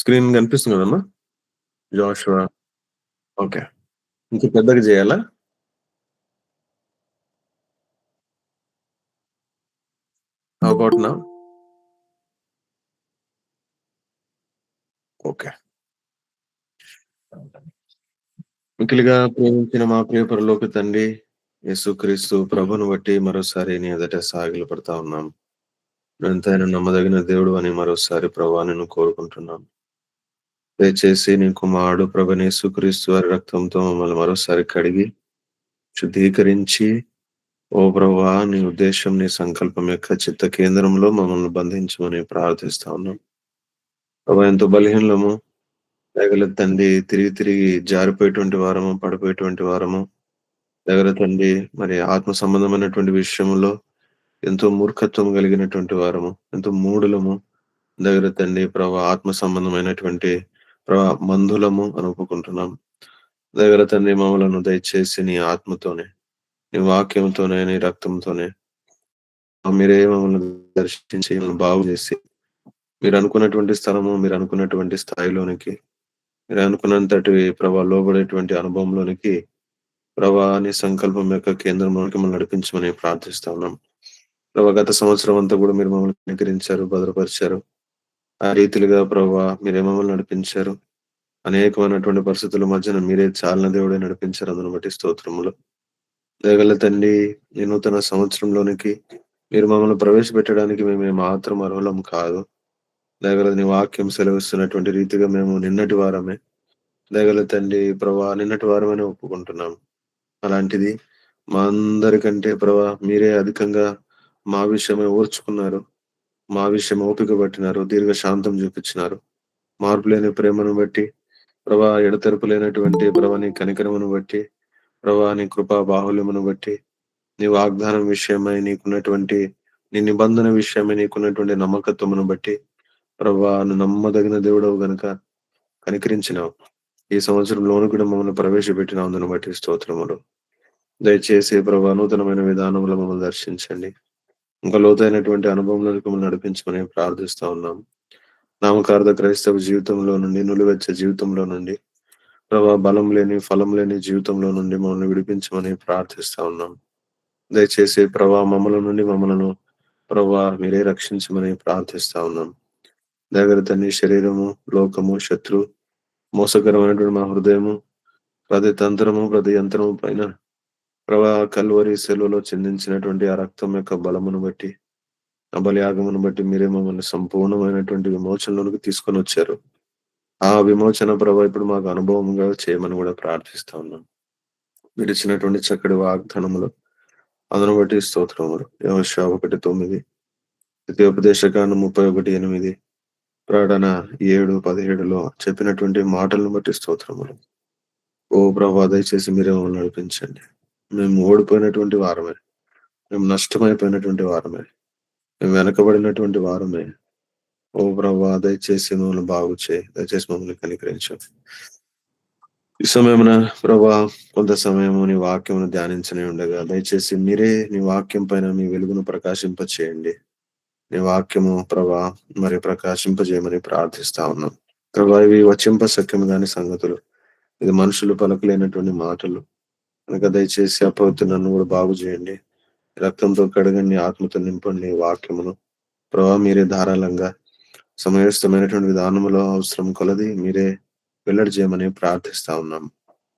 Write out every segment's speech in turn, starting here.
Screen కనిపిస్తుంది కదమ్మా? Joshua. Okay. ఇంక పెద్దగా జేయాలా? How about now? ఓకే. మిక్కిలిగా ప్రేమించిన మా ప్రియ పరలోక తండ్రి, యేసుక్రీస్తు ప్రభువును బట్టి మరోసారి నీ ఎదుట సాగిలపడతా ఉన్నాం. ఎంతైనా నమ్మదగిన దేవుడు అని మరోసారి ప్రభువా నిన్ను కోరుకుంటున్నాం. దయచేసి నీ కుమారుడు ప్రభువైన యేసుక్రీస్తు వారి రక్తంతో మమ్మల్ని మరోసారి కడిగి, శుద్ధీకరించి, ఓ ప్రభువా నీ ఉద్దేశ్యం, నీ సంకల్పం యొక్క చిత్త కేంద్రంలో మమ్మల్ని బంధించమని ప్రార్థిస్తా ఉన్నాం. ప్రభా ఎంతో బలహీనులము. దయగల తండ్రి తిరిగి తిరిగి జారిపోయేటువంటి వారము, పడిపోయేటువంటి వారము. దయగల తండ్రి మరి ఆత్మ సంబంధమైనటువంటి విషయంలో ఎంతో మూర్ఖత్వం కలిగినటువంటి వారము. ఎంతో మూఢులము. దయగల తండ్రి ప్రభా ఆత్మ సంబంధమైనటువంటి మందులము అని ఒప్పుకుంటున్నాం. దయగల తండ్రి మమ్మలను దయచేసి నీ ఆత్మతోనే, నీ వాక్యంతోనే, నీ రక్తంతోనే మీరే మమ్మల్ని దర్శించి మమ్మల్ని బాగు చేసి మీరు అనుకున్నటువంటి స్థలము, మీరు అనుకున్నటువంటి స్థాయిలోనికి, మీరు అనుకున్నంతటి ప్రభా లోబడేటువంటి అనుభవంలోనికి ప్రభా నీ సంకల్పం యొక్క కేంద్రంలోనికి మమ్మల్ని నడిపించమని ప్రార్థిస్తా ఉన్నాం. ప్రభా గత సంవత్సరం అంతా కూడా మీరు మమ్మల్ని కనికరించారు, భద్రపరిచారు. ఆ రీతిలుగా ప్రభా మీరే మమ్మల్ని నడిపించారు. అనేకమైనటువంటి పరిస్థితుల మధ్యన మీరే చాలిన దేవుడే నడిపించారు. అందును బట్టి స్తోత్రములు. దయగల తండ్రి ఈ నూతన సంవత్సరంలోనికి మీరు మమ్మల్ని ప్రవేశపెట్టడానికి మేము ఏమాత్రం అర్హులం కాదు. దయగల నీ వాక్యం సెలవిస్తున్నటువంటి రీతిగా మేము నిన్నటి వారమే. దయగల తండ్రి ప్రభా నిన్నటి వారమని ఒప్పుకుంటున్నాం. అలాంటిది మా అందరికంటే ప్రభా మీరే అధికంగా మా విషయమై ఓర్చుకున్నారు. మా విషయం ఓపిక పట్టినారు. దీర్ఘశాంతం చూపించినారు. మార్పు లేని ప్రేమను బట్టి, ప్రభా ఎడతెరపు లేనటువంటి ప్రభా నీ కనికరమును బట్టి, ప్రభా నీ కృపా బాహుల్యమును బట్టి, నీ వాగ్దానం విషయమై నీకున్నటువంటి నీ నిబంధన విషయమై నీకున్నటువంటి నమ్మకత్వమును బట్టి, ప్రభా నువ్వు నమ్మదగిన దేవుడవు గనుక కనికరించినావు. ఈ సంవత్సరంలోను కూడా మమ్మల్ని ప్రవేశపెట్టినావు. అందును బట్టి స్తోత్రములు. దయచేసి ప్రభా నూతనమైన విధానంలో మమ్మల్ని దర్శించండి. ఇంకా లోతైనటువంటి అనుభవంలోనికి మమ్మల్ని నడిపించమని ప్రార్థిస్తా ఉన్నాం. నామకార్థ క్రైస్తవ జీవితంలో నుండి, నులివెచ్చ జీవితంలో నుండి, ప్రభా బలం లేని, ఫలం లేని జీవితంలో నుండి మమ్మల్ని విడిపించమని ప్రార్థిస్తా ఉన్నాం. దయచేసి ప్రభా మమ్మలను ప్రభా మీరే రక్షించమని ప్రార్థిస్తా ఉన్నాం. దగ్గర తండ్రి శరీరము, లోకము, శత్రు, మోసకరమైనటువంటి మా హృదయము, ప్రతి తంత్రము, ప్రతి యంత్రము పైన ప్రభా కల్వరి సెలవులో చెందించినటువంటి ఆ రక్తం యొక్క బలమును బట్టి, ఆ బలియాగమును బట్టి మీరే మమ్మల్ని సంపూర్ణమైనటువంటి విమోచనలోనికి తీసుకొని వచ్చారు. ఆ విమోచన ప్రభా ఇప్పుడు మాకు అనుభవంగా చేయమని కూడా ప్రార్థిస్తా ఉన్నాం. మీరు ఇచ్చినటువంటి చక్కటి వాగ్దానములు అందును బట్టి స్తోత్రములు. యెహోషువ 1:9, ద్వితీయోపదేశకాండం 31:8, ప్రకటన 7:17లో చెప్పినటువంటి మాటలను బట్టి స్తోత్రములు. ఓ ప్రభా దయచేసి మీరే మమ్మల్ని నడిపించండి. మేము ఓడిపోయినటువంటి వారమే. మేము నష్టమైపోయినటువంటి వారమే. మేము వెనకబడినటువంటి వారమే. ఓ ప్రభా దయచేసి మమ్మల్ని బాగు చేయి. దయచేసి మమ్మల్ని కనికరించు. ఈ సమయమున ప్రభా కొంత సమయము నీ వాక్యమును ధ్యానించని ఉండగా దయచేసి మీరే నీ వాక్యం పైన మీ వెలుగును ప్రకాశింపచేయండి. నీ వాక్యము ప్రభా మరి ప్రకాశింపజేయమని ప్రార్థిస్తా ఉన్నాం. ప్రభా ఇవి వచింప సఖ్యము కాని సంగతులు. ఇది మనుషులు పలకలేనటువంటి మాటలు. కనుక దయచేసి అపవిత్ర నన్ను కూడా బాగు చేయండి. రక్తంతో కడగండి, ఆత్మతో నింపండి వాక్యమును. ప్రభా మీరే ధారాళంగా సమయోచితమైనటువంటి విధానములో అవసరం కొలది మీరే వెల్లడి చేయమని ప్రార్థిస్తా ఉన్నాం.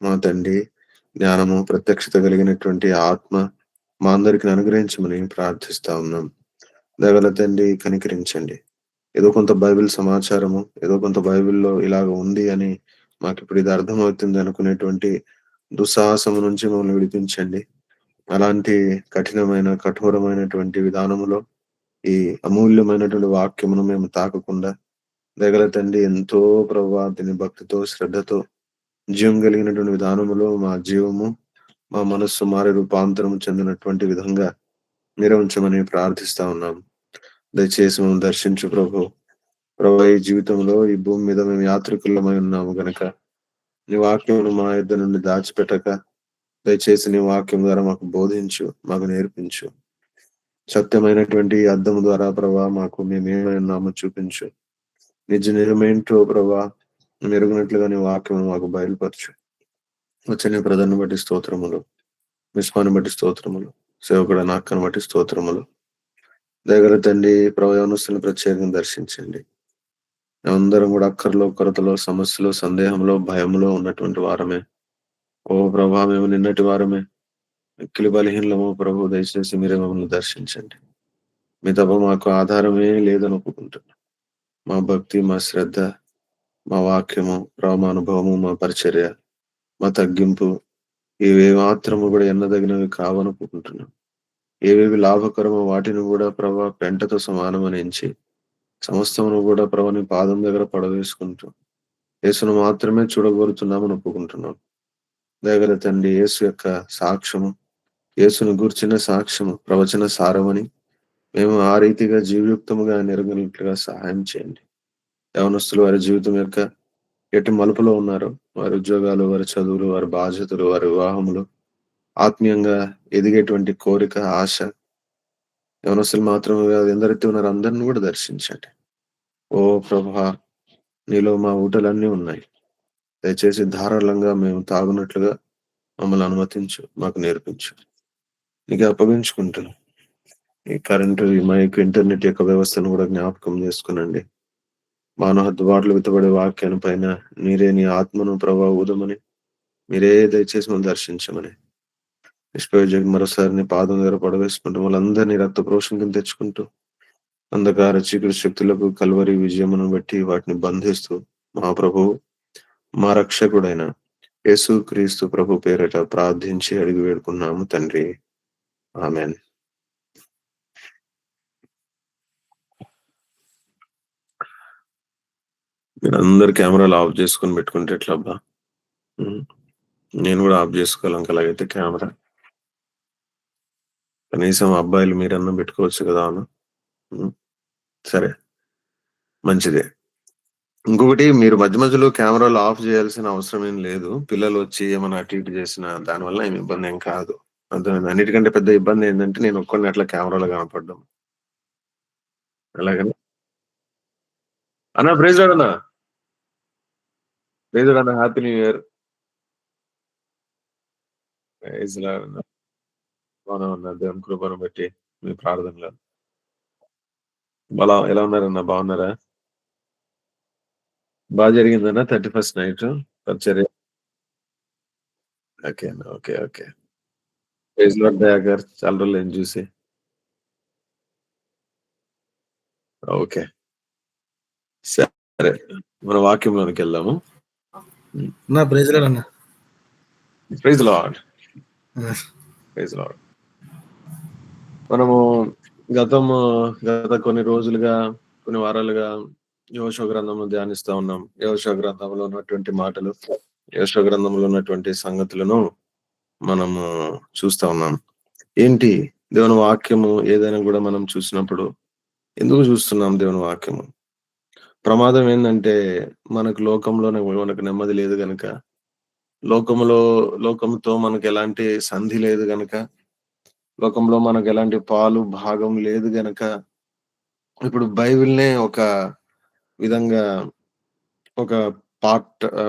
మా తండ్రి జ్ఞానము, ప్రత్యక్షత కలిగినటువంటి ఆత్మ మా అందరికి అనుగ్రహించమని ప్రార్థిస్తా ఉన్నాం. దయగల తండ్రి కనికరించండి. ఏదో కొంత బైబిల్ సమాచారము, ఏదో కొంత బైబిల్‌లో ఇలాగ ఉంది అని మాకిప్పుడు ఇది అర్థమవుతుంది అనుకునేటువంటి దుస్సాహసము నుంచి మమ్మల్ని విడిపించండి. అలాంటి కఠినమైన, కఠోరమైనటువంటి విధానములో ఈ అమూల్యమైనటువంటి వాక్యమును మేము తాకకుండా దయగల తండ్రి ఎంతో ప్రభువా దీని భక్తితో, శ్రద్ధతో జీవం కలిగినటువంటి విధానములో మా జీవము, మా మనస్సు మారి రూపాంతరం చెందినటువంటి విధంగా మీరే ఉంచమని ప్రార్థిస్తా ఉన్నాం. దయచేసి మమ్మల్ని దర్శించు ప్రభు. ప్రభు ఈ జీవితంలో ఈ భూమి మీద మేము యాత్రికులమై ఉన్నాము గనక నీ వాక్యమును మా యొద్ద నుండి దాచిపెట్టక దయచేసి నీ వాక్యం ద్వారా మాకు బోధించు, మాకు నేర్పించు. సత్యమైనటువంటి అద్దము ద్వారా ప్రభా మాకు మేమేమై ఉన్నామో చూపించు. నిజ నిజమేంటో ప్రభా మెరుగునట్లుగా నీ వాక్యం మాకు బయలుపరచు. వచ్చే నీ ప్రజలను బట్టి స్తోత్రములు. విశ్వాన్ని బట్టి స్తోత్రములు. సేవకుడైన అక్కను బట్టి స్తోత్రములు. దయగల తండ్రి ప్రభా యవనస్తులను ప్రత్యేకంగా దర్శించండి. మేమందరం కూడా అక్కరలో, కొరతలో, సమస్యలో, సందేహంలో, భయంలో ఉన్నటువంటి వారమే. ఓ ప్రభా! మేము నిన్నటి వారమే. మిక్కిలి బలహీనలము ప్రభు దయచేసి మీరే మమ్మల్ని దర్శించండి. మీ తప్ప మాకు ఆధారమే లేదని ఒప్పుకుంటున్నాం. మా భక్తి, మా శ్రద్ధ, మా వాక్యము, ప్రభు మా అనుభవము, మా పరిచర్య, మా తగ్గింపు ఇవి మాత్రము కూడా ఎన్నదగినవి కావని ఒప్పుకుంటున్నాం. ఏవేవి లాభకరమో వాటిని కూడా ప్రభా పెంటతో సమానమని ఎంచి, సమస్తమును కూడా ప్రభు నీ పాదం దగ్గర పడవేసుకుంటూ, యేసును మాత్రమే చూడగోరుతున్నామని ఒప్పుకుంటున్నాం. దయగల తండ్రి యేసు యొక్క సాక్ష్యము, యేసును గూర్చిన సాక్ష్యము, ప్రవచన సారమని మేము ఆ రీతిగా జీవయుక్తముగా నెరగనట్లుగా సహాయం చేయండి. యవనస్తులు వారి జీవితం యొక్క ఎట్టి మలుపులో ఉన్నారో, వారి ఉద్యోగాలు, వారి చదువులు, వారి బాధ్యతలు, వారి వివాహములు, ఆత్మీయంగా ఎదిగేటువంటి కోరిక, ఆశ, యవనస్తులు మాత్రమే కాదు ఎందరైతే ఉన్నారో అందరిని కూడా దర్శించండి. ఓ ప్రభా! నీలో మా ఊటలన్నీ ఉన్నాయి. దయచేసి ధారాళంగా మేము తాగునట్లుగా మమ్మల్ని అనుమతించు. మాకు నేర్పించు. నీకు అప్పగించుకుంటున్నాం. ఈ కరెంటు, ఈ మైక్, ఇంటర్నెట్ యొక్క వ్యవస్థను కూడా జ్ఞాపకం చేసుకొనండి. మానవ హద్దుబాట్లు విత్తబడే వాక్యాన్ని పైన మీరే నీ ఆత్మను ప్రభా ఊదమని, మీరే దయచేసి మమ్మల్ని దర్శించమని, నిష్ప్రయోజకులు మరోసారి నీ పాదం దగ్గర పడవేసుకుంటూ వాళ్ళందరినీ రక్త ప్రోషణ కింద తెచ్చుకుంటూ, అంధకార చీకటి శక్తులకు కల్వరి విజయమును బట్టి వాటిని బంధిస్తూ, మా ప్రభువు, మా రక్షకుడైన యేసు క్రీస్తు ప్రభు పేరిట ప్రార్థించి అడిగి వేడుకున్నాము తండ్రి. ఆమేన్. మీరందరూ కెమెరాలు ఆఫ్ చేసుకొని పెట్టుకుంటే ఎట్లబ్బా? హ్మ్. నేను కూడా ఆఫ్ చేసుకోవాలి ఇంక అలాగైతే కెమెరా. కనీసం అబ్బాయిలు మీరన్నా పెట్టుకోవచ్చు కదా! అవునా? హ్మ్. సరే. మంచిదే. ఇంకొకటి మీరు మధ్య మధ్యలో కెమెరాలు ఆఫ్ చేయాల్సిన అవసరం ఏం లేదు. పిల్లలొచ్చి ఏమన్నా అటు ఇటు చేసినా దానివల్ల ఏమి ఇబ్బందేం కాదు. అర్థమైందా? అన్నిటికంటే పెద్ద ఇబ్బందేంటంటే నేనొక్కడినే అట్లా కెమెరాలో కనపడడం. అలాగని అన్న ప్రైజ్ లార్డ్ అన్న. ప్రైజ్ లార్డ్ అన్న. Happy new year. Praise Lord అన్న. బానే ఉన్నా దేవుని కృపను బట్టి మీ ప్రార్థనలో. ఎలా ఉన్నారన్న బాగున్నారా? జరిగిందన్న 31st నైటు పరిచర్య? ఓకే అన్న. Okay. Okay. Praise Lord Dayakar. చాలా రోజులైంది చూసి. ఓకే. సరే. మన వాక్యంలోనికెళ్దాము. హ్మ్. అన్నా ప్రైజ్ లార్డ్ అన్న. Praise Lord. Praise Lord. మనము గతము గత కొన్ని రోజులుగా, కొన్ని వారాలుగా యెహోషువ గ్రంథమును ధ్యానిస్తా ఉన్నాం. యెహోషువ గ్రంథంలో ఉన్నటువంటి మాటలు, యెహోషువ గ్రంథంలో ఉన్నటువంటి సంగతులను మనము చూస్తా ఉన్నాం. ఏంటి దేవుని వాక్యము ఏదైనా గూడా మనం చూసినప్పుడు ఎందుకు చూస్తున్నాం దేవుని వాక్యము? ప్రమాదం ఏందంటే మనకు లోకంలోనే మనకు నెమ్మది లేదు గనక, లోకములో లోకంతో మనకెలాంటి సంధి లేదు గనక, లోకంలో మనకెలాంటి పాలు, భాగం లేదు గనక, ఇప్పుడు బైబిల్‌నే ఒక విధంగా ఒక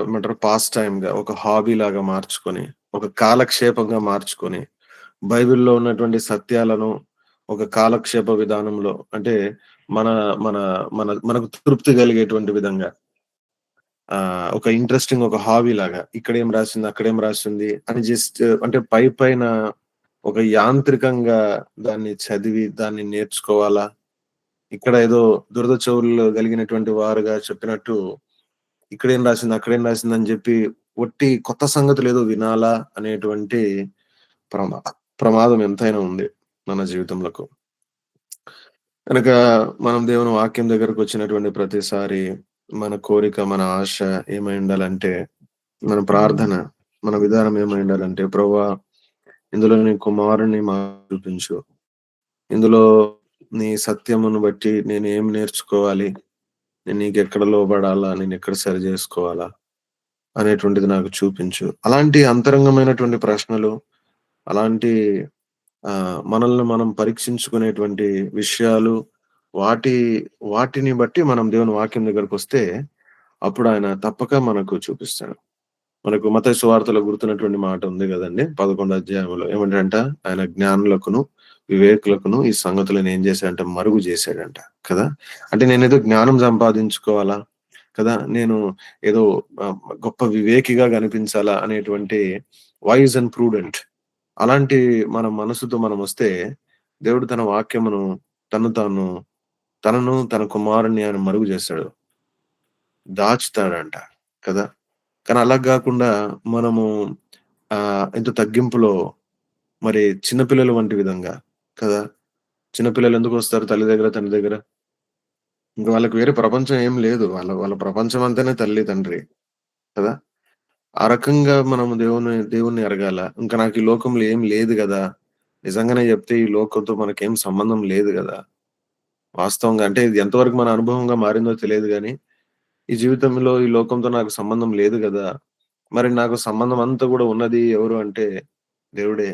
ఏమంటారు పాస్ టైమ్‌గా, ఒక హాబీలాగా మార్చుకొని, ఒక కాలక్షేపంగా మార్చుకొని, బైబిల్‌లో ఉన్నటువంటి సత్యాలను ఒక కాలక్షేప విధానంలో అంటే మన మన మనకు తృప్తి కలిగేటువంటి విధంగా ఒక ఇంట్రెస్టింగ్ ఒక హాబీలాగా ఇక్కడేం రాసింది, అక్కడేం రాసింది అని జస్ట్ అంటే పైపైన ఒక యాంత్రికంగా దాన్ని చదివి, దాన్ని నేర్చుకోవాలా? ఇక్కడ ఏదో దురద చెవులు కలిగినటువంటి వారుగా చెప్పినట్టు ఇక్కడేం రాసింది, అక్కడేం రాసిందని జెప్పి ఒట్టి కొత్త సంగతులేదో వినాలా అనేటువంటి ప్రమా ప్రమాదం ఎంతైనా ఉంది మన జీవితంలకు. గనక మనం దేవుని వాక్యం దగ్గరకొచ్చినటువంటి ప్రతిసారి మన కోరిక, మన ఆశ ఏమై ఉండాలంటే, మన ప్రార్థన, మన విధానం ఏమై ఉండాలంటే, ప్రభువా ఇందులో నీ కుమారుడిని మాకు చూపించు. ఇందులో నీ సత్యమును బట్టి నేనేం నేర్చుకోవాలి? నేను నీకెక్కడ లోబడాలా? నేనెక్కడ సరి జేసుకోవాలా? అనేటువంటిది నాకు చూపించు. అలాంటి అంతరంగమైనటువంటి ప్రశ్నలు, అలాంటి మనల్ని మనం పరీక్షించుకునేటువంటి విషయాలు వాటి వాటిని బట్టి మనం దేవుని వాక్యం దగ్గరకొస్తే, అప్పుడాయన తప్పక మనకు చూపిస్తాడు. మనకు మత్తయి సువార్తలో గుర్తున్నటువంటి మాట ఉంది గదండీ! 11 అధ్యాయంలో ఏమంటాడంట? ఆయన జ్ఞానులకును, వివేకులకును ఈ సంగతులను ఏం చేశాడంట? మరుగు చేశాడంట కదా! అంటే నేనేదో జ్ఞానం సంపాదించుకోవాలా? కదా! నేను ఏదో గొప్ప వివేకిగా కనిపించాలా అనేటువంటి వైస్ అండ్ ప్రూడెంట్ అలాంటి మన మనసుతో మనమొస్తే, దేవుడు తన వాక్యమును తను తాను తనను, తన కుమారుడిని ఆయన మరుగు చేస్తాడు. దాచుతాడంట కదా! కానీ అలా గాకుండా మనము ఎంతో తగ్గింపులో మరి చిన్న పిల్లల వంటి విధంగా కదా! చిన్న పిల్లలు ఎందుకొస్తారు తల్లి దగ్గర, తండ్రి దగ్గర? ఇంక వాళ్ళకి వేరే ప్రపంచం ఏం లేదు. వాళ్ళ వాళ్ళ ప్రపంచం అంతానే తల్లి, తండ్రి కదా! ఆ రకంగా మనము దేవుణ్ణి ఎరగాల. ఇంక నాకు ఈ లోకంలో ఏం లేదు గదా! నిజంగానే జెప్తే ఈ లోకంతో మనకేం సంబంధం లేదు గదా! వాస్తవంగా అంటే ఇది ఎంతవరకు మన అనుభవంగా మారిందో తెలియదు గానీ, ఈ జీవితంలో ఈ లోకంతో నాకు సంబంధం లేదు గదా! మరి నాకు సంబంధం అంతా గూడా ఉన్నది ఎవరు అంటే దేవుడే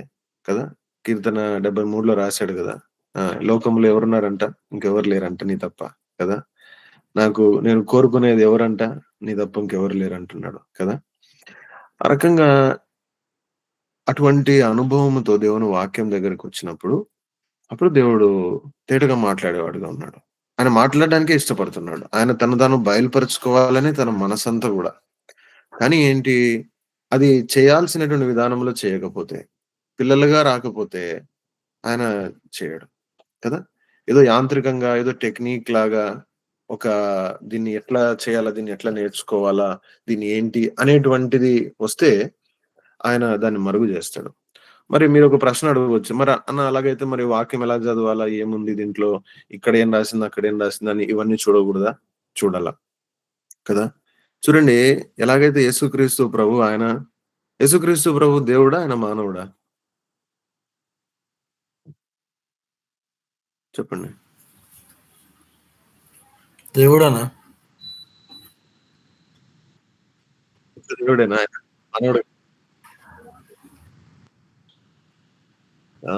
కదా! కీర్తన 73లో రాసాడు గదా! లోకంలో ఎవరున్నారంట? ఇంకెవరు లేరంట నీ తప్ప కదా! నేను కోరుకునేది ఎవరంట? నీ తప్ప ఇంకెవరు లేరంటున్నాడు కదా! ఆ రకంగా అటువంటి అనుభవముతో దేవుని వాక్యం దగ్గరకొచ్చినప్పుడు, అప్పుడు దేవుడు తేటగా మాట్లాడేవాడుగా ఉన్నాడు. ఆయన మాట్లాడడానికే ఇష్టపడుతున్నాడు. ఆయన తను తాను బయలుపరుచుకోవాలనే తన మనసంతా గూడా. కానీ ఏంటి, అది చేయాల్సినటువంటి విధానంలో చేయకపోతే, పిల్లలుగా రాకపోతే ఆయన చేయడు కదా! ఏదో యాంత్రికంగా, ఏదో టెక్నిక్ లాగా ఒక దీన్ని ఎట్లా చేయాలా? దీన్ని ఎట్లా నేర్చుకోవాలా? దీన్ని ఏంటి? అనేటువంటిది వస్తే ఆయన దాన్ని మరుగు జేస్తాడు. మరి మీరొక ప్రశ్న అడగవచ్చు. మరి అన్న అలాగైతే మరి వాక్యం ఎలా చదవాలా? ఏముంది దీంట్లో? ఇక్కడేం రాసింది, అక్కడేం రాసిందని ఇవన్నీ చూడకూడదా? చూడాల. కదా! చూడండి ఎలాగైతే యేసుక్రీస్తు ప్రభు దేవుడా? ఆయన మానవుడా? చెప్పండి. దేవుడనా? దేవుడేనా ఆయన? మానవుడు ఆ!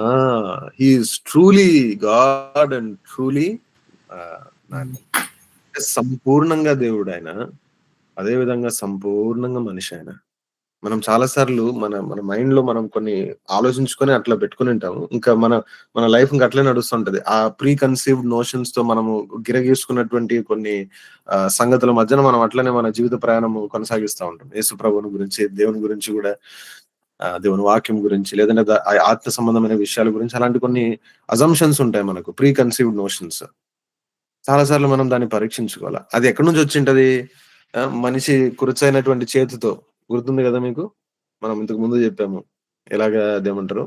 He is truly God and truly man. హ్మ్. సంపూర్ణంగా దేవుడాయన. అదే విధంగా సంపూర్ణంగా మనిషాయన. మనం చాలా సార్లు మన మన మైండ్‌లో మనం కొన్ని ఆలోచించుకొని అట్లా పెట్టుకొనుంటాము. ఇంకా మన లైఫ్ ఇంక అట్లే నడుస్తుంటది. ఆ ప్రీ కన్సీవ్డ్ నోషన్స్‌తో మనము గిరగీసుకున్నటువంటి కొన్ని సంగతుల మధ్యన మనం అట్లనే మన జీవిత ప్రయాణము కొనసాగిస్తా ఉంటాం. యేసు ప్రభువుని గురించి, దేవుని గురించి గూడా దేవుని వాక్యం గురించి లేదంటే ఆత్మ సంబంధమైన విషయాల గురించి అలాంటి కొన్ని అజంప్షన్స్ ఉంటాయి మనకు. Pre conceived notions. చాలా సార్లు మనం దాన్ని పరీక్షించుకోవాల. అది ఎక్కడి నుంచి వచ్చుంటది? మనిషి కురుచైనటువంటి చేతితో గుర్తుంది గదా మీకు? మనం ఇంతకు ముందు జెప్పాము. ఎలాగా అదేమంటారు?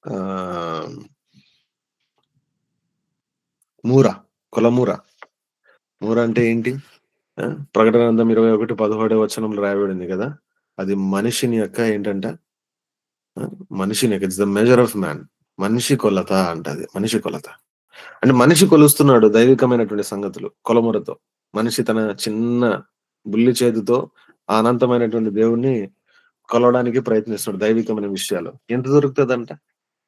ఆహ్, మూర. కొలమూర. మూర అంటే ఏంటి? ప్రకటన గ్రంథం 21:17 వచనంలో రాయబడింది గదా! అది మనిషిని యొక్క ఏంటంట? ఆ! మనిషిని యొక్క it's the measure of man. మనిషి కొలత అంటది. మనిషి కొలత. అంటే మనిషి కొలుస్తున్నాడు దైవికమైనటువంటి సంగతులు కొలమురతో. మనిషి తన చిన్న బుల్లి చేతితో ఆ అనంతమైనటువంటి దేవుడిని కొలవడానికి ప్రయత్నిస్తున్నాడు దైవికమైన విషయాలు. ఎంత దొరుకుతదంట?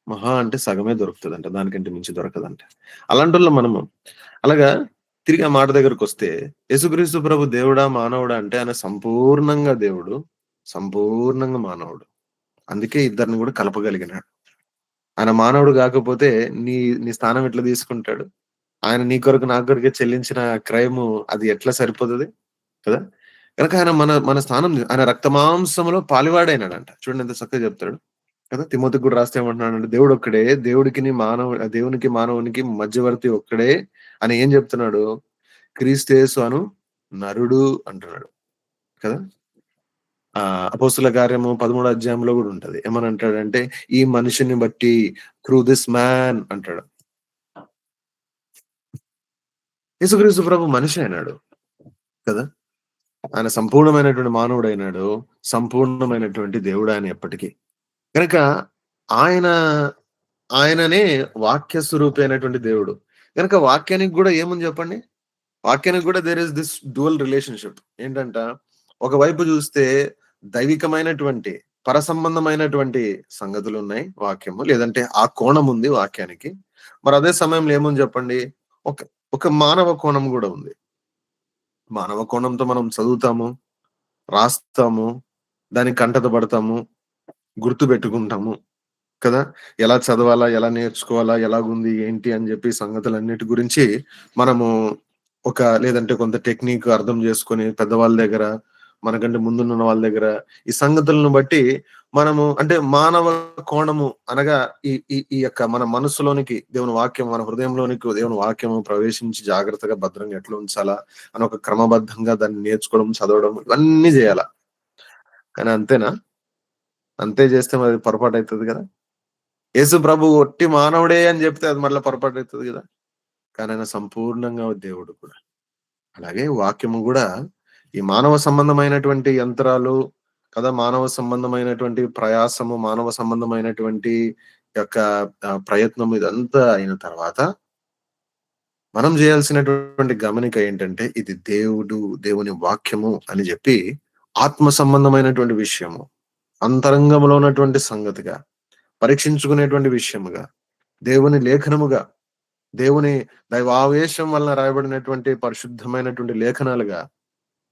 మహా అంటే సగమే దొరుకుతదంట. దానికంటే మించి దొరకదంట. అలాంటోళ్ళం మనము. అలాగా తిరిగి ఆ మాట దగ్గరకొస్తే యేసుక్రీస్తు ప్రభు దేవుడా? మానవుడా? అంటే ఆయన సంపూర్ణంగా దేవుడు, సంపూర్ణంగా మానవుడు. అందుకే ఇద్దరిని గూడా కలపగలిగినాడు. ఆయన మానవుడు గాకపోతే నీ నీ స్థానం ఎట్లా తీసుకుంటాడు? ఆయన నీ కొరకు, నా కొరకే చెల్లించిన క్రైము అది ఎట్లా సరిపోతది? కదా! గనక ఆయన మన మన స్థానం ఆయన రక్తమాంసములో పాలువాడైనాడంట. చూడండి ఎంత చక్కగా చెప్తాడు. కదా! తిమోతికి కూడా రాస్తే ఏమంటున్నాడంటే దేవుడొక్కడే, దేవునికి మానవునికి మధ్యవర్తి ఒక్కడే అని ఏం చెప్తున్నాడు? క్రీస్తు యేసు అను నరుడు అంటున్నాడు. కదా! అపోస్తుల కార్యము 13 అధ్యాయంలో గూడా ఉంటది. ఏమని అంటాడంటే, ఈ మనిషిని బట్టి త్రూ థిస్ మ్యాన్ అంటాడు. యేసుక్రీస్తు ప్రభు మనిషి అయినాడు. కదా! ఆయన సంపూర్ణమైనటువంటి మానవుడైనాడు. సంపూర్ణమైనటువంటి దేవుడాయన ఎప్పటికి. గనక ఆయన, ఆయననే వాక్య స్వరూపి అయినటువంటి దేవుడు. గనక వాక్యానికి గూడా ఏముంది జెప్పండి? వాక్యానికి గూడా there is this dual relationship. ఏంటంట, ఒకవైపు జూస్తే దైవికమైనటువంటి, పరసంబంధమైనటువంటి సంగతులున్నాయి వాక్యము. లేదంటే ఆ కోణం ఉంది వాక్యానికి. మరి అదే సమయంలో ఏముంది జెప్పండి? ఒక ఒక మానవ కోణం గూడా ఉంది. మానవ కోణంతో మనం చదువుతాము, రాస్తాము, దానికి కంటత పడతాము, గుర్తుపెట్టుకుంటాము కదా! ఎలా చదవాలా? ఎలా నేర్చుకోవాలా? ఎలాగుంది? ఏంటి? అని జెప్పి సంగతులన్నిటి గురించి మనము లేదంటే కొంత టెక్నిక్ అర్థం జేసుకొని పెద్దవాళ్ళ దగ్గర, మనకంటే ముందున్న వాళ్ళ దగ్గర ఈ సంగతులను బట్టి మనము అంటే మానవ కోణము అనగా ఈ ఈ ఈ యొక్క మన మనస్సులోనికి దేవుని వాక్యం, మన హృదయంలోనికి దేవుని వాక్యము ప్రవేశించి జాగ్రత్తగా భద్రంగా ఎట్లా ఉంచాలా అని ఒక క్రమబద్ధంగా దాన్ని నేర్చుకోవడం, చదవడం ఇవన్నీ జేయాల. కానీ అంతేనా? అంతే జేస్తే మరి పొరపాటయితది గదా! యేసు ప్రభు ఒట్టి మానవుడే అని జెప్తే అది మళ్ళా పొరపాటయితది గదా! కానీ ఆయన సంపూర్ణంగా దేవుడు కూడా. అలాగే వాక్యము గూడా ఈ మానవ సంబంధమైనటువంటి యంత్రాలు కదా! మానవ సంబంధమైనటువంటి ప్రయాసము, మానవ సంబంధమైనటువంటి యొక్క ప్రయత్నం ఇదంతా అయిన తర్వాత మనం జేయాల్సినటువంటి గమనిక ఏంటంటే ఇది దేవుని వాక్యము అని జెప్పి ఆత్మ సంబంధమైనటువంటి విషయము. అంతరంగంలో ఉన్నటువంటి సంగతిగా, పరీక్షించుకునేటువంటి విషయముగా, దేవుని లేఖనముగా, దేవుని దైవావేశం వలన రాయబడినటువంటి పరిశుద్ధమైనటువంటి లేఖనాలుగా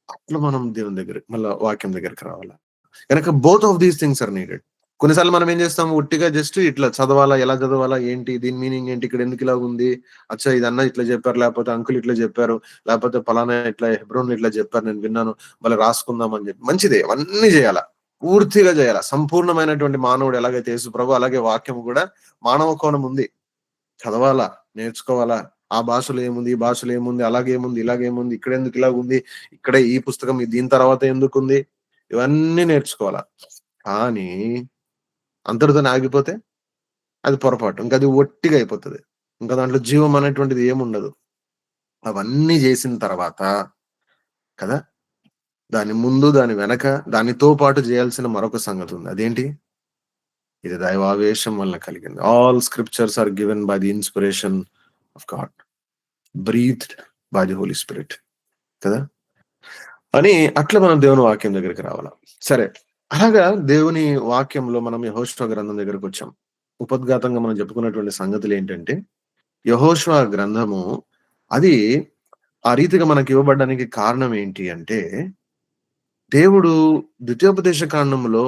అట్లా మనం దేవుని దగ్గరికి మళ్ళా వాక్యం దగ్గరికి రావాలా. గనక both of these things are needed. కొన్నిసార్లు మనం ఏం చేస్తాం ఉట్టిగా జస్ట్ ఇట్లా చదవాలా, ఎలా చదవాలా, ఏంటి, దీని మీనింగ్ ఏంటి, ఇక్కడ ఎందుకు ఇలాగుంది, అచ్చా ఇది అన్న ఇట్లా చెప్పారు, లేకపోతే అంకుల్ ఇట్లా చెప్పారు, లేకపోతే పలానా ఇట్లా హెబ్రోన్‌లో ఇట్లా చెప్పారు నేను విన్నాను, మళ్ళీ రాసుకుందాం అని చెప్పి. మంచిదే అవన్నీ చేయాలా. పూర్తిగా చేయాలా. సంపూర్ణమైనటువంటి మానవుడు ఎలాగైతే యేసు ప్రభు అలాగే వాక్యం కూడా మానవ కోణం ఉంది. చదవాలా, నేర్చుకోవాలా. ఆ భాషలో ఏముంది, ఈ భాషలో ఏముంది, అలాగేముంది, ఇలాగేముంది, ఇక్కడెందుకు ఇలాగుంది, ఇక్కడే ఈ పుస్తకం దీని తర్వాత ఎందుకుంది, ఇవన్నీ నేర్చుకోవాలా. కానీ అంతటితోనే ఆగిపోతే అది పొరపాటు. ఇంకది ఒట్టిగా అయిపోతది. ఇంకా దాంట్లో జీవం అనేటువంటిది ఏముండదు. అవన్నీ జేసిన తర్వాత కదా! దాని ముందు, దాని వెనక, దానితో పాటు జేయాల్సిన మరొక సంగతుంది. అదేంటి? ఇది దైవావేశం వలన కలిగింది. All scriptures are given by the inspiration of God. Breathed by the Holy Spirit కదా! అని అట్లా మనం దేవుని వాక్యం దగ్గరికి రావాల. సరే. అలాగా దేవుని వాక్యంలో మనం యెహోషువ గ్రంథం దగ్గరకొచ్చాం. ఉపద్ఘాతంగా మనం చెప్పుకున్నటువంటి సంగతులేంటంటే, యెహోషువ గ్రంథము అది ఆ రీతిగా మనకివ్వబడ్డానికి కారణం ఏంటి అంటే, దేవుడు ద్వితీయోపదేశ కాండంలో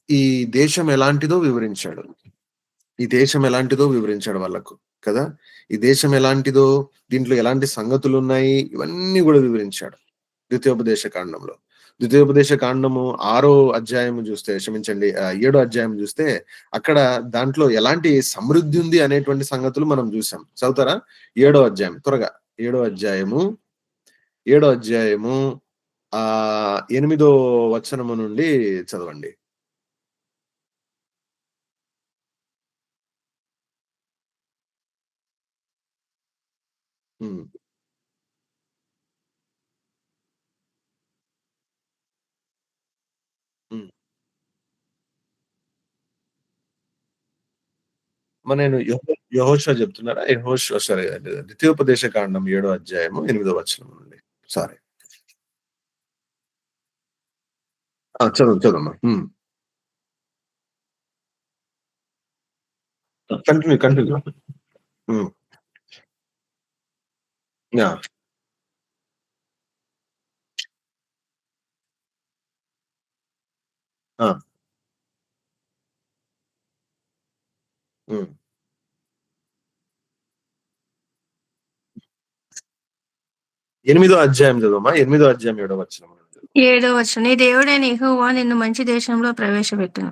ఈ దేశం ఎలాంటిదో వివరించాడు. ఈ దేశం ఎలాంటిదో వివరించాడు వాళ్ళకు కదా! ఈ దేశం ఎలాంటిదో, దీంట్లో ఎలాంటి సంగతులున్నాయి, ఇవన్నీ గూడా వివరించాడు. ద్వితీయోపదేశ కాండంలో. ద్వితీయోపదేశ కాండము 6 అధ్యాయం జూస్తే క్షమించండి 7 అధ్యాయం జూస్తే అక్కడ దాంట్లో ఎలాంటి సమృద్ధి ఉంది అనేటువంటి సంగతులు మనం జూసాం. చదువుతారా? 7 అధ్యాయం త్వరగా. 7 అధ్యాయము, 7 అధ్యాయము 8 వచనము నుండి చదవండి. హ్మ్. హ్మ్. నేను యెహోషువ చెప్తున్నారా? సారీ ద్వితీయోపదేశ కాండం 7 అధ్యాయము 8 వచనం నుండి. సారీ. చదవమ్మా. హ్మ్. కంటిన్యూ. హ్మ్. యాహ్! ఆ! హ్మ్. 8 అధ్యాయం చదవమ్మా. 8 అధ్యాయం 7 వచనం. ఏడో వచనం. నీ దేవుడైన యెహోవా నిన్ను మంచి దేశంలో ప్రవేశపెట్టును.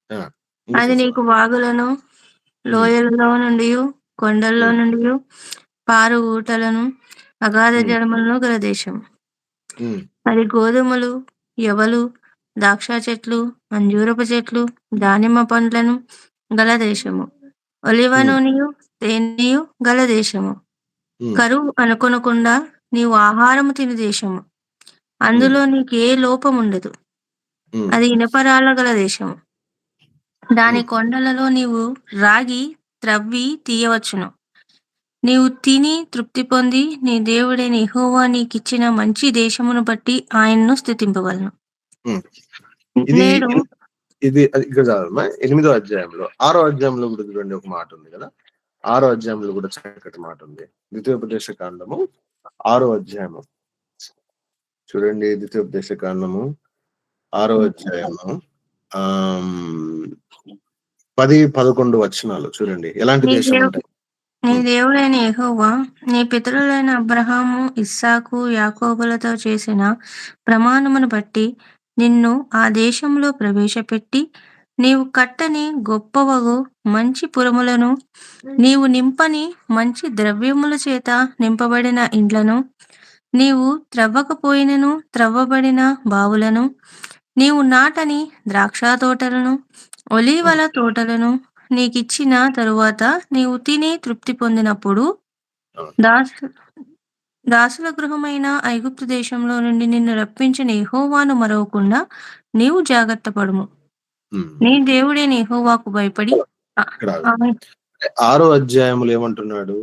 ఆ! ఇంకోసారి అది నీకు చదవండి. వాగులను, హ్మ్. లోయలలో నుండియు, కొండల్లో హ్మ్. నుండియు, పారు ఊటలను, అగాధ హ్మ్. జలములను గల దేశం. హ్మ్. అది గోధుమలు, యవలు, ద్రాక్ష చెట్లు, అంజూరపు చెట్లు, దానిమ్మ పండ్లను గల దేశము. ఒలివ హ్మ్. నూనెయు, తేనెయు గల దేశము. హ్మ్. కరువు అనుకొనకుండా నీవు ఆహారము తిను దేశము. హ్మ్. అందులో నీకే లోపముండదు. హ్మ్. అది ఇనపరాళ్ళ గల దేశము. దాని హ్మ్. కొండలలో నీవు రాగి త్రవ్వి తీయవచ్చును. నీవు తిని తృప్తి పొంది నీ దేవుడైన యెహోవా నీకిచ్చిన మంచి దేశమును బట్టి ఆయనను స్తుతింపవలెను. హ్మ్. ఇది నేడు ఇది ఇక్కడ చదవమ్మా. 8 అధ్యాయంలో 6 అధ్యాయంలో కూడా చూడండి ఒక మాట ఉంది కదా! 6వ అధ్యాయంలో కూడా చక్కటి మాట ఉంది. ద్వితీయోపదేశ కాండము 6వ అధ్యాయము చూడండి. ద్వితీయోపదేశ కాండము 6వ అధ్యాయము 10-11 వచనాలు చూడండి. ఎలాంటి నీ దేశం దేవు అంటే నీ దేవుడైన యెహోవా నీ పితరులైన అబ్రహాము, ఇస్సాకు, యాకోబులతో చేసిన ప్రమాణమును బట్టి నిన్ను ఆ దేశంలో ప్రవేశపెట్టి, నీవు కట్టని గొప్పవగు మంచి పురములను, నీవు నింపని మంచి ద్రవ్యముల చేత నింపబడిన ఇండ్లను, నీవు త్రవ్వకపోయినను త్రవ్వబడిన బావులను, నీవు నాటని ద్రాక్ష తోటలను, ఒలీవల తోటలను నీకిచ్చిన తరువాత నీవు తిని తృప్తి పొందినప్పుడు దాసు దాసుల గృహమైన ఐగుప్తు దేశంలో నుండి నిన్ను రప్పించిన యెహోవాను మరవకుండా నీవు జాగ్రత్త పడుము. నీ దేవుడైన యెహోవాకు భయపడి ఇక్కడ ఆయన 6వ అధ్యాయంలో ఏమంటున్నాడు?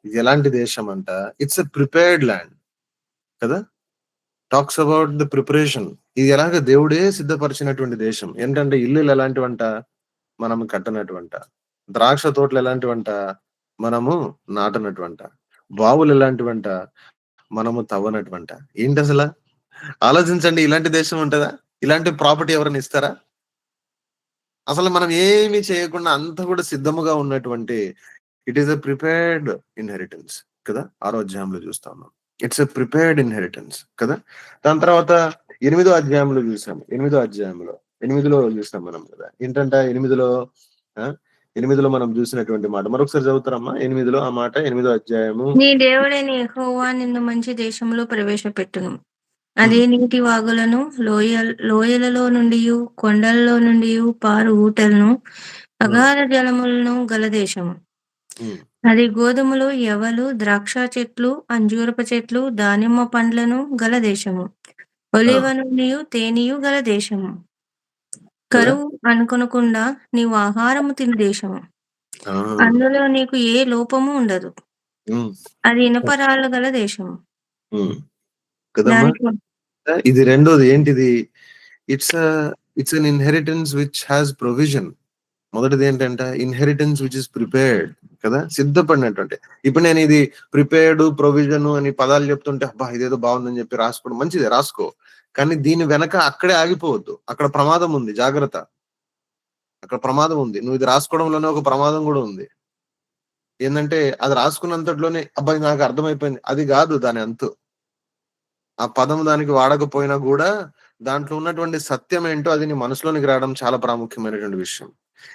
ఇది ఎలాంటి దేశం అంట? ఇట్స్ ఎ ప్రిపేర్డ్ ల్యాండ్ కదా. Talks about the preparation. ఇది ఎలాగ దేవుడే సిద్ధపరిచినటువంటి దేశం. ఏంటంటే ఇల్లులు ఎలాంటివంట? మనం కట్టనటువంట. ద్రాక్ష తోటలు ఎలాంటివంట? మనము నాటనటువంట. బావులు ఎలాంటివంట? మనము తవ్వనటువంట. ఏంటి అసలు? ఆలోచించండి. ఇలాంటి దేశం ఉంటుందా? ఇలాంటి ప్రాపర్టీ ఎవరైనా ఇస్తారా? అసలు మనం ఏమి చేయకుండా అంత కూడా సిద్ధముగా ఉన్నటువంటి it is a prepared inheritance కదా. 6వ అధ్యాయంలో చూస్తా ఉన్నాం. ఇట్స్ ఎ ప్రిపేర్డ్ ఇన్హెరిటెన్స్ కదా. దాని తర్వాత 8వ అధ్యాయంలో చూసాం. 8లో చూసాం మనం కదా. ఏంటంట 8లో మనం చూసినటువంటి మాట మరొకసారి చదువుతారమ్మా. 8లో ఆ మాట 8వ అధ్యాయము. నీ దేవుడైన యెహోవా నిన్ను మంచి దేశంలో ప్రవేశపెట్టును. అది నీటి వాగులను, లోయలలో నుండియు, కొండలలో నుండియు పారు ఊటలను, అగాధ జలములను గల దేశము. అది గోధుమలు, యవలు, ద్రాక్ష చెట్లు, అంజూరపు చెట్లు, దానిమ్మ పండ్లను గల దేశము. ఒలీవ నూనెయు, తేనెయు గల దేశము. కరువు అనుకొనకుండా నీవు ఆహారము తిని దేశము. అందులో నీకు ఏ లోపము ఉండదు. అది ఇనపరాళ్ళు గల దేశము. కదమ్మా. దానికి ఇది రెండోది ఏంటిది? It's an inheritance which has provision. మొదటిది ఏంటంటే ఇన్హెరిటెన్స్ విచ్ ఇస్ ప్రిపేర్డ్ కదా, సిద్ధపడినటువంటి. ఇప్పుడు నేను ఇది ప్రిపేర్డ్, ప్రొవిజన్ అని పదాలు చెప్తుంటే అబ్బా ఇదేదో బాగుందని చెప్పి రాసుకోవడం మంచిదే, రాసుకో. కానీ దీని వెనక అక్కడే ఆగిపోవద్దు. అక్కడ ప్రమాదం ఉంది, జాగ్రత్త. అక్కడ ప్రమాదం ఉంది. నువ్వు ఇది రాసుకోవడంలోనే ఒక ప్రమాదం కూడా ఉంది. ఏంటంటే అది రాసుకున్నంతట్లోనే అబ్బాయి నాకు అర్థమైపోయింది, అది కాదు దాని అంతు. ఆ పదం దానికి వాడకపోయినా కూడా దాంట్లో ఉన్నటువంటి సత్యం ఏంటో అది నీ మనసులోనికి రావడం చాలా ప్రాముఖ్యమైనటువంటి విషయం.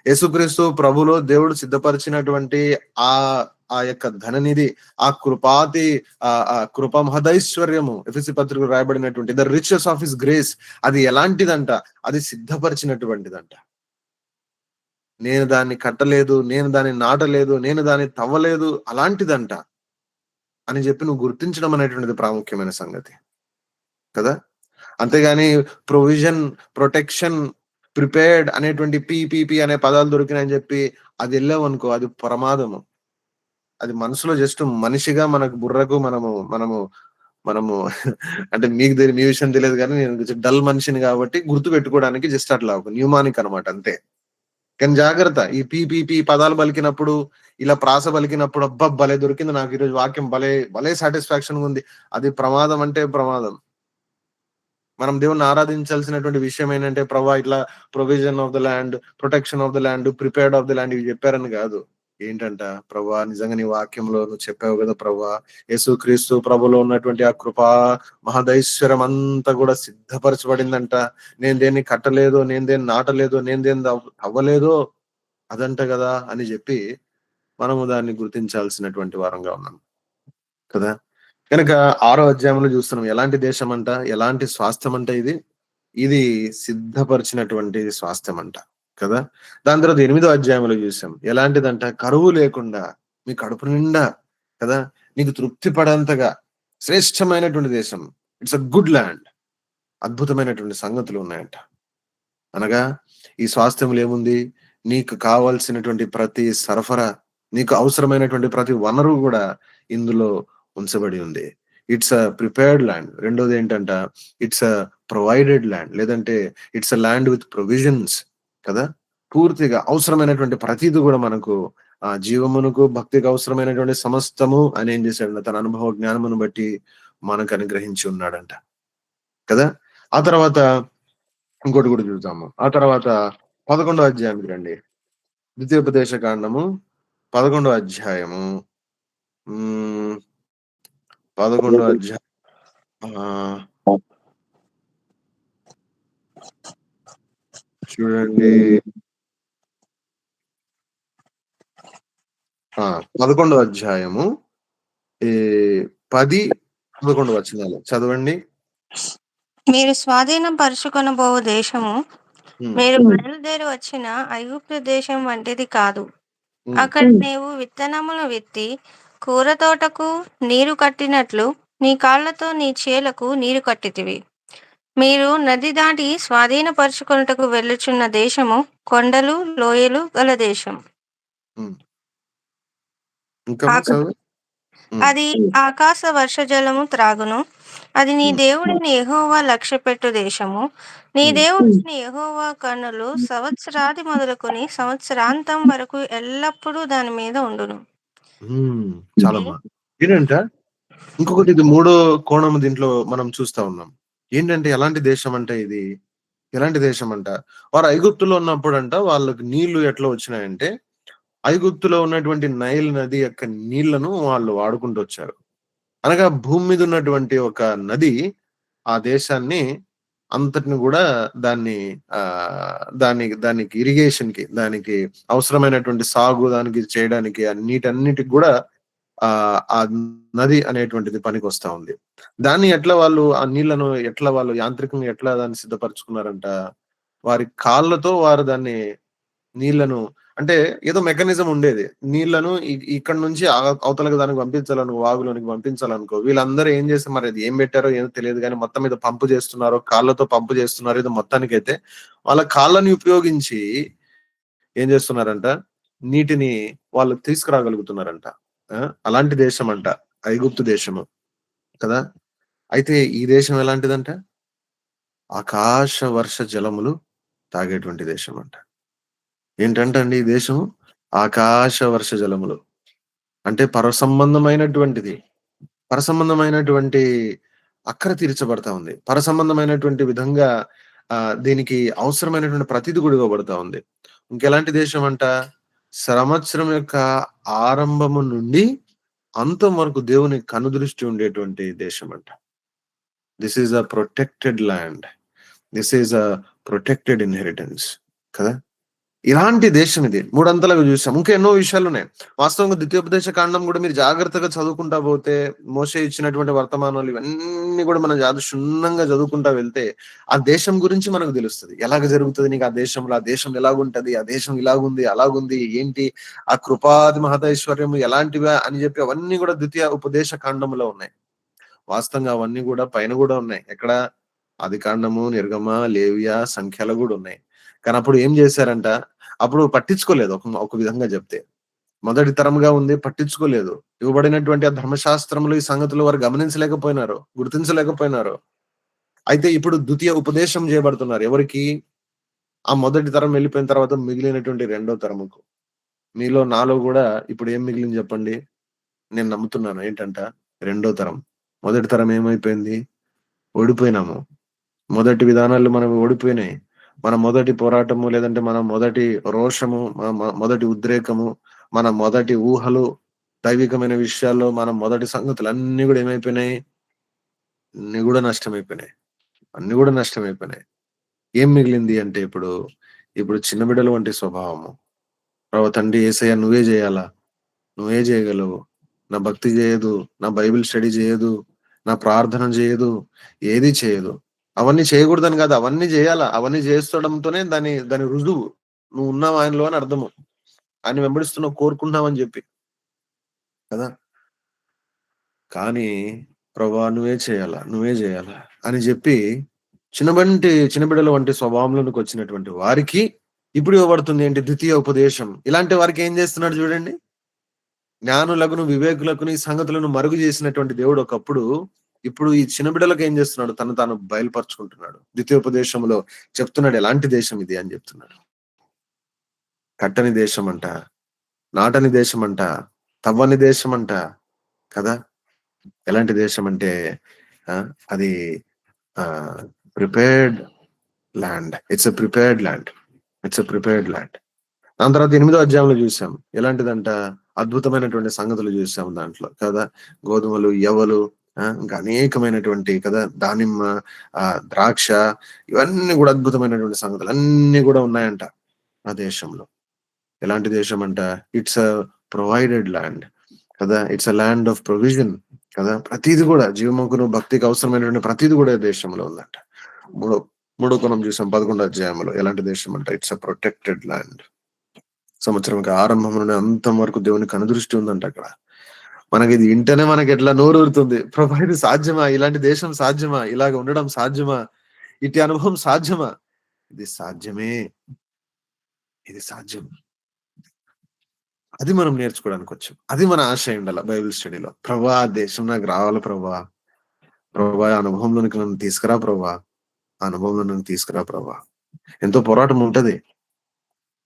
యేసుక్రీస్తు ప్రభులో దేవుడు సిద్ధపరిచినటువంటి ఆ యొక్క ధననిధి, ఆ కృపాతి, ఆ కృపా మహదైశ్వర్యము, ఎఫెసీ పత్రికలో రాయబడినటువంటి the riches of his grace, అది ఎలాంటిదంట? అది సిద్ధపరిచినటువంటిదంట. నేను దాన్ని కట్టలేదు, నేను దాన్ని నాటలేదు, నేను దాన్ని తవ్వలేదు, అలాంటిదంట అని చెప్పి నువ్వు గుర్తించడం అనేటువంటిది ప్రాముఖ్యమైన సంగతి కదా. అంతేగాని ప్రొవిజన్, ప్రొటెక్షన్, ప్రిపేర్డ్ అనేటువంటి పీపీపీ అనే పదాలు దొరికినాయని చెప్పి అది వెళ్ళావు అనుకో, అది ప్రమాదము. అది మనసులో జస్ట్ మనిషిగా మనకు బుర్రకు మనము అంటే మీ విషయం తెలియదు కానీ నేను డల్ మనిషిని కాబట్టి గుర్తు పెట్టుకోవడానికి జస్ట్ అట్లా ఒక న్యూమానిక్ అనమాట అంతే. కానీ జాగ్రత్త, ఈ పీపీపీ పదాలు పలికినప్పుడు, ఇలా ప్రాస పలికినప్పుడు అబ్బా భలే దొరికింది నాకు ఈరోజు వాక్యం, భలే సాటిస్ఫాక్షన్ ఉంది, అది ప్రమాదం అంటే ప్రమాదం. మనం దేవుణ్ణి ఆరాధించాల్సినటువంటి విషయం ఏంటంటే ప్రభా ఇట్లా provision of the land, protection of the land, prepared of the land ఇవి చెప్పారని కాదు. ఏంటంట ప్రభా నిజంగా నీ వాక్యంలో నువ్వు చెప్పావు కదా ప్రభా, యేసుక్రీస్తు ప్రభులో ఉన్నటువంటి ఆ కృపా మహదైశ్వర్యం అంతా కూడా సిద్ధపరచబడిందంట. నేను దేన్ని కట్టలేదు, నేను దేన్ని నాటలేదు, నేను దేన్ని అవ్వలేదు అదంట కదా అని చెప్పి మనము దాన్ని గుర్తించాల్సినటువంటి వారంగా ఉన్నాం కదా. కనుక 6వ అధ్యాయంలో చూస్తున్నాం ఎలాంటి దేశం అంట, ఎలాంటి స్వాస్థ్యం అంట. ఇది సిద్ధపరిచినటువంటి స్వాస్థ్యం అంట కదా. దాని తర్వాత 8వ అధ్యాయంలో చూసాం ఎలాంటిదంట, కరువు లేకుండా మీ కడుపు నిండా కదా, నీకు తృప్తి పడేంతగా శ్రేష్టమైనటువంటి దేశం. It's a good land. అద్భుతమైనటువంటి సంగతులు ఉన్నాయంట. అనగా ఈ స్వాస్థ్యంలో ఏముంది? నీకు కావాల్సినటువంటి ప్రతి సరఫరా, నీకు అవసరమైనటువంటి ప్రతి వనరు కూడా ఇందులో ఉంచబడి ఉంది. It's a prepared land. రెండోది ఏంటంట, ఇట్స్ అ ప్రొవైడెడ్ ల్యాండ్, లేదంటే it's a land with provisions కదా. పూర్తిగా అవసరమైనటువంటి ప్రతిది కూడా మనకు ఆ జీవమునకు భక్తికి అవసరమైనటువంటి సమస్తము ఆయన ఏం చేశాడంట, తన అనుభవ జ్ఞానమును బట్టి మనకు అనుగ్రహించి ఉన్నాడంట కదా. ఆ తర్వాత ఇంకోటి కూడా చూద్దాము. ఆ తర్వాత 11వ అధ్యాయానికి రండి. ద్వితీయోపదేశ కాండము 11వ అధ్యాయము. 11వ అధ్యాయం చూడండి. 11వ అధ్యాయము 10, 11 వచనాలు చదవండి. మీరు స్వాధీనం పరుచుకొనబోవు దేశము మీరు బయలుదేరి వచ్చిన ఐగుప్తు దేశం వంటిది కాదు. అక్కడ నీవు విత్తనములు విత్తి కూర తోటకు నీరు కట్టినట్లు నీ కాళ్లతో నీ చేలకు నీరు కట్టితివి. మీరు నది దాటి స్వాధీనపరుచుకొనుటకు వెళ్ళుచున్న దేశము కొండలు లోయలు గల దేశం. అది ఆకాశ వర్ష జలము త్రాగును. అది నీ దేవుడిని యెహోవా లక్ష్యపెట్టు దేశము. నీ దేవుడిని యెహోవా కన్నులు సంవత్సరాది మొదలుకొని సంవత్సరాంతం వరకు ఎల్లప్పుడూ దాని మీద ఉండును. చాలా బాగుంది. ఏంటంట ఇంకొకటి, ఇది మూడో కోణం దీంట్లో మనం చూస్తా ఉన్నాం. ఏంటంటే ఎలాంటి దేశం అంటే ఇది, ఎలాంటి దేశం అంట, వారు ఐగుప్తులో ఉన్నప్పుడు అంట వాళ్ళకి నీళ్లు ఎట్లా వచ్చినాయంటే, ఐగుప్తులో ఉన్నటువంటి నైల్ నది యొక్క నీళ్లను వాళ్ళు వాడుకుంటూ వచ్చారు. అనగా భూమి మీద ఉన్నటువంటి ఒక నది ఆ దేశాన్ని అంతటిని కూడా దానికి ఇరిగేషన్ కి, దానికి అవసరమైనటువంటి సాగు దానికి చేయడానికి నీటన్నిటికి కూడా ఆ నది అనేటువంటిది పనికి వస్తా ఉంది. దాన్ని ఎట్లా వాళ్ళు ఆ నీళ్లను ఎట్లా వాళ్ళు యాంత్రికంగా ఎట్లా దాన్ని సిద్ధపరచుకున్నారంట, వారి కాళ్ళతో వారు దాన్ని నీళ్లను, అంటే ఏదో మెకానిజం ఉండేది, నీళ్లను ఇక్కడ నుంచి అవతలకి దానికి పంపించాలనుకో, వాగులోనికి పంపించాలనుకో, వీళ్ళందరూ ఏం చేస్తే మరి అది ఏం పెట్టారో ఏదో తెలియదు కానీ మొత్తం మీద పంపు చేస్తున్నారో కాళ్ళతో పంపు చేస్తున్నారో ఏదో మొత్తానికైతే వాళ్ళ కాళ్ళని ఉపయోగించి ఏం చేస్తున్నారంట, నీటిని వాళ్ళు తీసుకురాగలుగుతున్నారంట. అలాంటి దేశం అంట ఐగుప్తు దేశము కదా. అయితే ఈ దేశం ఎలాంటిదంట, ఆకాశ వర్ష జలములు తాగేటువంటి దేశం అంట. ఏంటంటే అండి ఈ దేశం ఆకాశ వర్ష జలములు అంటే పరసంబంధమైనటువంటి అక్కర తీర్చబడతా ఉంది. పరసంబంధమైనటువంటి విధంగా దీనికి అవసరమైనటువంటి ప్రతిది కూడా ఇవ్వబడతా ఉంది. ఇంకెలాంటి దేశం అంట, సంవత్సరం యొక్క ఆరంభము నుండి అంతం వరకు దేవుని కనుదృష్టి ఉండేటువంటి దేశం అంట. This is a protected land, this is a protected inheritance కదా. ఇలాంటి దేశం ఇది. మూడంతలుగా చూసాం. ఇంకా ఎన్నో విషయాలు ఉన్నాయి. వాస్తవంగా ద్వితీయోపదేశ కాండం కూడా మీరు జాగ్రత్తగా చదువుకుంటా పోతే, మోషే ఇచ్చినటువంటి వర్తమానాలు ఇవన్నీ కూడా మనం క్షుణ్ణంగా చదువుకుంటా వెళ్తే ఆ దేశం గురించి మనకు తెలుస్తుంది. ఎలాగ జరుగుతుంది నీకు ఆ దేశంలో, ఆ దేశం ఎలాగుంటది, ఆ దేశం ఇలాగుంది అలాగుంది, ఏంటి ఆ కృపాది మహతైశ్వర్యము ఎలాంటివా అని చెప్పి అవన్నీ కూడా ద్వితీయ ఉపదేశ కాండంలో ఉన్నాయి. వాస్తవంగా అవన్నీ కూడా పైన కూడా ఉన్నాయి. ఎక్కడ, ఆది కాండము, నిర్గమ, లేవియా, సంఖ్యలు కూడా ఉన్నాయి. కానీ అప్పుడు ఏం చేశారంట, అప్పుడు పట్టించుకోలేదు. ఒక విధంగా చెప్తే మొదటి తరంగా ఉంది, పట్టించుకోలేదు. ఇవ్వబడినటువంటి ఆ ధర్మశాస్త్రములు ఈ సంగతులు వారు గమనించలేకపోయినారు, గుర్తించలేకపోయినారు. అయితే ఇప్పుడు ద్వితీయ ఉపదేశం చేయబడుతున్నారు. ఎవరికి, ఆ మొదటి తరం వెళ్ళిపోయిన తర్వాత మిగిలినటువంటి రెండో తరముకు. మీలో నాలో కూడా ఇప్పుడు ఏం మిగిలింది చెప్పండి? నేను నమ్ముతున్నాను ఏంటంట, రెండో తరం. మొదటి తరం ఏమైపోయింది, ఓడిపోయినాము. మొదటి విధానాలు మనకు ఓడిపోయినాయి. మన మొదటి పోరాటము, లేదంటే మన మొదటి రోషము, మొదటి ఉద్రేకము, మన మొదటి ఊహలు, దైవికమైన విషయాల్లో మన మొదటి సంగతులు అన్ని కూడా ఏమైపోయినాయి, అన్ని కూడా నష్టమైపోయినాయి. ఏం మిగిలింది అంటే ఇప్పుడు చిన్న బిడ్డలు వంటి స్వభావము. ప్రభు తండ్రి యేసయ్య నువ్వే చేయాలా, నువ్వే చేయగలవు, నా భక్తి చేయదు, నా బైబిల్ స్టడీ చేయదు, నా ప్రార్థన చేయదు, ఏది చేయదు. అవన్నీ చేయకూడదని కాదు, అవన్నీ చేయాలా. అవన్నీ చేస్తుండడంతోనే దాని రుజువు నువ్వు ఉన్నావు ఆయనలో అని అర్థము. ఆయన వెంబడిస్తున్నావు, కోరుకుంటున్నావు అని చెప్పి కదా. కానీ ప్రభా నువ్వే చేయాలా అని చెప్పి చిన్నబిడ్డల వంటి స్వభావంలోనికి వచ్చినటువంటి వారికి ఇప్పుడు ఇవ్వబడుతుంది ఏంటి, ద్వితీయ ఉపదేశం. ఇలాంటి వారికి ఏం చేస్తున్నాడు చూడండి, జ్ఞానులకును వివేకులకును ఈ సంగతులను మరుగు చేసినటువంటి దేవుడు ఒకప్పుడు ఇప్పుడు ఈ చిన్న బిడ్డలకు ఏం చేస్తున్నాడు, తాను బయలుపరుచుకుంటున్నాడు. ద్వితీయోపదేశంలో చెప్తున్నాడు ఎలాంటి దేశం ఇది అని చెప్తున్నాడు. కట్టని దేశం అంట, నాటని దేశం అంట, తవ్వని దేశం అంట కదా. ఎలాంటి దేశం అంటే అది prepared land. It's a prepared land. It's a prepared land. దాని తర్వాత 8వ అధ్యాయంలో చూసాం ఎలాంటిదంట, అద్భుతమైనటువంటి సంగతులు చూసాం దాంట్లో కదా. గోధుమలు, యవలు, ఇంకా అనేకమైనటువంటి కదా, దానిమ్మ, ద్రాక్ష, ఇవన్నీ కూడా అద్భుతమైనటువంటి సంగతులు అన్ని కూడా ఉన్నాయంట ఆ దేశంలో. ఎలాంటి దేశం అంట, ఇట్స్ అ ప్రొవైడెడ్ ల్యాండ్ కదా. It's a land of provision కదా. ప్రతిది కూడా జీవముకును భక్తికి అవసరమైనటువంటి ప్రతిది కూడా దేశంలో ఉందంట. మూడో కొనం చూసాం 11వ అధ్యాయంలో. ఎలాంటి దేశం అంట, ఇట్స్ అ ప్రొటెక్టెడ్ ల్యాండ్. సంవత్సరం ఆరంభం నుండి అంతం వరకు దేవుని కనుదృష్టి ఉందంట అక్కడ. మనకి ఇది ఇంటనే మనకి ఎట్లా నోరూరుతుంది, ప్రభా ఇది సాధ్యమా, ఇలాంటి దేశం సాధ్యమా, ఇలాగ ఉండడం సాధ్యమా, ఇటు అనుభవం సాధ్యమా? ఇది సాధ్యమే, ఇది సాధ్యం. అది మనం నేర్చుకోవడానికి వచ్చాం. అది మన ఆశయం ఉండాల బైబిల్ స్టడీలో. ప్రభా దేశం నాకు రావాలి ప్రభా, ప్రభా అనుభవంలోనికి నన్ను తీసుకురా ప్రభా, ఆ అనుభవంలో నన్ను తీసుకురా ప్రభా. ఎంతో పోరాటం ఉంటది.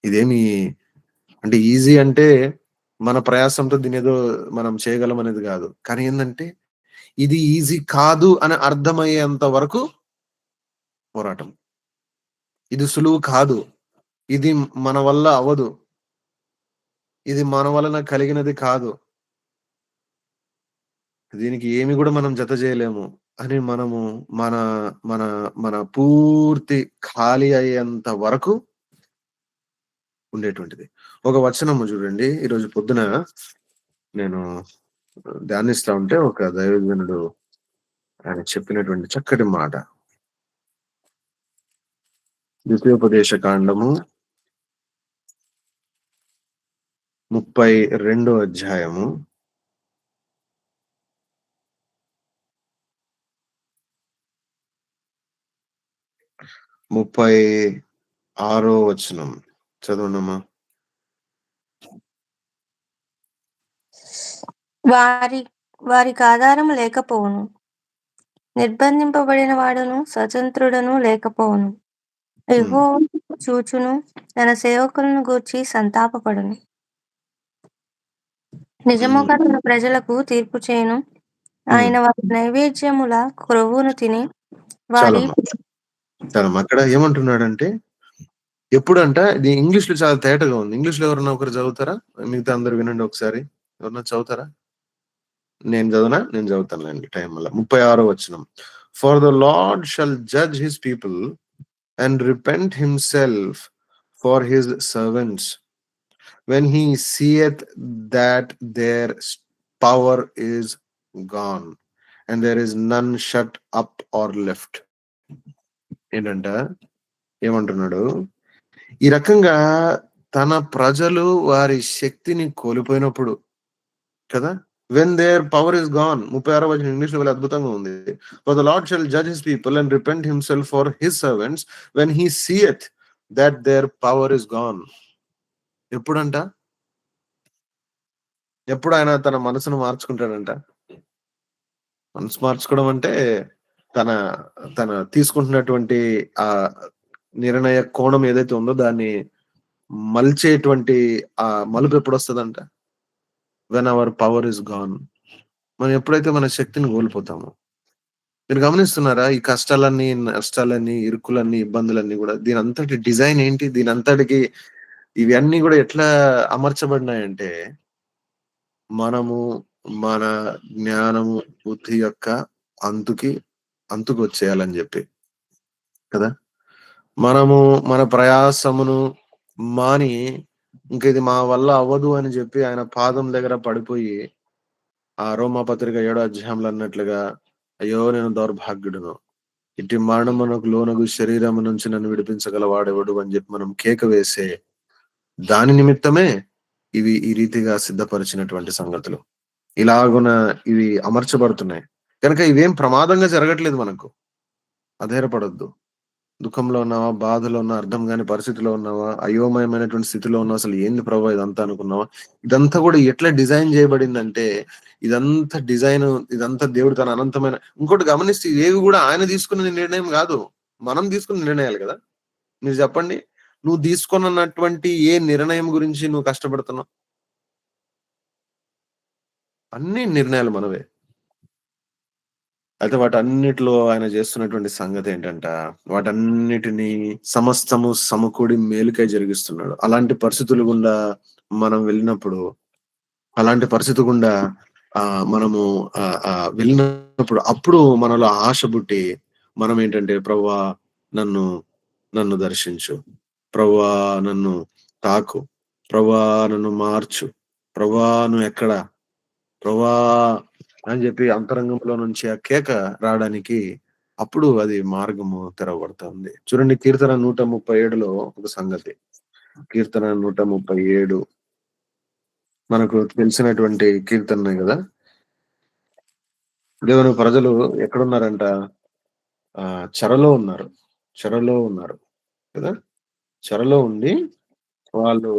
ఇదేమి అంటే ఈజీ అంటే మన ప్రయాసంతో దీని ఏదో మనం చేయగలం అనేది కాదు. కానీ ఏంటంటే ఇది ఈజీ కాదు అని అర్థమయ్యేంత వరకు పోరాటం. ఇది సులువు కాదు, ఇది మన వల్ల అవ్వదు, ఇది మన వలన కలిగినది కాదు, దీనికి ఏమి కూడా మనం జత చేయలేము అని మనము మన మన మన పూర్తి ఖాళీ అయ్యేంత వరకు ఉండేటువంటిది. ఒక వచనము చూడండి, ఈరోజు పొద్దున నేను ధ్యానిస్తా ఉంటే ఒక దైవజనుడు ఆయన చెప్పినటువంటి చక్కటి మాట. ద్వితీయోపదేశ కాండము 32వ అధ్యాయము 36వ వచనం చదవండమ్మా. వారికి ఆధారం లేకపోవును, నిర్బంధింపబడిన వాడును స్వతంత్రుడను లేకపోవును. యెహోవా చూచును, తన సేవకులను గూర్చి సంతాపపడును. నిజముగా తన ప్రజలకు తీర్పు చేయును. ఆయన వారి నైవేద్యముల క్రొవ్వును తిని వారి అక్కడ ఏమంటున్నాడంటే, ఎప్పుడంట ఇది ఇంగ్లీష్ లో చాలా తేటగా ఉంది. ఇంగ్లీష్ లో ఎవరన్నా ఒకరు చదువుతారా? మిగతా అందరు వినండి ఒకసారి. ఎవరన్నా చదువుతారా? నేను చదువుతానులేండి టైం వల్ల. 36వ వచనం. For the lord shall judge his people and repent himself for his servants when he seeth that their power is gone and there is none shut up or left. ఏంటంట ఏమంటున్నాడు, ఈ రకంగా తన ప్రజలు వారి శక్తిని కోల్పోయినప్పుడు కదా, when their power is gone. 36వ వచనం ఇంగ్లీష్ లో అద్భుతంగా ఉంది. For the Lord shall judge his people and repent himself for his servants when he seeth that their power is gone. ఎప్పుడంట, ఎప్పుడు ఆయన తన మనసును మార్చుకుంటాడంట. మనసు మార్చుకోవడం అంటే తన తన తీసుకుంటున్నటువంటి ఆ నిర్ణయ కోణం ఏదైతే ఉందో దాన్ని మలిచేటువంటి ఆ మలుపు ఎప్పుడు వస్తుందంట, when our power is gone. మనం ఎప్పుడైతే మన శక్తిని కోల్పోతామో. మీరు గమనిస్తున్నారా ఈ కష్టాలన్నీ, నష్టాలన్నీ, ఇరుకులన్నీ, ఇబ్బందులన్నీ కూడా దీని అంతటి డిజైన్ ఏంటి, దీని అంతటికి ఇవన్నీ కూడా ఎట్లా అమర్చబడినాయంటే మనము మన జ్ఞానము బుద్ధి యొక్క అంతుకు వచ్చేయాలని చెప్పి కదా. మనము మన ప్రయాసమును మాని ఇంక ఇది మా వల్ల అవ్వదు అని చెప్పి ఆయన పాదం దగ్గర పడిపోయి ఆ రోమా పత్రిక 7వ అధ్యాయంలో అన్నట్లుగా, అయ్యో నేను దౌర్భాగ్యుడును, ఇటు మరణమునకు లోనగు శరీరము నుంచి నన్ను విడిపించగలవాడెవడు అని చెప్పి మనం కేక వేసే దాని నిమిత్తమే ఇవి ఈ రీతిగా సిద్ధపరిచినటువంటి సంగతులు. ఇలాగున ఇవి అమర్చబడుతున్నాయి కనుక ఇవేం ప్రమాదంగా జరగట్లేదు. మనకు అధైర్యపడొద్దు. దుఃఖంలో ఉన్నావా, బాధలో ఉన్నా, అర్థం కాని పరిస్థితిలో ఉన్నావా, అయోమయమైనటువంటి స్థితిలో ఉన్నావా, అసలు ఏంది ప్రభావ ఇదంతా అనుకున్నావా, ఇదంతా కూడా ఎట్లా డిజైన్ చేయబడిందంటే ఇదంతా దేవుడు తన అనంతమైన. ఇంకోటి గమనిస్తే ఇవేవి కూడా ఆయన తీసుకున్న నిర్ణయం కాదు, మనం తీసుకున్న నిర్ణయాలు కదా. మీరు చెప్పండి, నువ్వు తీసుకున్నటువంటి ఏ నిర్ణయం గురించి నువ్వు కష్టపడుతున్నావు? అన్ని నిర్ణయాలు మనవే. అయితే వాటన్నిటిలో ఆయన చేస్తున్నటువంటి సంగతి ఏంటంట, వాటన్నిటిని సమస్తము సమకూడి మేలుకై జరిగిస్తున్నాడు. అలాంటి పరిస్థితులు గుండా మనం వెళ్ళినప్పుడు, అలాంటి పరిస్థితి గుండా మనము వెళ్ళినప్పుడు అప్పుడు మనలో ఆశ పుట్టి మనం ఏంటంటే, ప్రభువా నన్ను నన్ను దర్శించు. ప్రభువా నన్ను తాకు. ప్రభువా నన్ను మార్చు. ప్రభువా నువ్వెక్కడ? ప్రభువా అని చెప్పి అంతరంగంలో నుంచి ఆ కేక రావడానికి అప్పుడు అది మార్గము తెరవబడుతుంది. చూడండి కీర్తన 137లో ఒక సంగతి. కీర్తన 137 మనకు తెలిసినటువంటి కీర్తనే గదా! దేవుని ప్రజలు ఎక్కడున్నారంట? చెరలో ఉన్నారు. చెరలో ఉన్నారు కదా! చెరలో ఉండి వాళ్ళు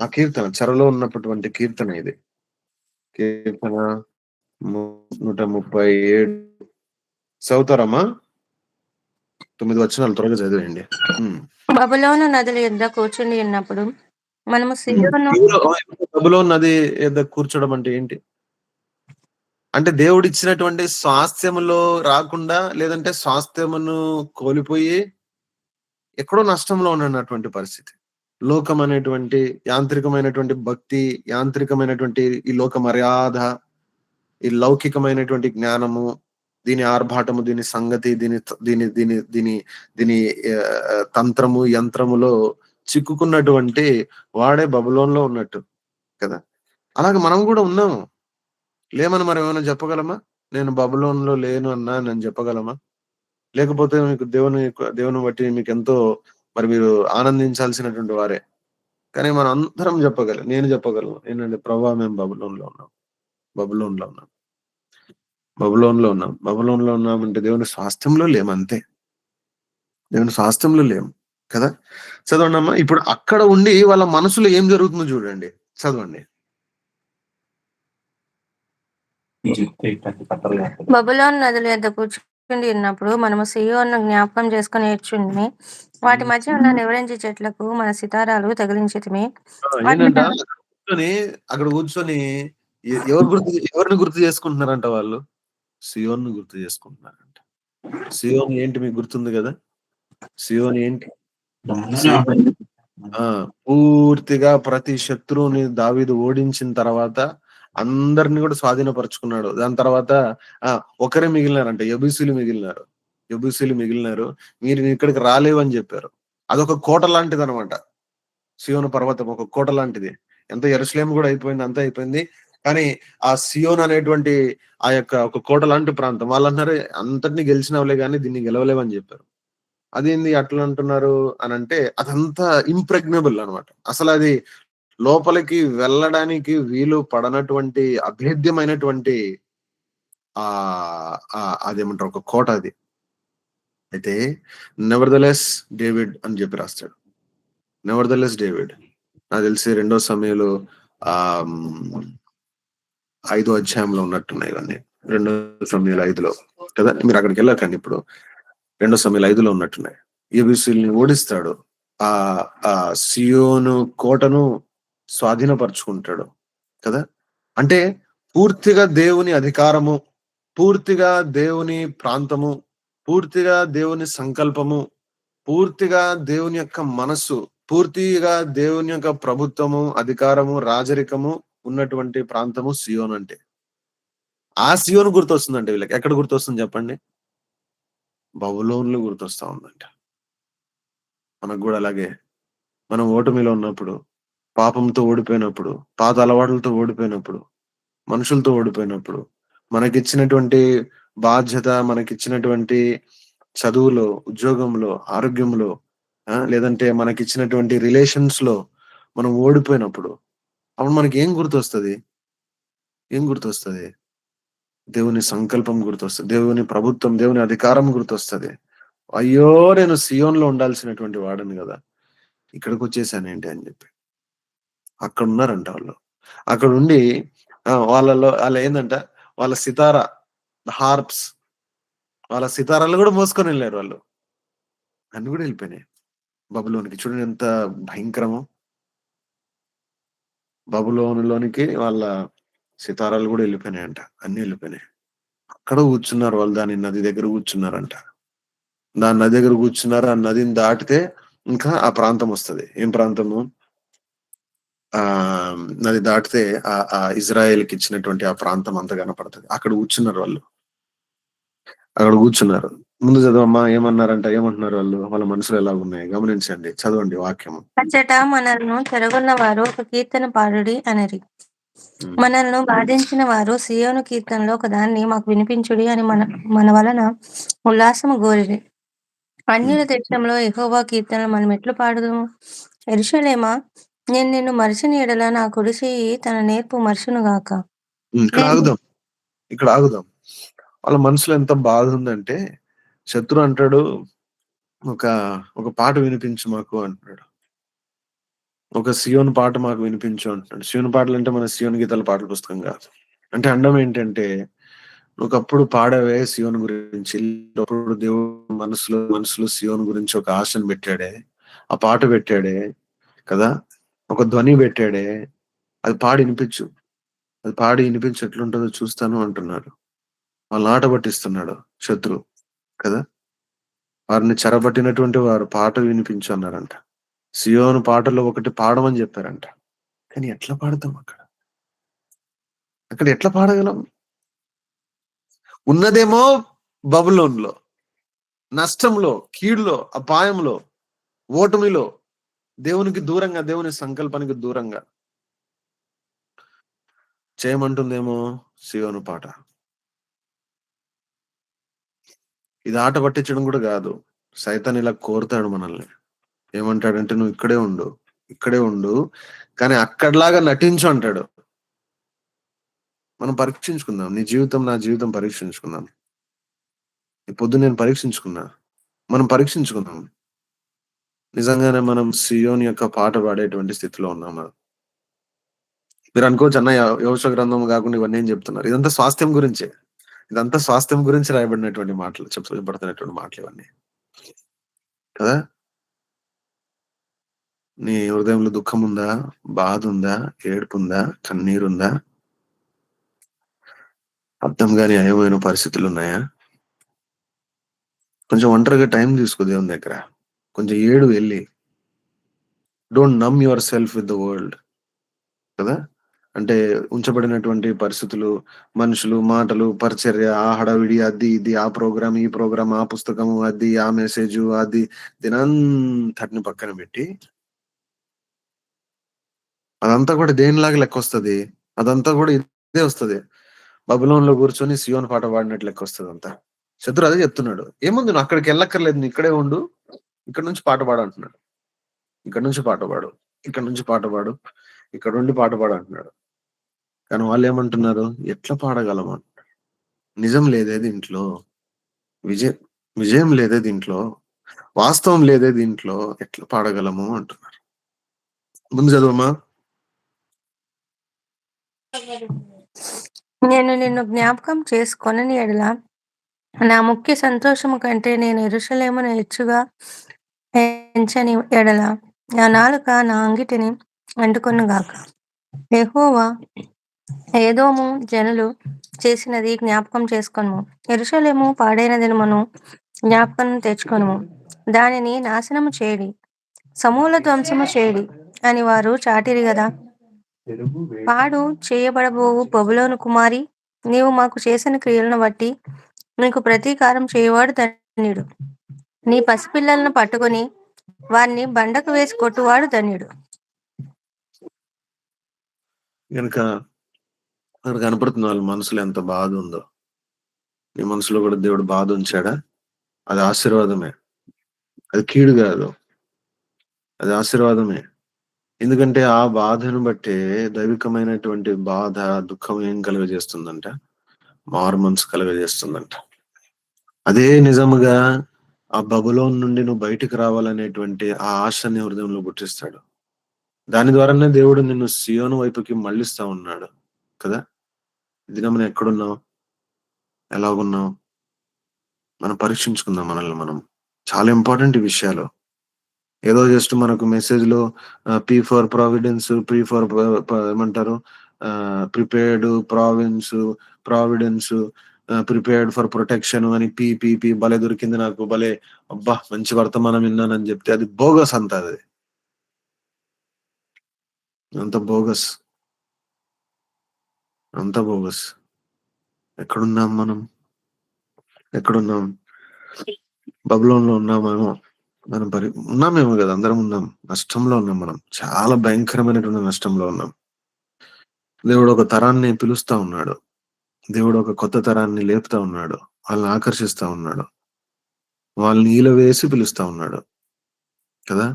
ఆ కీర్తన చెరలో ఉన్నటువంటి కీర్తన ఇది. కీర్తన 137 చదువుతారమ్మా? 9 వచనాలు త్వరగా చదివేయండి. బబులోను నదుల యొద్ద కూర్చుని ఉన్నప్పుడు మనము సీయోను బబులోను నది యొద్ద కూర్చోవడం అంటే ఏంటి? అంటే దేవుడిచ్చినటువంటి స్వాస్థ్యములో రాకుండా, లేదంటే స్వాస్థ్యమును కోల్పోయి ఎక్కడో నష్టంలో ఉన్నటువంటి పరిస్థితి. లోకం అనేటువంటి యాంత్రికమైనటువంటి భక్తి, యాంత్రికమైనటువంటి ఈ లోక మర్యాద, ఈ లౌకికమైనటువంటి జ్ఞానము, దీని ఆర్భాటము, దీని సంగతి, దీని దీని దీని దీని దీని తంత్రము, యంత్రములో చిక్కుకున్నటువంటి వాడే బబులోనులో ఉన్నట్టు కదా! అలాగే మనం కూడా ఉన్నాము. లేమని మనం ఏమైనా చెప్పగలమా? నేను బబులోనులో లేను అన్నా అని చెప్పగలమా? లేకపోతే మీకు దేవుని బట్టి మీకెంతో మరి మీరు ఆనందించాల్సినటువంటి వారే. కానీ మనం అందరం చెప్పగలం. నేను చెప్పగలను. ఏంటంటే ప్రభువా మేము బబులోనులో ఉన్నాం. బబులోనులో ఉన్నాం. బబులోనులో ఉన్నాం. బబులోనులో ఉన్నామంటే దేవుని స్వాస్థ్యంలో లేమంతే. దేవుని స్వాస్థ్యంలో లేము. కదా! చదవండమ్మా. ఇప్పుడు అక్కడ ఉండి వాళ్ళ మనసులో ఏం జరుగుతుందో చూడండి. చదవండి. బబులోను నదుల యొద్ద కూర్చుండి ఉన్నప్పుడు మనము సీయోను జ్ఞాపకం చేసుకుని ఏడ్చుండిమి. వాటి మధ్య ఉన్న నివరించి చెట్లకు మన సితారాలు తగిలించితిమి. ఏంటంట అక్కడ కూర్చొని ఎవరిని గుర్తు చేసుకుంటున్నారంట వాళ్ళు? సియోన్‌ను గుర్తు చేసుకుంటున్నారంట. సియోన్ ఏంటి మీకు గుర్తుంది కదా! సియోన్ ఏంటి? పూర్తిగా ప్రతి శత్రువుని దావీదు ఓడించిన తర్వాత అందరిని కూడా స్వాధీనపరుచుకున్నాడు. దాని తర్వాత ఒకరే మిగిలినారంట. యెబూసీలు మిగిలినారు. యెబూసీలు మిగిలినారు. మీరు ఇక్కడికి రాలేవు అని చెప్పారు. అదొక కోట లాంటిదనమాట. సియోను పర్వతం ఒక కోట లాంటిది. ఎంత యెరూషలేము కూడా అయిపోయింది, అంతా అయిపోయింది. కానీ ఆ సియోన్ అనేటువంటి ఆ యొక్క ఒక కోట లాంటి ప్రాంతం వాళ్ళంటున్నారు అంతటిని గెలిచినావులే గానీ దీన్ని గెలవలేవని చెప్పారు. అదేంది అట్లా అంటున్నారు అనంటే అదంతా ఇంప్రెగ్నబుల్ అన్నమాట. అసలది లోపలికి వెళ్ళడానికి వీలు పడనటువంటి అభేద్యమైనటువంటి అదేమంటారు ఒక కోట అది. అయితే నెవర్‌దలెస్ డేవిడ్ అని చెప్పి రాస్తాడు. Nevertheless David. నాకు తెలిసి 2 సమయంలో 5దో అధ్యాయంలో ఉన్నట్టున్నాయి ఇవన్నీ. 2 సమయాలు 5లో కదా! మీరు అక్కడికి వెళ్ళకండి ఇప్పుడు. 2 సమయాలు 5లో ఉన్నట్టున్నాయి. యెబూసీయుల్ని ఓడిస్తాడు. సియోను కోటను స్వాధీనపరుచుకుంటాడు కదా! అంటే పూర్తిగా దేవుని అధికారము, పూర్తిగా దేవుని ప్రాంతము, పూర్తిగా దేవుని సంకల్పము, పూర్తిగా దేవుని యొక్క మనస్సు, పూర్తిగా దేవుని యొక్క ప్రభుత్వము, అధికారము, రాజరికము ఉన్నటువంటి ప్రాంతము సియోన్ అంటే. ఆ సియోను గుర్తొస్తుందంట వీళ్ళకి. ఎక్కడ గుర్తొస్తుంది చెప్పండి? బబులోనులో గుర్తొస్తా ఉందంట. మనకు గూడా అలాగే మనం ఓటమిలో ఉన్నప్పుడు, పాపంతో ఓడిపోయినప్పుడు, పాత అలవాట్లతో ఓడిపోయినప్పుడు, మనుషులతో ఓడిపోయినప్పుడు, మనకిచ్చినటువంటి బాధ్యత, మనకిచ్చినటువంటి చదువులో, ఉద్యోగంలో, ఆరోగ్యంలో లేదంటే మనకిచ్చినటువంటి రిలేషన్స్‌లో మనం ఓడిపోయినప్పుడు, అప్పుడు మనకేం గుర్తొస్తది? ఏం గుర్తొస్తది? దేవుని సంకల్పం గుర్తొస్తది. దేవుని ప్రభుత్వం, దేవుని అధికారం గుర్తొస్తది. అయ్యో! నేను సియోన్‌లో ఉండాల్సినటువంటి వాడిని గదా! ఇక్కడికొచ్చేసానేంటి అని జెప్పి. అక్కడున్నారంట వాళ్ళు. అక్కడుండి వాళ్ళేందంట వాళ్ళ సితార, హార్ప్స్ వాళ్ళ సితారాలు గూడా మోసుకొనెళ్లారు వాళ్ళు. అన్ని గూడా ఎళ్ళిపోయినాయి బబులోనికి. చూడండి ఎంత భయంకరమో. బబులోనులోనికి వాళ్ళ సితారాలు కూడా వెళ్ళిపోయినాయంట. అన్ని వెళ్ళిపోయినాయి. అక్కడ కూర్చున్నారు వాళ్ళు, దాని నది దగ్గర కూర్చున్నారంట. దాని నది దగ్గర కూర్చున్నారు. ఆ నదిని దాటితే ఇంకా ఆ ప్రాంతం వస్తది. ఏం ప్రాంతము? ఆ నది దాటితే ఆ ఇజ్రాయెల్కి ఇచ్చినటువంటి ఆ ప్రాంతం అంతా కనపడుతుంది. అక్కడ కూర్చున్నారు వాళ్ళు. అక్కడ కూర్చున్నారు. ముందు చదవమ్మా, ఏమన్నారంట? ఏమంటున్నారు వాళ్ళు? వాళ్ళ మనసులు ఎలాగున్నాయి గమనించండి. చదవండి వాక్యము. అచ్చట మనలను చెరగొన్న వారు ఒక కీర్తన పాడుడి అనిరి. ఉమ్. మనల్ని బాధించిన వారు సియోను కీర్తనలో ఒకదాన్ని మాకు వినిపించుడి అని మన వలన ఉల్లాసము గోరిరి. అన్యుల దేశంలో యెహోవా కీర్తనలు మనం ఎట్లు పాడుదుము? యెరూషలేమా, నేను నిన్ను మరచిన ఎడల నా కుడి చెయ్యి తన నేర్పు మరచునుగాక. ఇక్కడ నేను ఆగుదాం. ఇక్కడ ఆగుదాం. వాళ్ళ మనసులో ఎంత బాధ ఉందంటే, శత్రు అంటాడు, ఒక ఒక పాట వినిపించు మాకు అంటున్నాడు. ఒక సియోను పాట మాకు వినిపించు అంటున్నాడు. సియోను పాటలు అంటే మన సియోను గీతాల పాటల పుస్తకం కాదు. అంటే అండం ఏంటంటే, ఒకప్పుడు పాడవే సియోను గురించి, ఒకప్పుడు దేవుడు మనసులో సియోను గురించి ఒక ఆశను పెట్టాడే, ఆ పాట పెట్టాడే కదా, ఒక ధ్వని పెట్టాడే, అది పాడి వినిపించు, అది పాడి వినిపించి ఎట్లుంటుందో చూస్తాను అంటున్నాడు. వాళ్ళని ఆట పట్టిస్తున్నాడు శత్రు కదా. వారిని చెరబట్టినటువంటి వారు పాట వినిపించు అన్నారంట. సియోను పాటలో ఒకటి పాడమని చెప్పారంట. కానీ ఎట్లా పాడతాం అక్కడ? అక్కడ ఎట్లా పాడగలం? ఉన్నదేమో బబులోన్‌లో, నష్టంలో, కీడులో, అపాయంలో, ఓటమిలో, దేవునికి దూరంగా, దేవుని సంకల్పానికి దూరంగా. చేయమంటుందేమో సియోను పాట. ఇది ఆట పట్టించడం కూడా కాదు. సైతాన్ ఇలా కోరుతాడు మనల్ని. ఏమంటాడంటే, నువ్వు ఇక్కడే ఉండు, ఇక్కడే ఉండు, కానీ అక్కడిలాగా నటించు అంటాడు. మనం పరీక్షించుకుందాం. నీ జీవితం, నా జీవితం పరీక్షించుకుందాం. ఈ పొద్దు నేను పరీక్షించుకున్నా. మనం పరీక్షించుకుందాం. నిజంగానే మనం సియోను యొక్క పాట పాడేటువంటి స్థితిలో ఉన్నామా? మీరు అనుకోవచ్చు, అన్న యెహోషువ గ్రంథం కాకుండా ఇవన్నీ ఏం చెప్తున్నారు? ఇదంతా స్వాస్థ్యం గురించే. ఇదంతా స్వాస్థ్యం గురించి రాయబడినటువంటి మాటలు, చెప్పబడుతున్నటువంటి మాటలు ఇవన్నీ కదా. నీ హృదయంలో దుఃఖం ఉందా? బాధ ఉందా? ఏడుపు ఉందా? కన్నీరుందా? అర్థం కాని అయోమయ పరిస్థితులు ఉన్నాయా? కొంచెం ఒంటరిగా టైం తీసుకో దేవుని దగ్గర. కొంచెం ఏడు వెళ్ళి. డోంట్ నమ్ your self with the world కదా. అంటే ఉంచబడినటువంటి పరిస్థితులు, మనుషులు, మాటలు, పరిచర్య, ఆ హడావిడి, అది ఇది, ఆ ప్రోగ్రామ్, ఈ ప్రోగ్రామ్, ఆ పుస్తకము, అది, ఆ మెసేజ్, అది, దినంతటిని పక్కన పెట్టి అదంతా కూడా దేనిలాగా లెక్క వస్తుంది? అదంతా కూడా ఇదే వస్తుంది. బబులోన్లో కూర్చొని సియోన్ పాట పాడినట్లు లెక్క వస్తుంది అంతా. శత్రు అదే చెప్తున్నాడు. ఏముంది, నువ్వు అక్కడికి వెళ్ళక్కర్లేదు, నువ్వు ఇక్కడే ఉండు, ఇక్కడ నుంచి పాట పాడు అంటున్నాడు. ఇక్కడ నుంచి పాట పాడు, ఇక్కడ నుంచి పాట పాడు, ఇక్కడ నుండి పాట పాడు అంటున్నాడు. కానీ వాళ్ళు ఏమంటున్నారు? ఎట్లా పాడగలము? నిజం లేదే దీంట్లో, విజయం విజయం లేదే దీంట్లో, వాస్తవం లేదే దీంట్లో, ఎట్లా పాడగలము అంటున్నారు. ముందు చదవమ్మా. నేను నిన్ను జ్ఞాపకం చేసుకొనని ఎడల నా ముఖ్య సంతోషము కంటే నేను యెరూషలేమును హెచ్చుగా ఎంచని ఎడల నా నాలుక నా అంగిటిని అంటుకొనుగాక. యెహోవా ఏదోము జనులు చేసినది జ్ఞాపకం చేసుకొనుము. యెరూషలేము పాడైనదని మనం జ్ఞాపకం తెచ్చుకొనుము. దానిని నాశనము చేయడి, సమూల ధ్వంసము చేయడి అని వారు చాటిరి గదా. పాడు చేయబడబోవు బబులోను కుమారి, నీవు మాకు చేసిన క్రియలను బట్టి నీకు ప్రతీకారం చేయవాడు ధన్యుడు. నీ పసిపిల్లలను పట్టుకొని వారిని బండకు వేసి కొట్టువాడు ధన్యుడు. కనుక అక్కడ కనపడుతున్న వాళ్ళ మనసులో ఎంత బాధ ఉందో. నీ మనసులో కూడా దేవుడు బాధ ఉంచాడా? అది ఆశీర్వాదమే, అది కీడు కాదు, అది ఆశీర్వాదమే. ఎందుకంటే ఆ బాధను బట్టే దైవికమైనటువంటి బాధ, దుఃఖం ఏం కలుగజేస్తుందంట? మారు మనసు కలుగజేస్తుందంట. అదే నిజముగా ఆ బబులోన్ నుండి నువ్వు బయటికి రావాలనేటువంటి ఆ ఆశని హృదయంలో పుట్టిస్తాడు. దాని ద్వారానే దేవుడు నిన్ను సియోను వైపుకి మళ్ళిస్తా ఉన్నాడు కదా. దినమున ఎక్కడున్నావు? ఎలాగున్నావు? మనం పరీక్షించుకుందాం మనల్ని మనం. చాలా ఇంపార్టెంట్ ఈ విషయాలు. ఏదో జస్ట్ మనకు మెసేజ్‌లో P for providence, P for ఏమంటారు prepared providence, prepared for protection అని పి భలే దొరికింది నాకు. భలే అబ్బా! మంచి వర్తమానం విన్నానని జెప్తే అది బోగస్ అంతా అది. అంత బోగస్. అంత బోగస్. ఎక్కడున్నాం మనం? ఎక్కడున్నాం? బబులోన్‌లో ఉన్నామేమో. మనం ఉన్నామేమో గదా! అందరం ఉన్నాం. నష్టంలో ఉన్నాం మనం. చాలా భయంకరమైనటువంటి నష్టంలో ఉన్నాం. దేవుడు ఒక తరాన్ని పిలుస్తా ఉన్నాడు. దేవుడు ఒక కొత్త తరాన్ని లేపుతా ఉన్నాడు. వాళ్ళని ఆకర్షిస్తా ఉన్నాడు. వాళ్ళని ఈల వేసి పిలుస్తా ఉన్నాడు. కదా!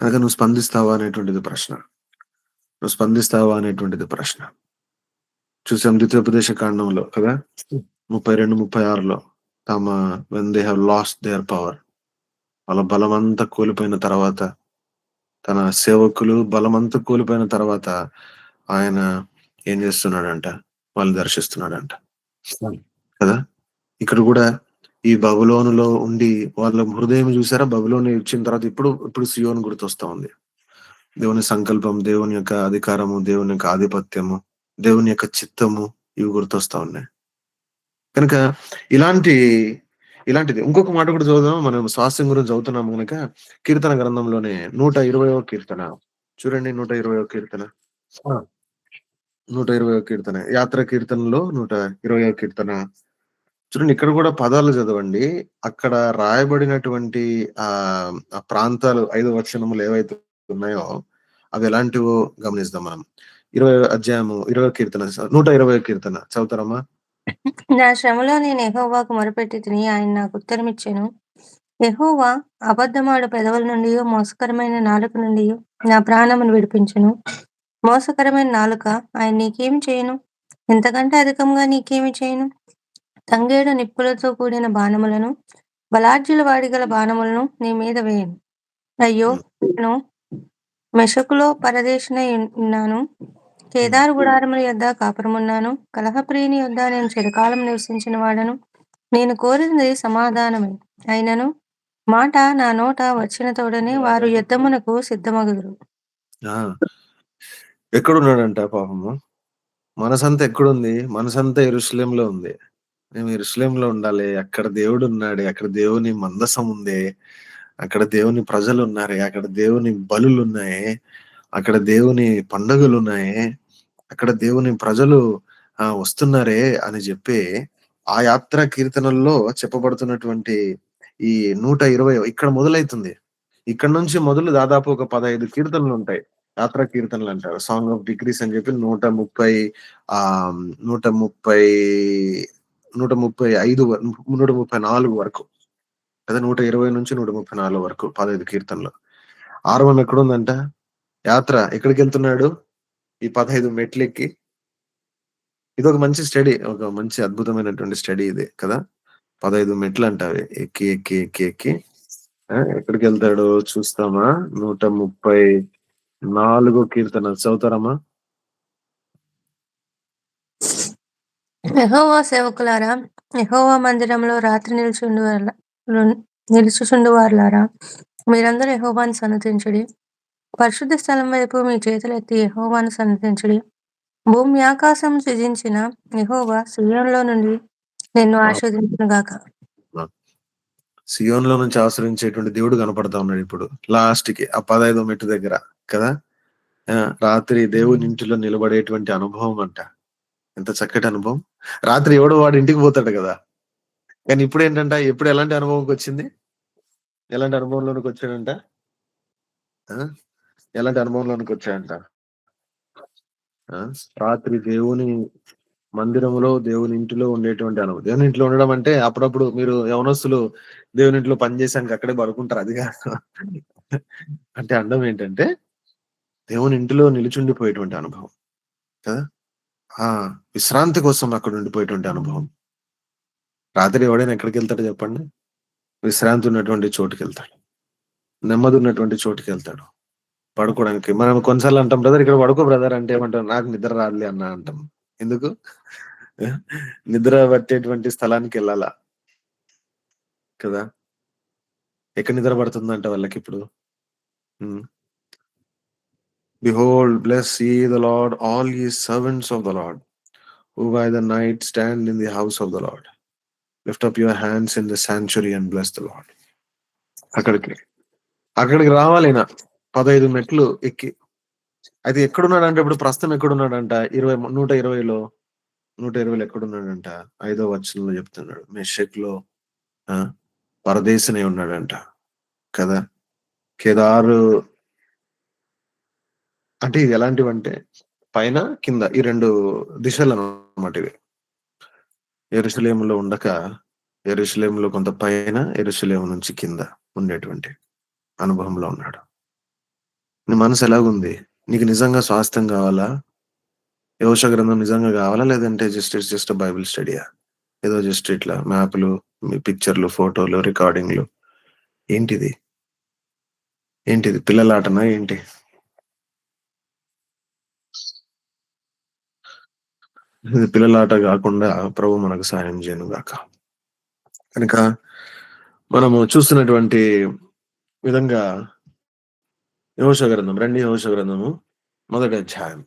కనుక నువ్వు స్పందిస్తావా అనేటువంటిది ప్రశ్న. నువ్వు స్పందిస్తావా అనేటువంటిది ప్రశ్న. చూసాం ద్వితీయోపదేశ కాండంలో కదా! 32, 36లో తమ when they have lost there power, వాళ్ళ బలమంతా కోల్పోయిన తర్వాత, తన సేవకులు బలమంతా కోల్పోయిన తర్వాత ఆయన ఏం చేస్తున్నాడంట? వాళ్ళని దర్శిస్తున్నాడంట. కదా! ఇక్కడ గూడా ఈ బబులోనులో ఉండి వాళ్ళ హృదయం చూసారా? బబులోను ఇచ్చిన తర్వాత ఇప్పుడు సీయోను గుర్తొస్తా ఉంది. దేవుని సంకల్పం, దేవుని యొక్క అధికారము, దేవుని యొక్క ఆధిపత్యము, దేవుని యొక్క చిత్తము ఇవి గుర్తొస్తా ఉన్నాయి. కనుక ఇలాంటి ఇలాంటిది ఇంకొక మాట కూడా చదువుదాం. మనం స్వాస్థ్యం గురించి చదువుతున్నాము గనక కీర్తన గ్రంథంలోనే 120వ కీర్తన. చూడండి 120వ కీర్తన. ఆ! 120వ కీర్తన. యాత్ర కీర్తనలో 120వ కీర్తన. చూడండి ఇక్కడ కూడా పదాలు చదవండి. అక్కడ రాయబడినటువంటి ఆ ప్రాంతాలు 5 వచనములు ఏవైతే ఉన్నాయో అవి ఎలాంటివో గమనిద్దాం మనం. 20 అధ్యాయము 20 కీర్తన 120 కీర్తన చదువుతారమ్మా? నా శ్రమలో నేను యెహోవాకు మొరపెట్టితిని. ఆయన నాకు ఉత్తరమిచ్చెను. యెహోవా అబద్ధమాడు పెదవుల నుండియు, మోసకరమైన నాలుక నుండియు నా ప్రాణమును విడిపించును. మోసకరమైన నాలుక ఆయన నీకేమి చేయును? ఇంతకంటే అధికంగా నీకేమి చేయును? తంగేడు నిప్పులతో కూడిన బాణములను, బలాఢ్యుల వాడిగల బాణములను నీ మీద వేయును. అయ్యో! హ్మ్. నేను మెషకులో పరదేశినై ఉన్నాను. హ్మ్. కేదారు గుడారముల యొద్ద కాపురమున్నాను. కలహప్రియుని యొద్ద నేను చిరకాలం నివసించిన వాడను. నేను కోరినది సమాధానమే. అయినను మాట నా నోట వచ్చిన తోడనే వారు యుద్ధమునకు సిద్ధమగుదురు. ఆ! ఎక్కడున్నాడంట పాపము? మనసంతా ఎక్కడుంది? మనసంతా యెరూషలేములో ఉంది. మేము యెరూషలేములో ఉండాలి. అక్కడ దేవుడున్నాడే. అక్కడ దేవుని మందసం ఉందే. అక్కడ దేవుని ప్రజలున్నారే. అక్కడ దేవుని బలులున్నాయే. అక్కడ దేవుని పండుగలున్నాయే. అక్కడ దేవుని ప్రజలు వస్తున్నారే అని జెప్పి ఆ యాత్రా కీర్తనల్లో చెప్పబడుతున్నటువంటి ఈ 120 ఇక్కడ మొదలైతుంది. ఇక్కడ నుంచి మొదలు దాదాపు ఒక 15 కీర్తనలుంటాయి. యాత్రా కీర్తనలంటారు. సాంగ్ ఆఫ్ డిక్రీస్ అని చెప్పి 130 130 135 134 వరకు. కదా! 120-134 వరకు 15 కీర్తనలు. ఆరవం ఎక్కడుందంట? యాత్ర ఎక్కడికెళ్తున్నాడు? ఈ 15 మెట్లెక్కి. ఇదొక మంచి స్టడీ. ఒక మంచి అద్భుతమైనటువంటి స్టడీ ఇది కదా! 15 మెట్లంట అవి. ఎక్కి, ఎక్కి, ఎక్కి, ఎక్కి ఎక్కడికెళ్తాడో చూస్తామా? 134 కీర్తన చదువుతారమ్మా? యెహోవా సేవకులారా, యెహోవా మందిరంలో రాత్రి నిలుచుచుండువారలారా, మీరందరూ యెహోవాను సన్నుతించుడి. పరిశుద్ధ స్థలం వైపు మీ చేతులెత్తి యెహోవాను సన్నుతించుడి. భూమి ఆకాశం సృజించిన యెహోవా సీయోనులో నుండి నిన్ను ఆ! ఆశీర్వదించునుగాక. ఆ! సియోన్‌లో నుంచి ఆశ్రయించేటువంటి దేవుడు కనపడతా ఉన్నాడిప్పుడు. లాస్ట్‌కి ఆ 15వ మెట్టు దగ్గర కదా! ఆ! రాత్రి దేవుని ఇంటిలో నిలబడేటువంటి అనుభవం అంట. ఎంత చక్కటి అనుభవం. రాత్రి ఎవడో వాడి ఇంటికి పోతాడు గదా! కానీ ఇప్పుడేంటంట ఎప్పుడు ఎలాంటి అనుభవంకొచ్చింది? ఎలాంటి అనుభవంలోనికొచ్చాడంట? ఆ! ఎలాంటి అనుభవంలోనికొచ్చాడంట? ఆ! రాత్రి దేవుని మందిరంలో, దేవుని ఇంటిలో ఉండేటువంటి అనుభవం. దేవుని ఇంట్లో ఉండడం అంటే అప్పుడప్పుడు మీరు యవ్వనస్తులు దేవుని ఇంట్లో పని చేసాక అక్కడే పడుకుంటారు అది గాదు. అంటే అనడం ఏంటంటే దేవుని ఇంటిలో నిలిచుండిపోయేటువంటి అనుభవం కదా! ఆ! విశ్రాంతి కోసం అక్కడ ఉండిపోయేటువంటి అనుభవం. రాత్రి ఎవడైనా ఎక్కడికెళ్తాడో చెప్పండి? విశ్రాంతి ఉన్నటువంటి చోటుకెళ్తాడు. నెమ్మది ఉన్నటువంటి చోటుకెళ్తాడు. పడుకోవడానికి. మనం కొన్నిసార్లు అంటాం, "బ్రదర్ ఇక్కడ పడుకో బ్రదర్" అంటే ఏమంటాం? "నాకు నిద్ర రాదులే అన్నా" అంటాం. ఎందుకు? నిద్ర పట్టేటువంటి స్థలానికెళ్ళాలా కదా! ఎక్కడ నిద్ర పడుతుందంట వాళ్ళకిప్పుడు? హ్మ్. Behold, bless ye the Lord, all ye servants of the Lord, who by the night stand in the house of the Lord. Lift up your hands in the sanctuary and bless the Lord. అక్కడికి అక్కడికి రావాలి ఈయన 15 మెట్లు ఎక్కి. అయితే ఎక్కడున్నాడంటే ఇప్పుడు ప్రస్తుతం ఎక్కడున్నాడంట 120లో 120లో ఎక్కడున్నాడంట 5వ వచనంలో చెప్తున్నాడు. మెషెక్‌లో పరదేశినై ఉన్నాడంట కదా. కేదారు అంటే ఇది ఎలాంటివంటే పైన కింద ఈ 2 దిశలనమాట ఇవి. యెరూషలేములో ఉండక యెరూషలేములో కొంత పైన, యెరూషలేము నుంచి కింద ఉండేటువంటి అనుభవంలో ఉన్నాడు. నీ మనసు ఎలాగుంది? నీకు నిజంగా స్వాస్థ్యం కావాలా? యెహోషువ గ్రంథం నిజంగా కావాలా? లేదంటే జస్ట్ బైబిల్ స్టడీయా? ఏదో జస్ట్ ఇట్లా మ్యాప్‌లు, మీ పిక్చర్‌లు, ఫోటోలు, రికార్డింగ్‌లు ఏంటిది? ఏంటిది పిల్లలాటనా ఏంటి? ఇది పిల్లలాట గాకుండా ప్రభు మనకు సహాయం చేయను గాక. కనుక మనము చూస్తున్నటువంటి విధంగా యెహోషువ గ్రంథం, రండి యెహోషువ గ్రంథము మొదటి అధ్యాయం.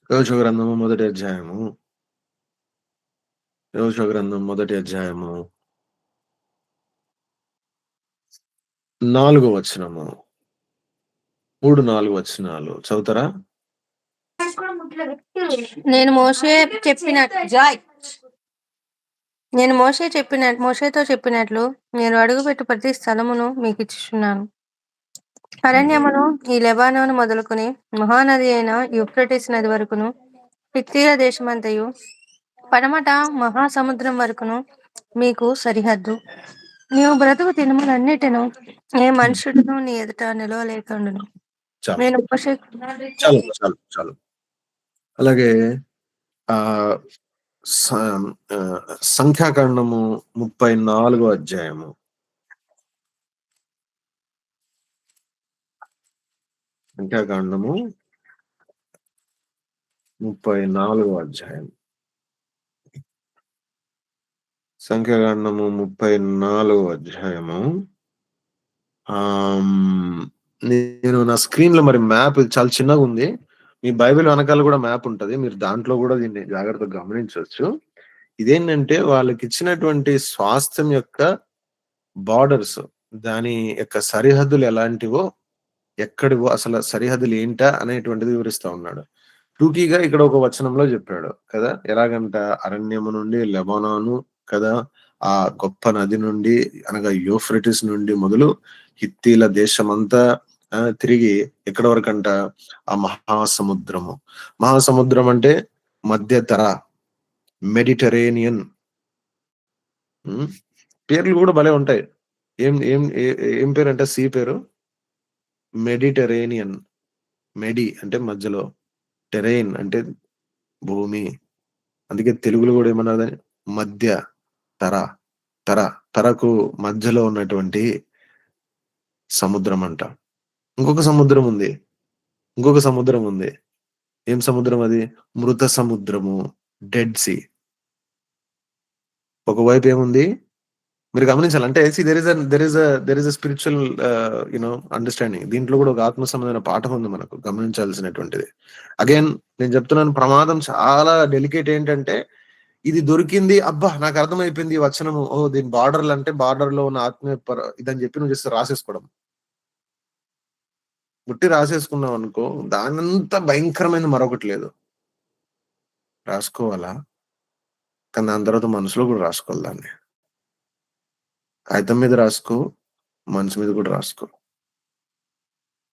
యెహోషువ గ్రంథము మొదటి అధ్యాయము. యెహోషువ గ్రంథం మొదటి అధ్యాయము 4 వచనము. 3, 4 వచనాలు చదువుతారా? నేను మోషేతో చెప్పినట్లు నేను అడుగుపెట్టు ప్రతి స్థలమును మీకిచ్చుచున్నాను. అరణ్యమును ఈ లెబానోను మొదలుకొని మహానది అయిన యూఫ్రటీస్ నది వరకును, హిత్తీల దేశమంతయు, పడమట మహాసముద్రం వరకును మీకు సరిహద్దు. నీవు బ్రతుకు దినములన్నిటిను ఏ మనుషుడును నీ ఎదుట నిలవలేకుండును. చాలు. నేను మోషే చాలు. చాలు. చాలు. అలాగే ఆహ్, సం సంఖ్యాకాండము 34 అధ్యాయము. సంఖ్యాకాండము 34 అధ్యాయం. సంఖ్యాకాండము 34 అధ్యాయము. నేను నా స్క్రీన్‌లో మరి మ్యాప్ చాలా చిన్నగుంది. మీ బైబిల్ వెనకాల గూడా మ్యాప్ ఉంటది. మీరు దాంట్లో గూడా దీన్ని జాగ్రత్తగా గమనించొచ్చు. ఇదేంటంటే వాళ్ళకిచ్చినటువంటి స్వాస్థ్యం యొక్క బోర్డర్స్, దాని యొక్క సరిహద్దులు ఎలాంటివో, ఎక్కడివో అసలు సరిహద్దులు ఏంటా అనేటువంటిది వివరిస్తా ఉన్నాడు. టూకీగా ఇక్కడ ఒక వచనంలో చెప్పాడు కదా. ఎలాగంట అరణ్యము నుండి లెబానోను కదా, ఆ గొప్ప నది నుండి అనగా యూఫ్రటీస్ నుండి మొదలు హిత్తీల దేశమంతా తిరిగి ఎక్కడి వరకంట ఆ మహాసముద్రము. మహాసముద్రం అంటే మధ్యధర, మెడిటరేనియన్. పేర్లు కూడా భలే ఉంటాయి. ఏం ఏం ఏం పేరంటే సీ పేరు మెడిటరేనియన్. మెడి అంటే మధ్యలో, టెరైన్ అంటే భూమి. అందుకే తెలుగులో కూడా ఏమన్నదని మధ్య తర, తర తరకు మధ్యలో ఉన్నటువంటి సముద్రం అంట. ఇంకొక సముద్రం ఉంది. ఇంకొక సముద్రం ఉంది. ఏం సముద్రం అది? మృత సముద్రము, డెడ్ సీ. ఒకవైపు ఏముంది మీరు గమనించాలి. అంటే see there is a spiritual understanding. దీంట్లో కూడా ఒక ఆత్మ సంబంధమైన పాఠం ఉంది మనకు గమనించాల్సినటువంటిది. అగైన్ నేను చెప్తున్నాను, ప్రమాదం చాలా డెలికేట్. ఏంటంటే ఇది దొరికింది. అబ్బా! నాకు అర్థమైపోయింది ఈ వచనము. ఓహ్! దీని బార్డర్‌లు అంటే బార్డర్‌లో ఉన్న ఆత్మీయ ఇదని చెప్పి నువ్వు జస్ట్ రాసేసుకోవడం. ఉట్టి రాసేసుకున్నావనుకో, దానంత భయంకరమైనది మరొకటి లేదు. రాసుకోవాలా? కానీ దాని తర్వాత మనసులో కూడా రాసుకోవాలి దాన్ని. కాగితం మీద రాసుకో, మనసు మీద కూడా రాసుకో.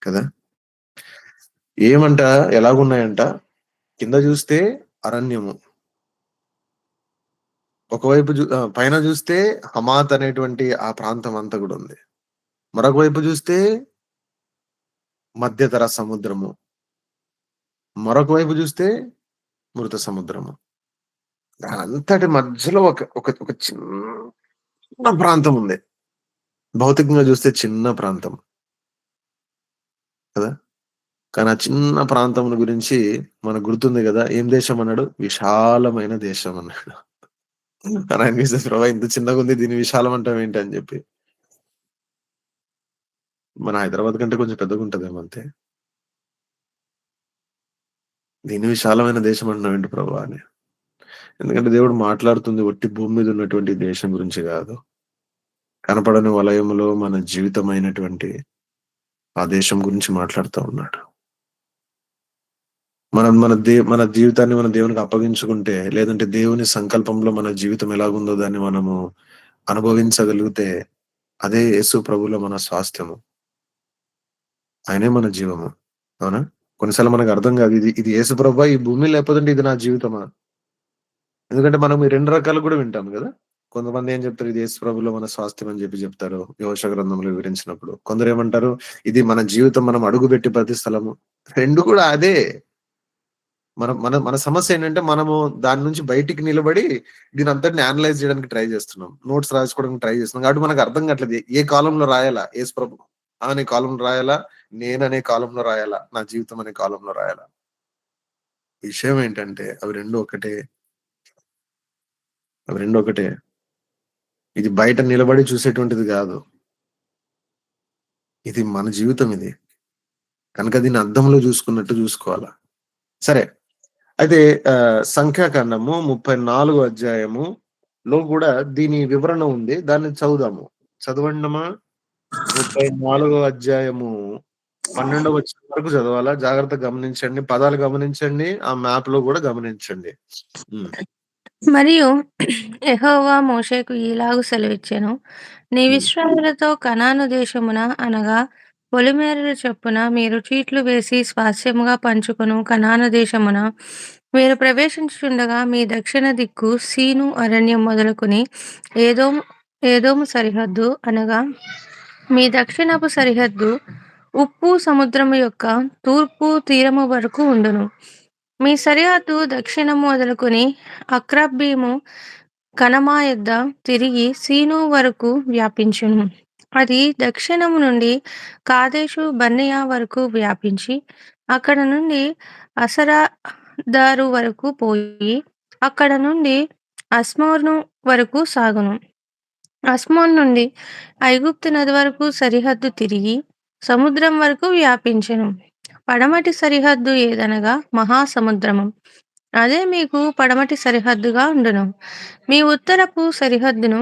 కదా! ఏమంట ఎలాగున్నాయంట, కింద చూస్తే అరణ్యము. ఒకవైపు పైన చూస్తే హమాత్ అనేటువంటి ఆ ప్రాంతం అంతా కూడా ఉంది. మరొక వైపు చూస్తే మధ్యధరా సముద్రము. మరొక వైపు చూస్తే మృత సముద్రము. దానంతటి మధ్యలో ఒక ఒక ఒక చిన్న ప్రాంతం ఉంది. భౌతికంగా చూస్తే చిన్న ప్రాంతం. కదా! కానీ ఆ చిన్న ప్రాంతం గురించి మనకు గుర్తుంది గదా. ఏం దేశం అన్నాడు? విశాలమైన దేశం అన్నాడు. కానీ అనిపిస్తది, ప్రభా ఇంత చిన్నగుంది దీన్ని విశాలం అంటావేంటి అని జెప్పి. మన హైదరాబాద్ కంటే కొంచెం పెద్దగుంటదేమో అంతే. దీన్ని విశాలమైన దేశం అంటున్నావేంటి ప్రభు అని. ఎందుకంటే దేవుడు మాట్లాడుతుంది ఒట్టి భూమి మీద ఉన్నటువంటి దేశం గురించి గాదు. కనపడని వలయములో మన జీవితమైనటువంటి ఆ దేశం గురించి మాట్లాడుతా ఉన్నాడు. మనం మన జీవితాన్ని మనం దేవునికి అప్పగించుకుంటే, లేదంటే దేవుని సంకల్పంలో మన జీవితం ఎలాగుందో దాన్ని మనము అనుభవించగలిగితే, అదే యేసు ప్రభువులో మన స్వాస్థ్యము. ఆయనే మన జీవము. అవునా? కొన్నిసార్లు మనకు అర్థం గాదు. ఇది ఇది యేసు ప్రభువా ఈ భూమి లేకపోతే ఇది నా జీవితమా? ఎందుకంటే మనం ఈ 2 రకాలు గూడా వింటాం గదా! కొంతమంది ఏం జెప్తారు, ఇది యేసు ప్రభువులో మన స్వాస్థ్యం అని జెప్తారు. యెహోషువ గ్రంథంలో వివరించినప్పుడు. కొందరేమంటారు, ఇది మన జీవితం మనం అడుగుబెట్టే ప్రతి స్థలము. 2 కూడా అదే. మన మన మన సమస్యేంటంటే మనము దాని నుంచి బయటికి నిలబడి దీనంతటిని అనలైజ్ జేయడానికి ట్రై జేస్తున్నాం. నోట్స్ రాసుకోవడానికి ట్రై జేస్తున్నాం. కాబట్టి మనకు అర్థం కావట్లేదు. ఏ కాలమ్‌లో రాయాలా? యేసు ప్రభు అనే కాలమ్‌లో రాయాలా? నేననే కాలమ్‌లో రాయాలా? నా జీవితం అనే కాలమ్‌లో రాయాలా? విషయం ఏంటంటే అవి 2 ఒకటే. అవి 2 ఒకటే. ఇది బయట నిలబడి చూసేటువంటిది గాదు. ఇది మన జీవితం ఇది. కనుక దీన్ని అద్దంలో జూసుకున్నట్టు జూసుకోవాలా. సరే. అయితే సంఖ్యాకాండము 34 అధ్యాయములో గూడా దీని వివరణ ఉంది. దాన్ని చదువుదాము. చదవండమ్మా. 34 అధ్యాయము 12 వచనం వరకు చదవాలా? జాగ్రత్తగా గమనించండి. పదాలు గమనించండి. ఆ మ్యాప్‌లో గూడా గమనించండి. హ్మ్. మరియు యెహోవా మోషేకు ఈలాగు సెలవిచ్చెను. హ్మ్. నీవిశ్రాయేలులతో కనాను దేశమున అనగా పొలిమేరల చొప్పున మీరు చీట్లు వేసి స్వాస్థ్యముగా పంచుకొను కనాను దేశమున మీరు ప్రవేశించుచుండగా మీ దక్షిణ దిక్కు సీను అరణ్యం మొదలుకొని ఏదోము ఏదోము సరిహద్దు అనగా మీ దక్షిణపు సరిహద్దు ఉప్పు సముద్రము యొక్క తూర్పు తీరము వరకు ఉండును. మీ సరిహద్దు దక్షిణము మొదలుకొని అక్రబ్బీము కనమా యొద్ద తిరిగి సీను వరకు వ్యాపించును. అది దక్షిణము నుండి కాదేషు బర్నేయ వరకు వ్యాపించి, అక్కడ నుండి అసరదారు వరకు పోయి, అక్కడ నుండి అస్మోను వరకు సాగును. అస్మోన్ నుండి ఐగుప్తు నది వరకు సరిహద్దు తిరిగి, సముద్రం వరకు వ్యాపించెను. పడమటి సరిహద్దు ఏదనగా మహాసముద్రము. అదే మీకు పడమటి సరిహద్దుగా ఉండును. మీ ఉత్తరపు సరిహద్దును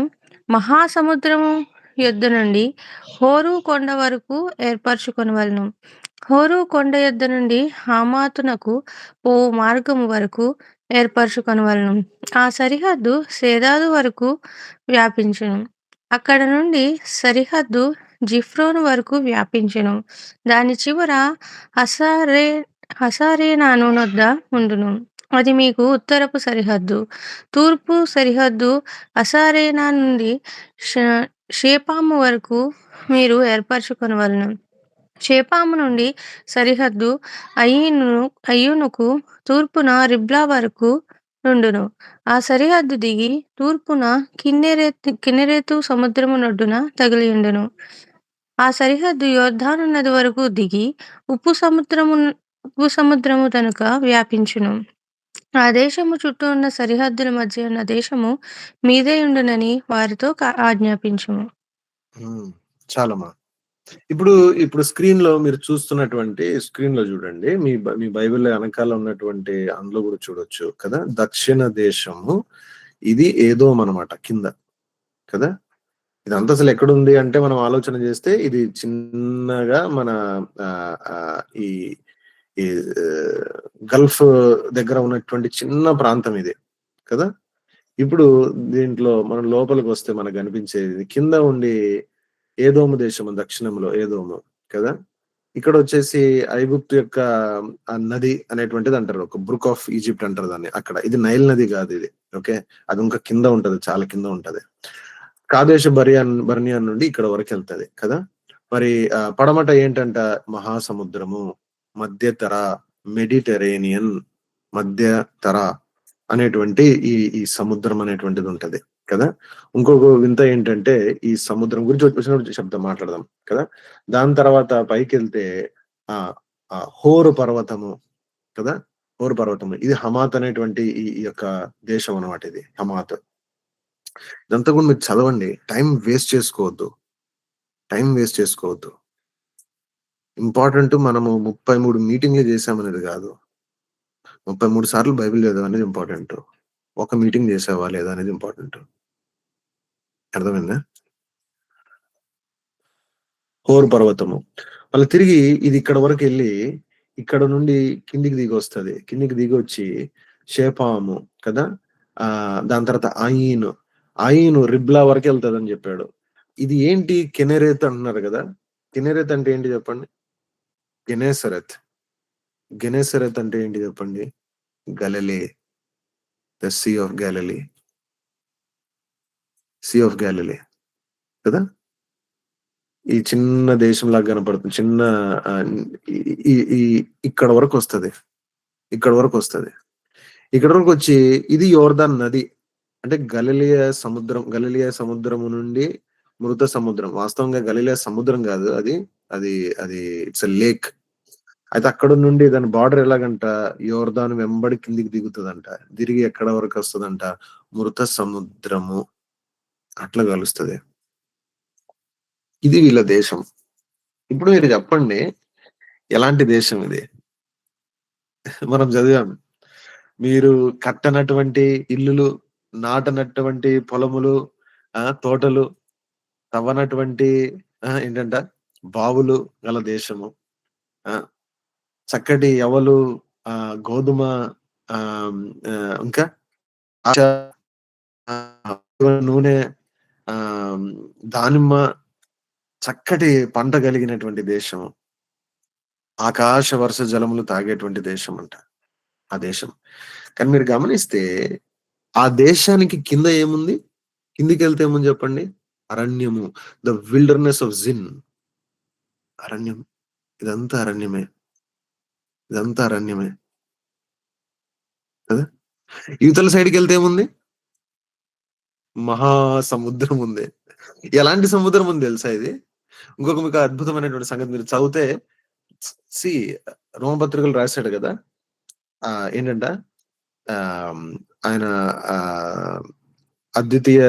మహాసముద్రము యొద్ద నుండి హోరు కొండ వరకు ఏర్పరచుకొనవలెను. హోరు కొండ యొద్ద నుండి హమాతునకు పోవు మార్గము వరకు ఏర్పరచుకొనవలెను. ఆ సరిహద్దు సేదాదు వరకు వ్యాపించును. అక్కడ నుండి సరిహద్దు జిఫ్రోను వరకు వ్యాపించెను. దాని చివర హసరే హసరేనాను నొద్ద ఉండును. అది మీకు ఉత్తరపు సరిహద్దు. తూర్పు సరిహద్దు హసరేనా నుండి ష షేపాము వరకు మీరు ఏర్పరచుకొనవలెను. షేపాము నుండి సరిహద్దు అయ్యూనుకు తూర్పున రిబ్లా వరకు నుండును. ఆ సరిహద్దు దిగి తూర్పున కిన్నెరెతు సముద్రము నొడ్డున తగిలియుండును. ఆ సరిహద్దు యొర్దాను నది వరకు దిగి ఉప్పు సముద్రము తనుక వ్యాపించును. ఆ దేశము చుట్టూ ఉన్న సరిహద్దుల మధ్య ఉన్న దేశము మీదే ఉండునని వారితో ఆజ్ఞాపించుము. హ్మ్. చాలమ్మా. ఇప్పుడు, ఇప్పుడు స్క్రీన్‌లో మీరు చూస్తున్నటువంటి స్క్రీన్‌లో చూడండి. మీ బైబిల్‌లో ఎనకాల ఉన్నటువంటి అందులో గూడా చూడొచ్చు కదా! దక్షిణ దేశము ఇది ఏదోమ్ అనమాట కింద కదా! ఇదంతా అసలెక్కడుంది అంటే మనం ఆలోచన చేస్తే ఇది చిన్నగా మన ఆహ్, ఆహ్, ఈ ఈ గల్ఫ్ దగ్గర ఉన్నటువంటి చిన్న ప్రాంతం ఇది కదా! ఇప్పుడు దీంట్లో మనం లోపలికొస్తే మనకు కనిపించేది కింద ఉండి ఏదోము దేశము దక్షిణంలో ఏదోము కదా! ఇక్కడొచ్చేసి ఐగుప్తు యొక్క నది అనేటువంటిది అంటారు. ఒక బ్రూక్ ఆఫ్ ఈజిప్ట్ అంటారు దాన్ని అక్కడ. ఇది నైల్ నది గాదిది. ఓకే. అది ఇంకా కింద ఉంటది. చాలా కింద ఉంటది. కాదేశు బర్నియా నుండి ఇక్కడ వరకెళ్తది కదా! మరి పడమట ఏంటంట మహాసముద్రము, మధ్యధర, మెడిటరేనియన్, మధ్యధర అనేటువంటి ఈ సముద్రం అనేటువంటిది ఉంటది కదా! ఇంకొక వింత ఏంటంటే ఈ సముద్రం గురించి వచ్చినప్పుడు చెప్దాం మాట్లాడదాం కదా! దాని తర్వాత పైకెళ్తే ఆహ్, హోరు పర్వతము కదా! హోరు పర్వతము. ఇది హమాత్ అనేటువంటి ఈ యొక్క దేశం అన్నమాట ఇది. హమాత్. ఇదంతా కూడా మీరు చదవండి. టైం వేస్ట్ చేసుకోవద్దు. టైం వేస్ట్ చేసుకోవద్దు. ఇంపార్టెంట్ మనము 33 మీటింగ్‌లు చేశామనేది కాదు. 33 సార్లు బైబిల్ చదివామనేది ఇంపార్టెంట్. ఒక మీటింగ్ చేసావా లేదా అనేది ఇంపార్టెంట్. అర్థమైందా? హోరు పర్వతము. మళ్ళీ తిరిగి ఇది ఇక్కడ వరకెళ్ళి, ఇక్కడ నుండి కిందికి దిగొస్తది. కిందికి దిగొచ్చి షేపాము కదా! దాని తర్వాత అయీను. అయీను రిబ్లా వరకెళ్తదని జెప్పాడు. ఇది ఏంటి కెనెరెత్ అంటున్నారు గదా! కెనెరెత్ అంటే ఏంటి జెప్పండి? గెనేసరెత్. గెనేసరెత్ అంటే ఏంటి జెప్పండి? Galilee. The sea of Galilee. Sea of Galilee కదా! ఈ చిన్న దేశంలాగా కనపడుతుంది. చిన్న ఆహ్, ఈ ఈ ఈ ఇక్కడ వరకొస్తది. ఇక్కడ వరకొస్తది. ఇక్కడి వరకొచ్చి ఇది యోర్దాన్ నది. అంటే గలిలయ సముద్రము నుండి మృత సముద్రం. వాస్తవంగా గలిలయ సముద్రం గాదు అది. అది అది ఇట్స్ ఎ లేక్. అయితే అక్కడ నుండి దాని బార్డర్ ఎలాగంట యోర్దాను వెంబడి కిందికి దిగుతదంట. తిరిగి ఎక్కడ వరకొస్తదంట మృత సముద్రము. అట్లా కలుస్తది. ఇది వీళ్ళ దేశం. ఇప్పుడు మీరు చెప్పండి ఎలాంటి దేశం ఇది? మనం చదివాం. మీరు కట్టనటువంటి ఇల్లులు, నాటనటువంటి పొలములు, తోటలు, తవ్వనటువంటి ఏంటంట బావులు గల దేశము. ఆ! చక్కటి యవలు, గోధుమ, ఆహ్, ఆహ్, ఇంకా ఆచ నూనె, ఆహ్, దానిమ్మ చక్కటి పంట కలిగినటువంటి దేశం. ఆకాశ వర్ష జలములు తాగేటువంటి దేశం అంట ఆ దేశం. కానీ మీరు గమనిస్తే ఆ దేశానికి కింద ఏముంది? కిందికెళ్తే ఏముంది చెప్పండి? అరణ్యము. ద విల్డర్‌నెస్ ఆఫ్ జిన్. అరణ్యం. ఇదంతా అరణ్యమే. ఇదంతా అరణ్యమే. కదా! ఇవతల సైడ్‌కెళ్తే ఏముంది? మహాసముద్రం ఉంది. ఎలాంటి సముద్రం ఉంది తెలుసా ఇది? ఇంకొక మీకు అద్భుతమైనటువంటి సంగతి మీరు చదివితే సీ రోమపత్రికలు రాసాడు గదా! ఏంటంట ఆహ్, ఆయన ఆహ్, అద్వితీయ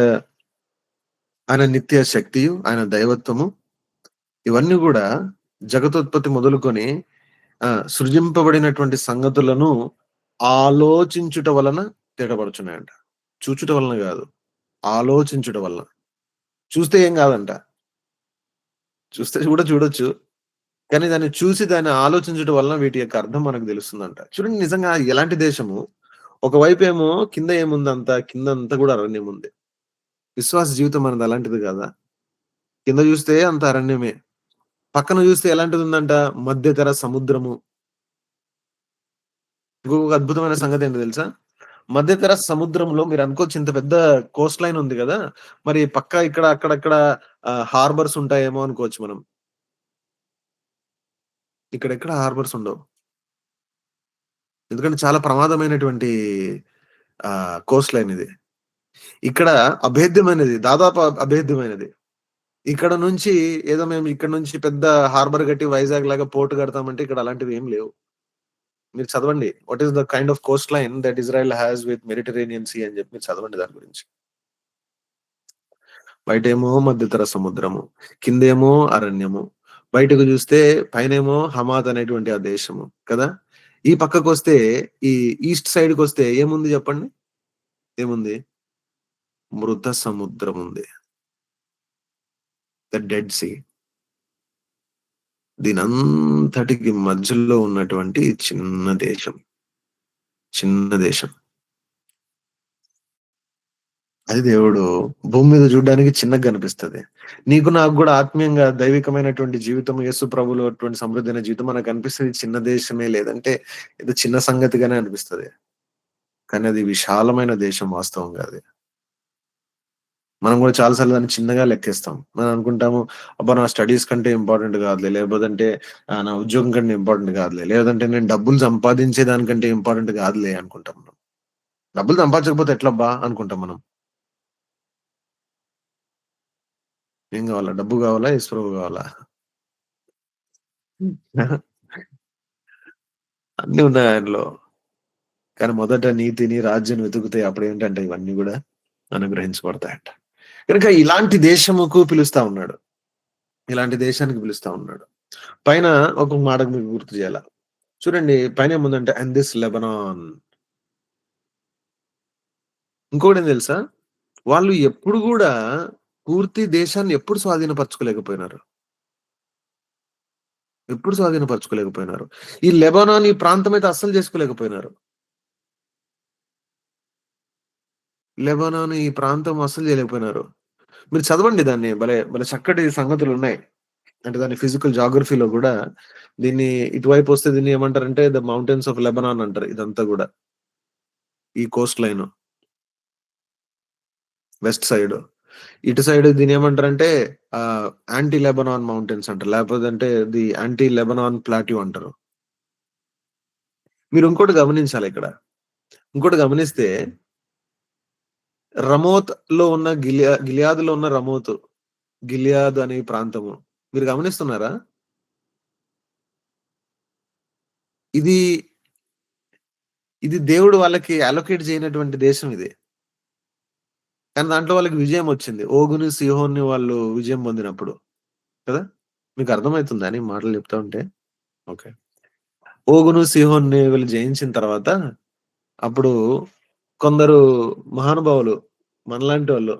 ఆయన నిత్య శక్తియు, ఆయన దైవత్వము ఇవన్నీ గూడా జగతోత్పత్తి మొదలుకొని సృజింపబడినటువంటి సంగతులను ఆలోచించుట వలన తేటపడుచున్నాయంట. చూచుట వలన గాదు. ఆలోచించుట వలన. చూస్తే ఏం గాదంట. చూస్తే కూడా చూడొచ్చు. కానీ దాన్ని చూసి దాన్ని ఆలోచించడం వలన వీటి యొక్క అర్థం మనకు తెలుస్తుందంట. చూడండి నిజంగా ఎలాంటి దేశము. ఒకవైపేమో కింద ఏముందంతా కిందంతా గూడా అరణ్యం ఉంది. విశ్వాస జీవితం మనది అలాంటిది గాదా? కింద జూస్తే అంతా అరణ్యమే. పక్కన జూస్తే ఎలాంటిదుందంట మధ్యధరా సముద్రము. ఇంకొక అద్భుతమైన సంగతేంటో తెలుసా? మధ్యధరా సముద్రంలో మీరనుకోవచ్చు ఇంత పెద్ద కోస్ట్ లైన్ ఉంది గదా! మరి పక్క ఇక్కడ అక్కడక్కడ హార్బర్స్ ఉంటాయేమో అనుకోవచ్చు మనం. ఇక్కడెక్కడ హార్బర్స్ ఉండవు. ఎందుకంటే చాలా ప్రమాదమైనటువంటి కోస్ట్ లైన్ ఇది. ఇక్కడ అభేద్యమైనది. దాదాపు అభేద్యమైనది. ఇక్కడ నుంచి ఏదో మేము ఇక్కడ నుంచి పెద్ద హార్బర్ కట్టి వైజాగ్ లాగా పోర్ట్ కడతామంటే ఇక్కడ అలాంటివి ఏమి లేవు. మీరు చదవండి. What is the kind of coast line that Israel has with Mediterranean Sea అని చెప్పి మీరు చదవండి దాని గురించి. బయటేమో మధ్యధరా సముద్రము, కిందేమో అరణ్యము. బయటకు చూస్తే పైనేమో హమాత్ అనేటువంటి ఆ దేశము కదా! ఈ పక్కకొస్తే ఈ ఈస్ట్ సైడ్‌కొస్తే ఏముంది చెప్పండి? ఏముంది? మృత సముద్రం ఉంది. The Dead Sea. దీనంతటికి మధ్యలో ఉన్నటువంటి చిన్న దేశం. చిన్న దేశం. అది దేవుడు భూమి మీద చూడ్డానికి చిన్నగా కనిపిస్తది. నీకు నాకు గూడా ఆత్మీయంగా దైవికమైనటువంటి జీవితం యేసు ప్రభువులో అటువంటి సమృద్ధైన జీవితం మనకు అనిపిస్తది చిన్న దేశమే లేదంటే ఏదో చిన్న సంగతిగానే అనిపిస్తది. కానీ అది విశాలమైన దేశం వాస్తవంగా అది. మనం గూడా చాలా సార్లు దాన్ని చిన్నగా లెక్కేస్తాం. మనం అనుకుంటాము, అబ్బా! నా స్టడీస్ కంటే ఇంపార్టెంట్ కాదులే. లేకపోతే నా ఉద్యోగం కంటే ఇంపార్టెంట్ కాదులే. లేదంటే నేను డబ్బులు సంపాదించే దానికంటే ఇంపార్టెంట్ కాదులే అనుకుంటాం మనం. డబ్బులు సంపాదించకపోతే ఎట్లబ్బా! అనుకుంటాం మనం. ఏం గావాలా? డబ్బు గావాలా? యేసుప్రభు గావాలా? అన్నీ ఉన్నాయి ఆయనలో. కానీ మొదట నీతిని, రాజ్యాన్ని వెతుకుతే అప్పుడేంటంటే ఇవన్నీ గూడా అనుగ్రహించబడతాయంట. కనుక ఇలాంటి దేశముకు పిలుస్తా ఉన్నాడు. ఇలాంటి దేశానికి పిలుస్తా ఉన్నాడు. పైన ఒక మాట మీకు గుర్తు చేయాల. చూడండి పైనేముందంటే అండ్ దిస్ లెబనాన్. ఇంకోటేం తెలుసా? వాళ్ళు ఎప్పుడు గూడా పూర్తి దేశాన్ని ఎప్పుడు స్వాధీనపరచుకోలేకపోయినారు. ఎప్పుడు స్వాధీనపరచుకోలేకపోయినారు. ఈ లెబనాన్ ఈ ప్రాంతమైతే అస్సలు చేసుకోలేకపోయినారు. లెబనాన్ ఈ ప్రాంతం అస్సలు చేయలేకపోయినారు. మీరు చదవండి దాన్ని భలే భలే చక్కటి సంగతులున్నాయి. అంటే దాని ఫిజికల్ జాగ్రఫీలో గూడా దీన్ని ఇటువైపొస్తే దీన్ని ఏమంటారంటే ద మౌంటైన్స్ ఆఫ్ లెబనాన్ అంటారు ఇదంతా గూడా. ఈ కోస్ట్ లైన్ వెస్ట్ సైడ్. ఇటు సైడ్ దీన్నేమంటారంటే యాంటీ లెబనాన్ మౌంటైన్స్ అంటారు. లేకపోతే ది యాంటీ లెబనాన్ ప్లాట్యూ అంటారు. మీరు ఇంకోటి గమనించాలిక్కడ. ఇంకోటి గమనిస్తే రమోత్‌లో ఉన్న గిలియాద్‌లో ఉన్న రమోతు. గిలియాద్ అనే ప్రాంతము. మీరు గమనిస్తున్నారా? ఇది, ఇది దేవుడు వాళ్ళకి అలొకేట్ చేయనటువంటి దేశం ఇది. కానీ దాంట్లో వాళ్ళకి విజయం వచ్చింది. ఓగుని, సీహోన్ని వాళ్ళు విజయం పొందినప్పుడు. కదా! మీకు అర్థమైతుందా నేను మాటలు చెప్తా ఉంటే? ఓకే. ఓగును, సీహోన్ని వీళ్ళు జయించిన తర్వాత అప్పుడు కొందరు మహానుభావులు మనలాంటోళ్ళు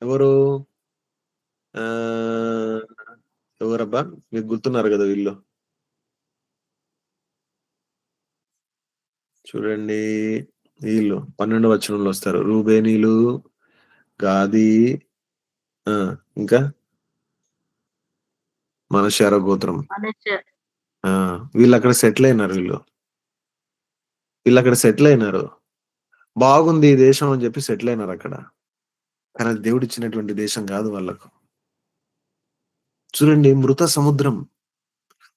ఎవరు ఆహ్, ఎవరబ్బా! మీకు గుర్తున్నారు గదా! వీళ్ళు. చూడండి వీళ్ళు 12 వచనంలో వస్తారు. రూబేనీలు, గాదీ ఆ! ఇంకా మనష్షార గోత్రం. మనష్షే. ఆ! వీళ్ళక్కడ సెటిల్ అయినారు వీళ్ళు. వీళ్ళక్కడ సెటిల్ అయినారు. బాగుంది ఈ దేశం అని జెప్పి సెటిల్ అయినారక్కడ. కానీ అది దేవుడిచ్చినటువంటి దేశం గాదు వాళ్ళకు. చూడండి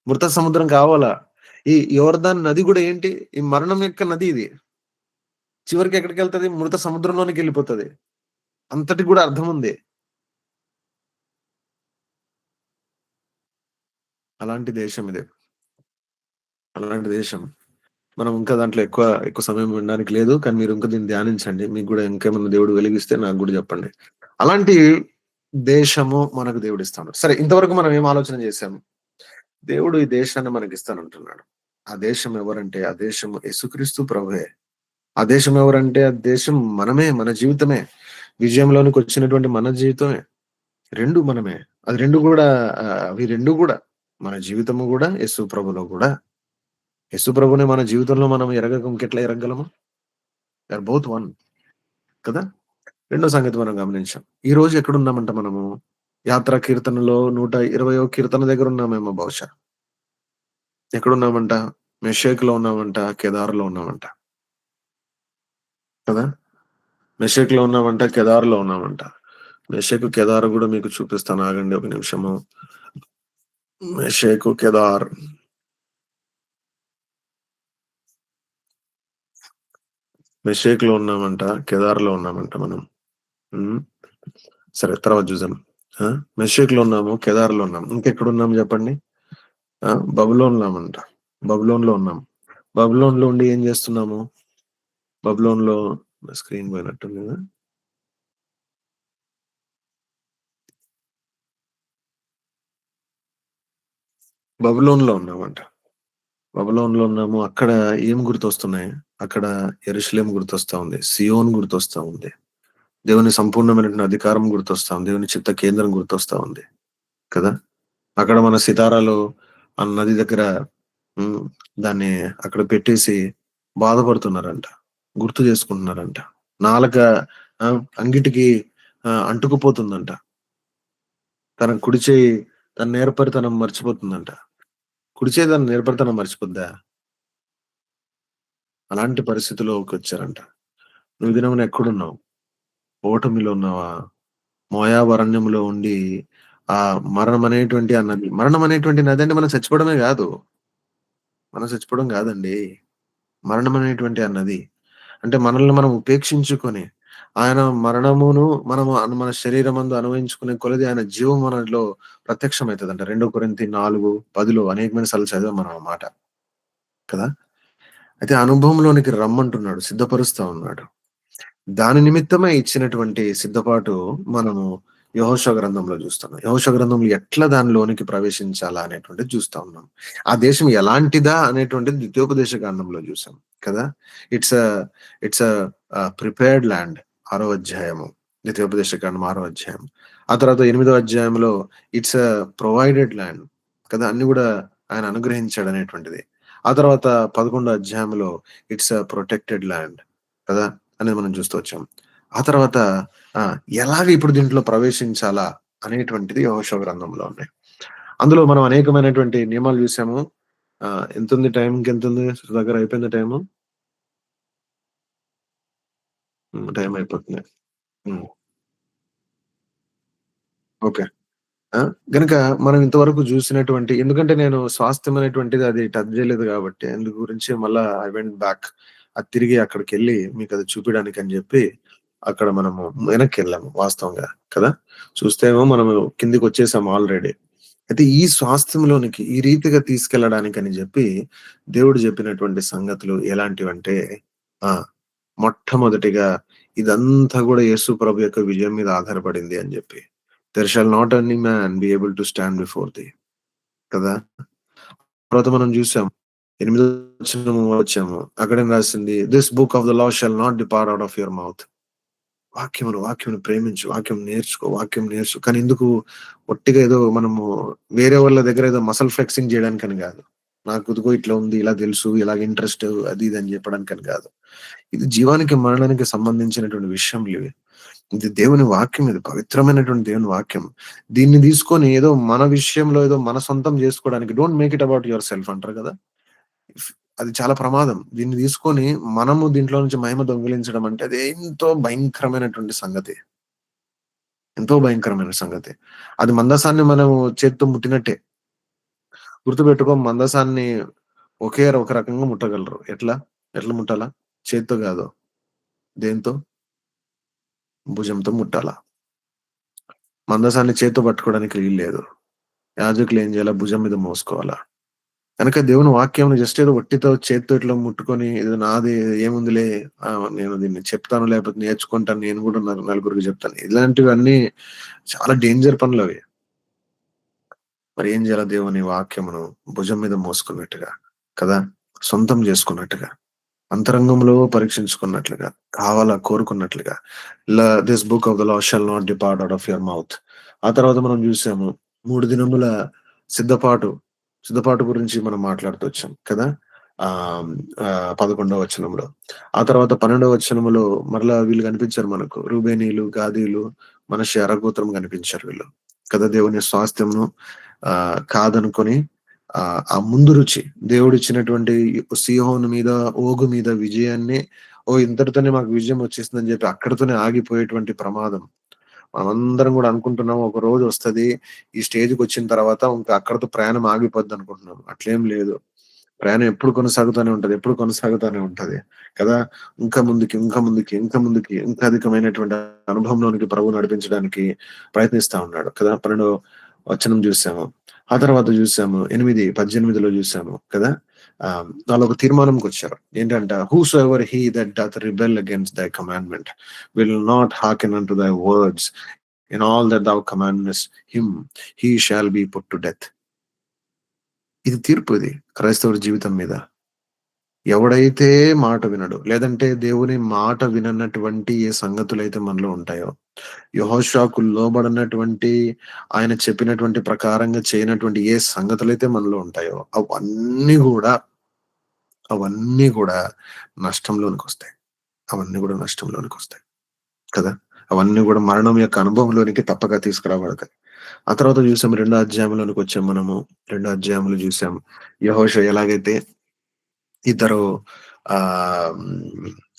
మృత సముద్రం కావాలా? ఈ యోర్దాన్ నది గూడా ఏంటి? ఈ మరణం యొక్క నది ఇది. చివరికి ఎక్కడికెళ్తది? మృత సముద్రంలోనికెళ్ళిపోతది. అంతటికి గూడా అర్థం ఉంది. అలాంటి దేశం ఇది. అలాంటి దేశం. మనం ఇంకా దాంట్లో ఎక్కువ సమయం ఉండడానికి లేదు. కానీ మీరు ఇంకా దీన్ని ధ్యానించండి. మీకు గూడా ఇంకేమన్నా దేవుడు వెలిగిస్తే నాకు గూడా జెప్పండి. అలాంటి దేశము మనకు దేవుడిస్తాడు. సరే ఇంతవరకు మనం ఏం ఆలోచన జేసాము? దేవుడు ఈ దేశాన్ని మనకిస్తానంటున్నాడు. ఆ దేశం ఎవరంటే ఆ దేశం యేసుక్రీస్తు ప్రభువే. ఆ దేశం ఎవరంటే ఆ దేశం మనమే, మన జీవితమే. విజయంలోనికొచ్చినటువంటి మన జీవితమే. 2 మనమే. అది 2 గూడా అవి 2 గూడా మన జీవితము గూడా యేసు ప్రభులో గూడా. యేసు ప్రభుని మన జీవితంలో మనం ఎరగక ఇంకెట్లా ఎరగగలము? దే ఆర్ బోత్ వన్ కదా! రెండో సంగతి మనం గమనించాం. ఈరోజు ఎక్కడున్నామంట మనము? యాత్రా కీర్తనలో 120వ కీర్తన దగ్గరున్నామేమో బహుశా. ఎక్కడున్నామంట? మెషేక్‌లో ఉన్నామంట, కేదార్‌లో ఉన్నామంట. కదా! మెషేక్‌లో ఉన్నామంట, కేదార్‌లో ఉన్నామంట. మెషెకు, కేదార్ గూడా మీకు చూపిస్తాను ఆగండి ఒక నిమిషము. మెషెకు, కేదార్. మెషేక్‌లో ఉన్నామంట, కేదార్‌లో ఉన్నామంట మనం. హ్మ్. సరే తర్వాత చూద్దాం. ఆ! మెషేక్‌లో ఉన్నాము, కేదార్‌లో ఉన్నాం. ఇంకెక్కడున్నాం జెప్పండి? ఆ! బబులోన్‌లోమంట. బబులోన్‌లో ఉన్నాం. బబులోన్‌లో ఉండి ఏం జేస్తున్నాము? బబులోన్‌లో స్క్రీన్ పోయినట్టుంది గదా! బబులోన్‌లో ఉన్నామంట. బబులోన్‌లో ఉన్నాము. అక్కడ ఏం గుర్తొస్తున్నాయి? అక్కడ యెరూషలేము గుర్తొస్తా ఉంది. సియోన్ గుర్తొస్తా ఉంది. దేవుని సంపూర్ణమైనటువంటి అధికారం గుర్తొస్తా ఉంది. దేవుని చిత్త కేంద్రం గుర్తొస్తా ఉంది. కదా! అక్కడ మన సితారాలు ఆ నది దగ్గర హ్మ్. దాన్ని అక్కడ పెట్టేసి బాధపడుతున్నారంట. గుర్తు చేసుకుంటున్నారంట. నాలుక అంగిటికి అంటుకుపోతుందంట. తన కుడి చెయ్యి తన నేర్పరితనం మర్చిపోతుందంట. కుడి చెయ్యి తన నేర్పరితనం మర్చిపోద్దా? అలాంటి పరిస్థితిలోకొచ్చారంట. నువ్వు ఈ దినమున ఎక్కడున్నావు? ఓటమిలో ఉన్నావా? మోయాబు అరణ్యంలో ఉండి మరణం అనేటువంటి నది అంటే మనం చచ్చిపోవడమే గాదు. మనం చచ్చిపోవడం గాదండి. మరణం అనేటువంటి ఆ నది. అంటే మనల్ని మనం ఉపేక్షించుకొని, ఆయన మరణమును మనము మన శరీరమందు అనుభవించుకునే కొలది ఆయన జీవం మనలో ప్రత్యక్షమైతదంట. 2 కొరింథీ 4:10లో అనేకమైన సార్లు చదివాం మనం ఆ మాట. కదా! అయితే ఆ అనుభవంలోనికి రమ్మంటున్నాడు. సిద్ధపరుస్తా ఉన్నాడు. దాని నిమిత్తమై ఇచ్చినటువంటి సిద్ధపాటు మనము యెహోషువ గ్రంథంలో చూస్తున్నాం. యెహోషువ గ్రంథంలో ఎట్లా దానిలోనికి ప్రవేశించాలా అనేటువంటిది చూస్తా ఉన్నాం. ఆ దేశం ఎలాంటిదా అనేటువంటిది ద్వితీయోపదేశ కాండంలో చూసాం కదా! It's a it's a prepared land 6వ అధ్యాయము. ద్వితీయోపదేశ కాండం 6వ అధ్యాయం. ఆ తర్వాత 8వ అధ్యాయంలో ఇట్స్ ఎ ప్రొవైడెడ్ ల్యాండ్ కదా! అన్ని గూడా ఆయన అనుగ్రహించాడనేటువంటిది. ఆ తర్వాత 11వ అధ్యాయంలో ఇట్స్ ఎ ప్రొటెక్టెడ్ ల్యాండ్ కదా! అనేది మనం చూస్తూ వచ్చాం. ఆ తర్వాత ఆ! ఎలాగ ఇప్పుడు దీంట్లో ప్రవేశించాలా అనేటువంటిది యెహోషువ గ్రంథంలో ఉన్నాయి. అందులో మనం అనేకమైనటువంటి నియమాలు చూసాము. ఎంతుంది టైం ఇంకెంతుంది? దగ్గర అయిపోయిందా టైము? టైం అయిపోతుంది. హ్మ్. ఓకే. ఆ! గనక మనం ఇంతవరకు జూసినటువంటి ఎందుకంటే నేను స్వాస్థ్యం అనేటువంటిది అది టచ్ జేయలేదు గాబట్టి, అందు గురించి మళ్ళా ఐ వెంట్ బ్యాక్. అది తిరిగి అక్కడికెళ్ళి మీకది చూపియడానికని జెప్పి, అక్కడ మనము వెనక్కెళ్ళాము వాస్తవంగా కదా! చూస్తే ఏమో మనము కిందకొచ్చేసాము ఆల్రెడీ. అయితే ఈ స్వాస్థ్యంలోనికి ఈ రీతిగా తీసుకెళ్ళడానికని జెప్పి, దేవుడు జెప్పినటువంటి సంగతులు ఎలాంటివంటే ఆ! మొట్టమొదటిగా ఇదంతా గూడా యేసు ప్రభు యొక్క విజయం మీద ఆధారపడింది అని జెప్పి. There shall not any man be able to stand before thee కదా! తర్వాత మనం జూసాం. 8 వచనం వచ్చాము. అక్కడేం రాసింది? This book of the law shall not depart out of your mouth. వాక్యమును ప్రేమించు, వాక్యం నేర్చుకో, వాక్యం నేర్చు. కానీ ఎందుకు ఒట్టిగా ఏదో మనము వేరే వాళ్ళ దగ్గర ఏదో మసల్ ఫ్లెక్సింగ్ జేయడానికని గాదు. నాకు ఇదిగో ఇట్లా ఉంది, ఇలా తెలుసు, ఇలాగ ఇంట్రెస్ట్ అది ఇది అని జెప్పడానికని గాదు. ఇది జీవానికి, మరణానికి సంబంధించినటువంటి విషయములివి. ఇది దేవుని వాక్యం ఇది. పవిత్రమైనటువంటి దేవుని వాక్యం. దీన్ని తీసుకొని ఏదో మన విషయంలో ఏదో మన సొంతం జేసుకోవడానికి don't make it about yourself అంటారు గదా! ఇఫ్ అది చాలా ప్రమాదం. దీన్ని తీసుకొని మనము దీంట్లో నుంచి మహిమ దొంగిలించడం అంటే అది ఎంతో భయంకరమైనటువంటి సంగతి. ఎంతో భయంకరమైన సంగతి. అది మందసాన్ని మనం చేత్తో ముట్టినట్టే. గుర్తుపెట్టుకో మందసాన్ని ఒక రకంగా ముట్టగలరు. ఎట్లా? ఎట్లా ముట్టాలా? చేత్తో గాదు. దేనితో? భుజంతో ముట్టాల. మందసాన్ని చేత్తో పట్టుకోవడానికి వీల్లేదు. యాజకులు ఏం చేయాలా? భుజం మీద మోసుకోవాలా. కనుక దేవుని వాక్యంని జస్ట్ ఏదో వట్టితో చేత్తో ఇట్లా ముట్టుకొని ఇది నాది ఏముందిలే నేను దీన్ని చెప్తాను లేకపోతే నేర్చుకుంటాను నేను కూడా నలుగురికి చెప్తాను. ఇలాంటివన్నీ చాలా డేంజర్ పనులవి. మరి ఏం చేయాలా? దేవుని వాక్యమును భుజం మీద మోసుకున్నట్టుగా కదా! సొంతం చేసుకున్నట్టుగా. అంతరంగంలో పరీక్షించుకున్నట్లుగా, కోరుకున్నట్లుగా. This book of the law shall not depart out of your mouth. ఆ తర్వాత మనం చూసాము 3 దినముల సిద్ధపాటు, సిద్ధపాటు గురించి మనం మాట్లాడుతూ వచ్చాం కదా! ఆహ్, 11వ వచనంలో. ఆ తర్వాత 12వ వచనంలో మరలా వీళ్ళు కనిపించారు మనకు. రూబేనీయులు, గాదీయులు, మనష్షే అరగోత్రం కనిపించారు వీళ్ళు. కదా! దేవుని స్వాస్థ్యంను కాదనుకొని ఆ ముందు రుచి దేవుడిచ్చినటువంటి సీహోను మీద, ఓగు మీద విజయాన్ని ఇంతటితోనే మాకు విజయం వచ్చేసిందని జెప్పి అక్కడితోనే ఆగిపోయేటువంటి ప్రమాదం. మనమందరం గూడా అనుకుంటున్నాం ఒక రోజు వస్తది. ఈ స్టేజ్‌కొచ్చిన తర్వాత ఇంకా అక్కడితో ప్రయాణం ఆగిపోద్దనుకుంటున్నాం. అట్లేం లేదు. ప్రయాణం ఎప్పుడు కొనసాగుతానే ఉంటది. ఎప్పుడు కొనసాగుతానే ఉంటది. కదా! ఇంకా ముందుకి, ఇంకా ముందుకి, ఇంకా ముందుకి, ఇంకా అధికమైనటువంటి అనుభవంలోనికి ప్రభువు నడిపించడానికి ప్రయత్నిస్తా ఉన్నాడు కదా! 12 వచనం జూసాము. ఆ తర్వాత జూసాము 8, 18లో జూసాము కదా! వాళ్ళొక తీర్మానంకొచ్చారు. ఏంటంట whosoever he that doth rebel against thy commandment will not hearken unto thy words in all that thou commandest him, he shall be put to death. ఇది తీర్పు ఇది క్రైస్తవుడి జీవితం మీద. ఎవడైతే మాట వినడో, లేదంటే దేవుని మాట విననటువంటి ఏ సంగతులైతే మనలో ఉంటాయో, యెహోషువకు లోబడనటువంటి, ఆయన చెప్పినటువంటి ప్రకారంగా చేయనటువంటి ఏ సంగతులైతే మనలో ఉంటాయో, అవన్నీ గూడా నష్టంలోనికొస్తాయి. అవన్నీ గూడా నష్టంలోనికొస్తాయి. కదా! అవన్నీ గూడా మరణం యొక్క అనుభవంలోనికి తప్పక తీసుకురాబడతాయి. ఆ తర్వాత చూసాం రెండో అధ్యాయంలోనికొచ్చాం మనము. రెండో అధ్యాయంలో చూసాం. యెహోషువ ఎలాగైతే ఇద్దరు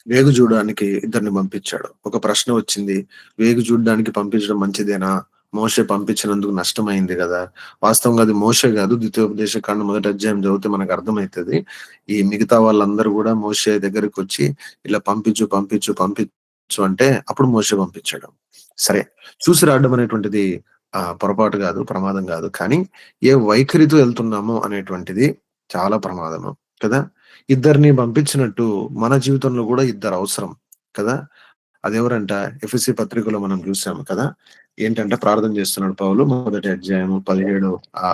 వేగు చూడడానికి ఇద్దరిని పంపించాడు. ఒక ప్రశ్న వచ్చింది. వేగు చూడడానికి పంపించడం మంచిదేనా? మోషే పంపించినందుకు నష్టమైంది గదా! వాస్తవంగా అది మోషే గాదు. ద్వితీయోపదేశ కాండం మొదటి అధ్యాయం చదివితే మనకు అర్థమైతది. ఈ మిగతా వాళ్ళందరూ గూడా మోషే దగ్గరికొచ్చి ఇలా పంపించు అంటే అప్పుడు మోషే పంపించాడు. సరే. చూసి రావడం అనేటువంటిది పొరపాటు గాదు, ప్రమాదం గాదు. కానీ ఏ వైఖరితో ఎళ్తున్నామో అనేటువంటిది చాలా ప్రమాదము. కదా! ఇద్దరిని పంపించినట్టు మన జీవితంలో గూడా ఇద్దరవసరం. కదా! అదెవరంట? ఎఫెసీ పత్రికలో మనం చూసాము కదా! ఏంటంటే ప్రార్థన చేస్తున్నాడు పౌలు మొదటి అధ్యాయము 17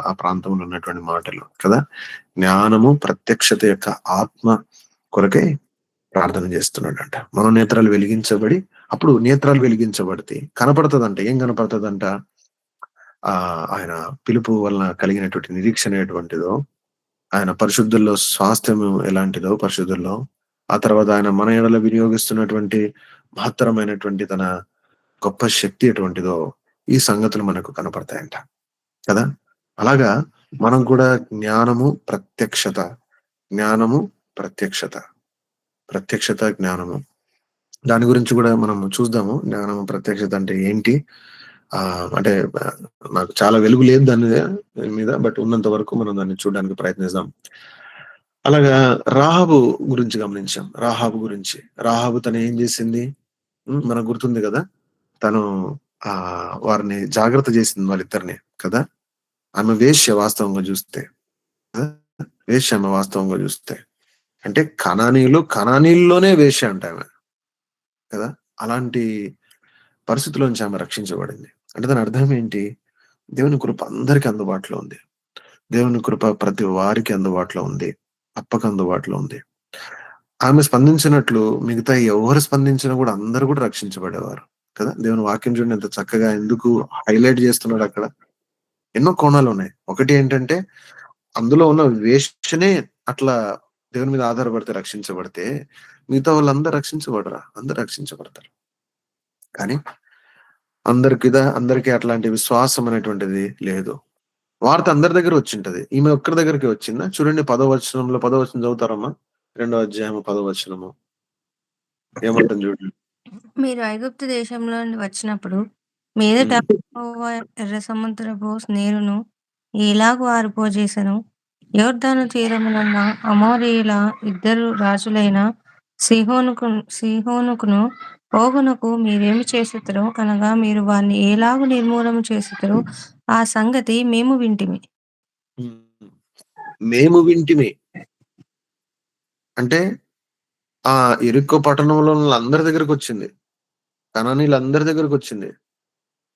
ఆ ప్రాంతంలో ఉన్నటువంటి మాటలు కదా! జ్ఞానము ప్రత్యక్షత యొక్క ఆత్మ కొరకై ప్రార్థన చేస్తున్నాడంట. మనం నేత్రాలు వెలిగించబడి అప్పుడు నేత్రాలు వెలిగించబడితే కనపడతదంట. ఏం కనపడతదంట? ఆయన పిలుపు వలన కలిగినటువంటి నిరీక్షణ ఎటువంటిదో, ఆయన పరిశుద్ధుల్లో స్వాస్థ్యము ఎలాంటిదో పరిశుద్ధుల్లో, ఆ తర్వాత ఆయన మన ఎడల వినియోగిస్తున్నటువంటి మహత్తరమైనటువంటి తన గొప్ప శక్తి ఎటువంటిదో ఈ సంగతులు మనకు కనపడతాయంట కదా! అలాగా మనం కూడా జ్ఞానము, ప్రత్యక్షత, జ్ఞానము, ప్రత్యక్షత, ప్రత్యక్షత, జ్ఞానము దాని గురించి కూడా మనం చూద్దాము. జ్ఞానము, ప్రత్యక్షత అంటే ఏంటి? అంటే నాకు చాలా వెలుగు లేదు దాని మీద. బట్ ఉన్నంత వరకు మనం దాన్ని చూడడానికి ప్రయత్నిద్దాం. అలాగా రాహాబు గురించి గమనించాం. రాహాబు గురించి. రాహాబు తను ఏం చేసింది? మనకు గుర్తుంది కదా! తను వారిని జాగ్రత్త చేసింది వాళ్ళిద్దరిని కదా! ఆమె వేశ్య వాస్తవంగా చూస్తే. వేశ్య ఆమె వాస్తవంగా చూస్తే. అంటే కనానీయుల్లోనే వేశ్య అంట ఆమె. కదా! అలాంటి పరిస్థితిలోంచి ఆమె రక్షించబడింది. అంటే దాని అర్థం ఏంటి? దేవుని కృప అందరికి అందుబాటులో ఉంది. దేవుని కృప ప్రతి వారికి అందుబాటులో ఉంది. తప్పక అందుబాటులో ఉంది. ఆమె స్పందించినట్లు మిగతా ఎవరు స్పందించినా కూడా అందరూ కూడా రక్షించబడేవారు. కదా! దేవుని వాక్యం చూడండి ఎంత చక్కగా ఎందుకు హైలైట్ చేస్తున్నాడు అక్కడ. ఎన్నో కోణాలున్నాయి. ఒకటి ఏంటంటే అందులో ఉన్న వేశ్యనే అట్లా దేవుని మీద ఆధారపడితే రక్షించబడితే మిగతా వాళ్ళందరూ రక్షించబడరా? అందరూ రక్షించబడతారు. కానీ అందరికి అట్లాంటి విశ్వాసం అనేటువంటిది లేదు. వార్త అందరి దగ్గర వచ్చింటది. ఈమె ఒక్కరి దగ్గరికి వచ్చిందా? చూడండి 10వ వచనం చదువుతారమ్మా? 2వ అధ్యాయము 10వ వచనము. ఏమంటుంది చూడండి. మీరు ఐగుప్తు దేశంలో నుండి వచ్చినప్పుడు మీదట యెహోవా ఎర్ర సముద్రపు నీరును ఎలాగు ఆరిపోజేసెను. యొర్దాను తీరమునున్న అమోరీయుల ఇద్దరు రాజులైన సీహోనుకును ఓగునకు మీరేమి చేసితిరో అనగా మీరు వారిని ఎలాగు నిర్మూలన చేసితిరో ఆ సంగతి మేము వింటిమి. మేము వింటిమి. అంటే ఆ యెరికో పట్టణంలో ఉన్న అందరి దగ్గరకొచ్చింది. కనానీయులందరి దగ్గరకొచ్చింది.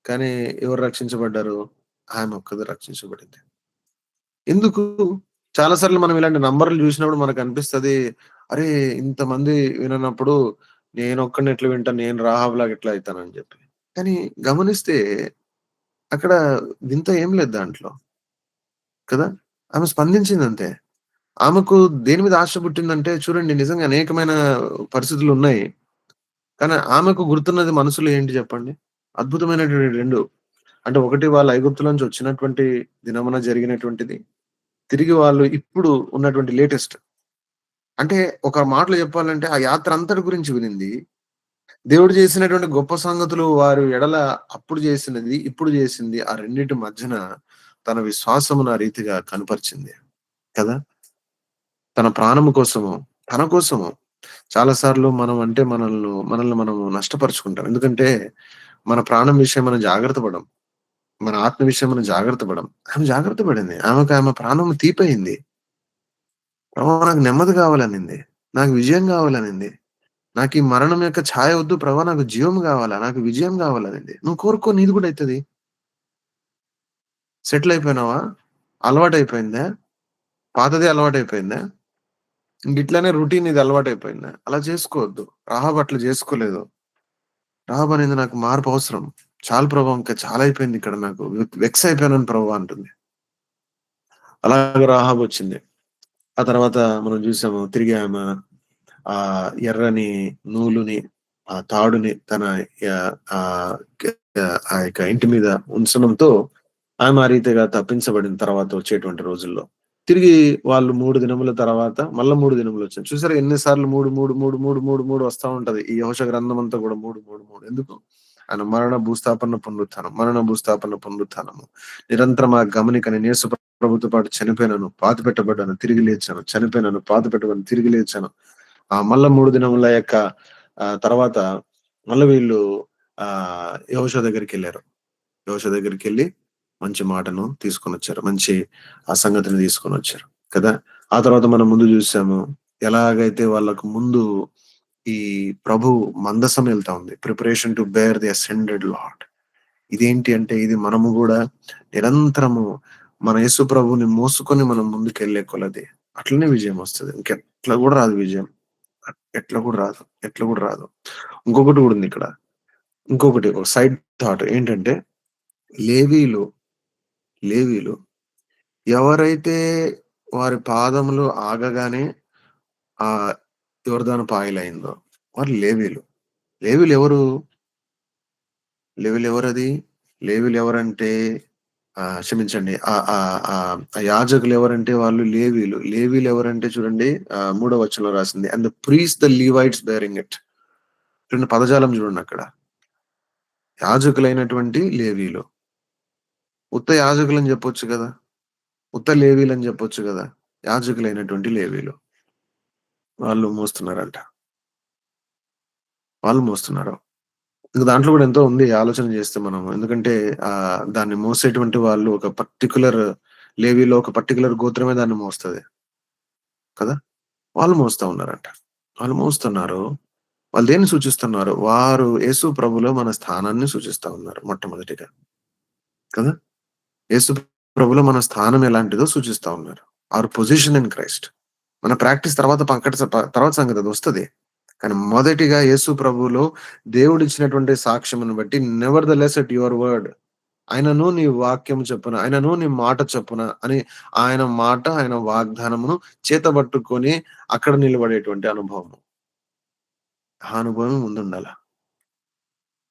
కానీ ఎవరు రక్షించబడ్డారు? ఆమె ఒక్కదే రక్షించబడింది. ఎందుకు? చాలా సార్లు మనం ఇలాంటి నంబర్‌లు చూసినప్పుడు మనకనిపిస్తది. అరే! ఇంతమంది విననప్పుడు నేనొక్కడిని ఎట్లా వింటాను? నేను రాహాబులాగా ఎట్లా అయితానని చెప్పి. కానీ గమనిస్తే అక్కడ వింత ఏం లేదు దాంట్లో. కదా! ఆమె స్పందించిందంతే. ఆమెకు దేని మీద ఆశ పుట్టిందంటే చూడండి నిజంగా అనేకమైన పరిస్థితులున్నాయి. కానీ ఆమెకు గుర్తున్నది మనసులో ఏంటి చెప్పండి? అద్భుతమైనటువంటి 2 అంటే ఒకటి వాళ్ళు ఐగుప్తులో నుంచి వచ్చినటువంటి దినమున జరిగినటువంటిది. తిరిగి వాళ్ళు ఇప్పుడు ఉన్నటువంటి లేటెస్ట్. అంటే ఒక మాటలో చెప్పాలంటే ఆ యాత్ర అంతటి గురించి వినింది. దేవుడు చేసినటువంటి గొప్ప సంగతులు వారి ఎడల అప్పుడు చేసినది, ఇప్పుడు చేసింది. ఆ రెండిటి మధ్యన తన విశ్వాసమును ఆ రీతిగా కనపరిచింది. కదా! తన ప్రాణము కోసము, తన కోసము. చాలా సార్లు మనం అంటే మనల్ని మనము నష్టపరుచుకుంటాం. ఎందుకంటే మన ప్రాణం విషయం మనం జాగ్రత్త పడం. మన ఆత్మ విషయం మనం జాగ్రత్త పడం. ఆమె జాగ్రత్త పడింది. ఆమె ప్రాణం తీపయింది. ప్రభు నాకు నెమ్మది కావాలనింది. నాకు విజయం కావాలనింది. నాకీ మరణం యొక్క ఛాయ వద్దు ప్రభా! నాకు జీవం గావాలా, నాకు విజయం గావాలనింది. నువ్వు కోరుకో నీది గూడా అయితది. సెటిల్ అయిపోయినావా? అలవాటయిపోయిందా? పాతదే అలవాటయిపోయిందా? ఇంగిట్లనే రొటీన్ ఇది అలవాటయిపోయిందా? అలా చేసుకోవద్దు. రాహాబు అట్లా చేసుకోలేదు. రాహాబు అనేది నాకు మార్పు అవసరం. చాలు ప్రభు ఇంకా చాలా అయిపోయింది ఇక్కడ నాకు. వెక్స్ అయిపోయాను ప్రభు అంటుంది. అలాగే రాహాబు వచ్చింది. ఆ తర్వాత మనం చూసాము తిరిగి ఆమె ఎర్రని నూలుని, ఆ తాడుని తన ఆ యొక్క ఇంటి మీద ఉంచడంతో ఆమె ఆ రీతిగా తప్పించబడిన తర్వాత వచ్చేటువంటి రోజుల్లో. తిరిగి వాళ్ళు 3 దినముల తర్వాత మళ్ళా 3 దినములొచ్చాయి. చూసారా ఎన్ని సార్లు 3 వస్తా ఉంటది. ఈ యెహోషువ గ్రంథం అంతా కూడా 3 ఎందుకు? ఆయన మరణ భూస్థాపన పునరుత్థానము. నిరంతరం ఆ గమనిక నేను యేసు ప్రభుతో పాటు చనిపోయినాను, పాతిపెట్టబడ్డాను, తిరిగి లేచాను. చనిపోయినాను, పాతిపెట్టబడ్డాను, తిరిగి లేచాను. మళ్ళా 3 దినముల యొక్క తర్వాత మళ్ళా వీళ్ళు యెహోషువ దగ్గరికెళ్లారు. యెహోషువ దగ్గరికెళ్లి మంచి మాటను తీసుకొనొచ్చారు. మంచి ఆ సంగతిని తీసుకొనొచ్చారు కదా! ఆ తర్వాత మనం ముందు చూసాము. ఎలాగైతే వాళ్ళకు ముందు ఈ ప్రభు మందసం వెళ్తా ఉంది. Preparation to bear the ascended Lord. ఇదేంటి అంటే ఇది మనము కూడా నిరంతరము మన యేసు ప్రభుని మోసుకొని మనం ముందుకెళ్ళే కొలది అట్లనే విజయం వస్తది. ఇంకెట్లా కూడా రాదు విజయం. ఎట్లా కూడా రాదు. ఎట్లా కూడా రాదు. ఇంకొకటి కూడా ఉంది ఇక్కడ. ఇంకొకటి ఒక సైడ్ థాట్ ఏంటంటే లేవీలు లేవీలు ఎవరైతే వారి పాదములు ఆగగానే ఆ యోర్దాను పాయలైందో వారు లేవీలు. లేవీలు ఎవరు? లేవీలు ఎవరది? లేవీలు ఎవరంటే క్షమించండి. ఆ యాజకులు ఎవరంటే వాళ్ళు లేవీలు. లేవీలు ఎవరంటే చూడండి 3వ వచనంలో రాసింది. And the priest the Levites bearing it. చూడండి పదజాలం చూడండి అక్కడ. యాజకులైనటువంటి లేవీలు. ఉత్త యాజకులని చెప్పొచ్చు కదా! ఉత్త లేవీలని చెప్పొచ్చు కదా! యాజకులైనటువంటి లేవీలు. వాళ్ళు మోస్తున్నారంట. వాళ్ళు మోస్తున్నారు. ఇంక దాంట్లో కూడా ఎంతో ఉంది ఆలోచన చేస్తే మనం. ఎందుకంటే దాన్ని మోసేటువంటి వాళ్ళు ఒక పర్టిక్యులర్ లేవీలో ఒక పర్టిక్యులర్ గోత్రమే దాన్ని మోస్తది. కదా! వాళ్ళు మోస్తా ఉన్నారంట. వాళ్ళు మోస్తున్నారు. వాళ్ళు దేన్ని సూచిస్తున్నారు? వారు యేసు ప్రభులో మన స్థానాన్ని సూచిస్తా ఉన్నారు మొట్టమొదటిగా. కదా! యేసు ప్రభులో మన స్థానం ఎలాంటిదో సూచిస్తా ఉన్నారు. Our position in Christ. మన ప్రాక్టీస్ తర్వాత తర్వాత సంగతి అది వస్తది. కానీ మొదటిగా యేసు ప్రభువులో దేవుడిచ్చినటువంటి సాక్ష్యమును బట్టి నెవర్‌దలెస్ ఎట్ యువర్ వర్డ్. ఆయనను నీ వాక్యము చొప్పున, ఆయనను నీ మాట చొప్పున అని ఆయన మాట, ఆయన వాగ్దానమును చేతబట్టుకొని అక్కడ నిలబడేటువంటి అనుభవము. ఆ అనుభవం ముందుండాల.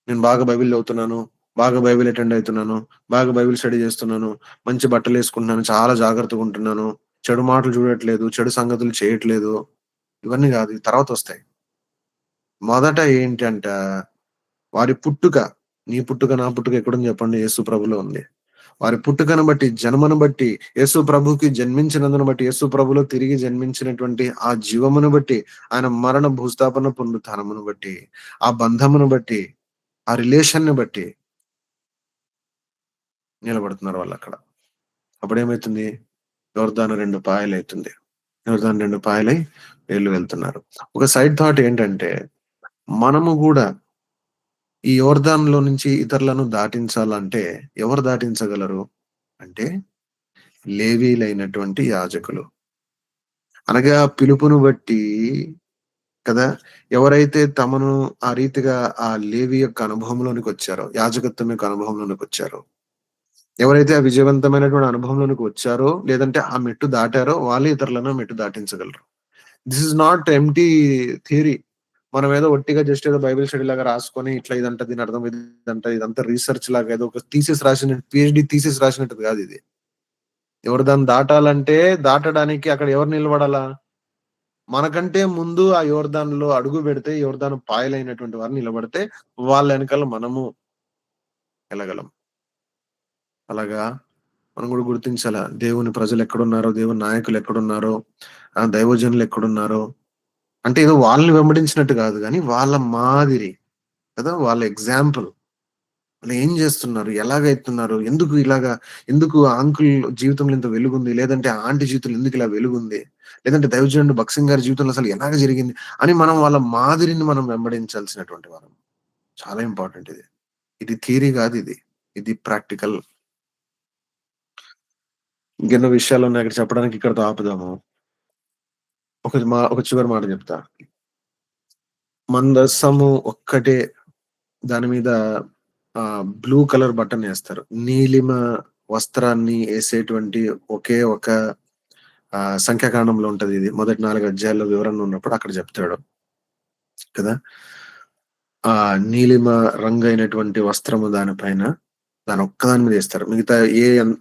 నేను బాగా బైబిల్ చదువుతున్నాను, బాగా బైబిల్ అటెండ్ అయితున్నాను, బాగా బైబిల్ స్టడీ చేస్తున్నాను, మంచి బట్టలేసుకుంటున్నాను, చాలా జాగ్రత్తగా ఉంటున్నాను, చెడు మాటలు చూడట్లేదు, చెడు సంగతులు చేయట్లేదు. ఇవన్నీ గాదు. ఇవి తర్వాతొస్తాయి. మొదట ఏంటంట వారి పుట్టుక, నీ పుట్టుక, నా పుట్టుక ఎక్కడుంది చెప్పండి? యేసు ప్రభులో ఉంది. వారి పుట్టుకను బట్టి, జన్మను బట్టి, యేసు ప్రభుకి జన్మించినందును బట్టి, యేసు ప్రభులో తిరిగి జన్మించినటువంటి ఆ జీవమును బట్టి, ఆయన మరణ భూస్థాపన పునరుత్థానమును బట్టి, ఆ బంధమును బట్టి, ఆ రిలేషన్‌ని బట్టి నిలబడుతున్నారు వాళ్ళక్కడ. అప్పుడేమైతుంది? యోర్దాను 2 పాయలైతుంది. యోర్దాను 2 పాయలై వీళ్ళు వెళ్తున్నారు. ఒక సైడ్ థాట్ ఏంటంటే, మనము గూడా ఈ యోర్దానులో నుంచి ఇతరులను దాటించాలంటే ఎవరు దాటించగలరు? అంటే లేవీలైనటువంటి యాజకులు. అనగా పిలుపును బట్టి కదా! ఎవరైతే తమను ఆ రీతిగా ఆ లేవి యొక్క అనుభవంలోనికొచ్చారో, యాజకత్వం యొక్క అనుభవంలోనికొచ్చారో, ఎవరైతే ఆ విజయవంతమైనటువంటి అనుభవంలోనికి వచ్చారో, లేదంటే ఆ మెట్టు దాటారో వాళ్ళే ఇతరులను మెట్టు దాటించగలరు. This is not empty theory. మనమేదో ఒట్టిగా జస్ట్ ఏదో బైబిల్ స్టడీ లాగా రాసుకొని ఇట్లా ఇదంట దీని అర్థం ఇదంట ఇదంతా రీసెర్చ్ లాగా ఏదో ఒక థీసిస్ రాసిన పీహెచ్‌డీ థీసిస్ రాసినట్టుది కాదిది. ఎవరు దాన్ని దాటాలంటే దాటడానికి అక్కడ ఎవరు నిలబడాలా? మనకంటే ముందు ఆ యోర్దానులో అడుగు పెడితే యోర్దాను పాయలైనటువంటి వారు నిలబడితే వాళ్ళ ఎనకాల మనము ఎళ్ళగలం. అలాగా మనం కూడా గుర్తించాలా. దేవుని ప్రజలు ఎక్కడున్నారో, దేవుని నాయకులు ఎక్కడున్నారో, దైవజనులు ఎక్కడున్నారో, అంటే ఏదో వాళ్ళని వెంబడించినట్టు కాదు గానీ, వాళ్ళ మాదిరి కదా! వాళ్ళ ఎగ్జాంపుల్. వాళ్ళు ఏం జేస్తున్నారు? ఎలాగైతున్నారు? ఎందుకు ఇలాగా ఎందుకు ఆ అంకుల్ జీవితంలో ఇంత వెలుగుంది? లేదంటే ఆ ఆంటీ జీవితంలో ఎందుకు ఇలా వెలుగుంది? లేదంటే దైవజనుడు భక్సింగ్ గారి జీవితంలో అసలు ఎలాగ జరిగింది? అని మనం వాళ్ళ మాదిరిని మనం వెంబడించాల్సినటువంటి వారం. చాలా ఇంపార్టెంట్ ఇది. ఇది థియరీ గాదిది. ఇది ప్రాక్టికల్. ఇంకెన్నో విషయాలున్నాయి ఇక్కడ చెప్పడానికి ఇక్కడితో ఆపుదాము. ఒక చివరి మాట జెప్తా. మందసము ఒక్కటే దాని మీద బ్లూ కలర్ బటనేస్తారు. నీలిమ వస్త్రాన్ని ఏసేటువంటి ఒకే ఒక సంఖ్యాకాండంలో ఉంటదిది. మొదటి 4 అధ్యాయాల్లో వివరణ ఉన్నప్పుడు అక్కడ జెప్తాడు. కదా! నీలిమ రంగయినటువంటి వస్త్రము దానిపైన దానొక్కదాని మీద ఏస్తారు. మిగతా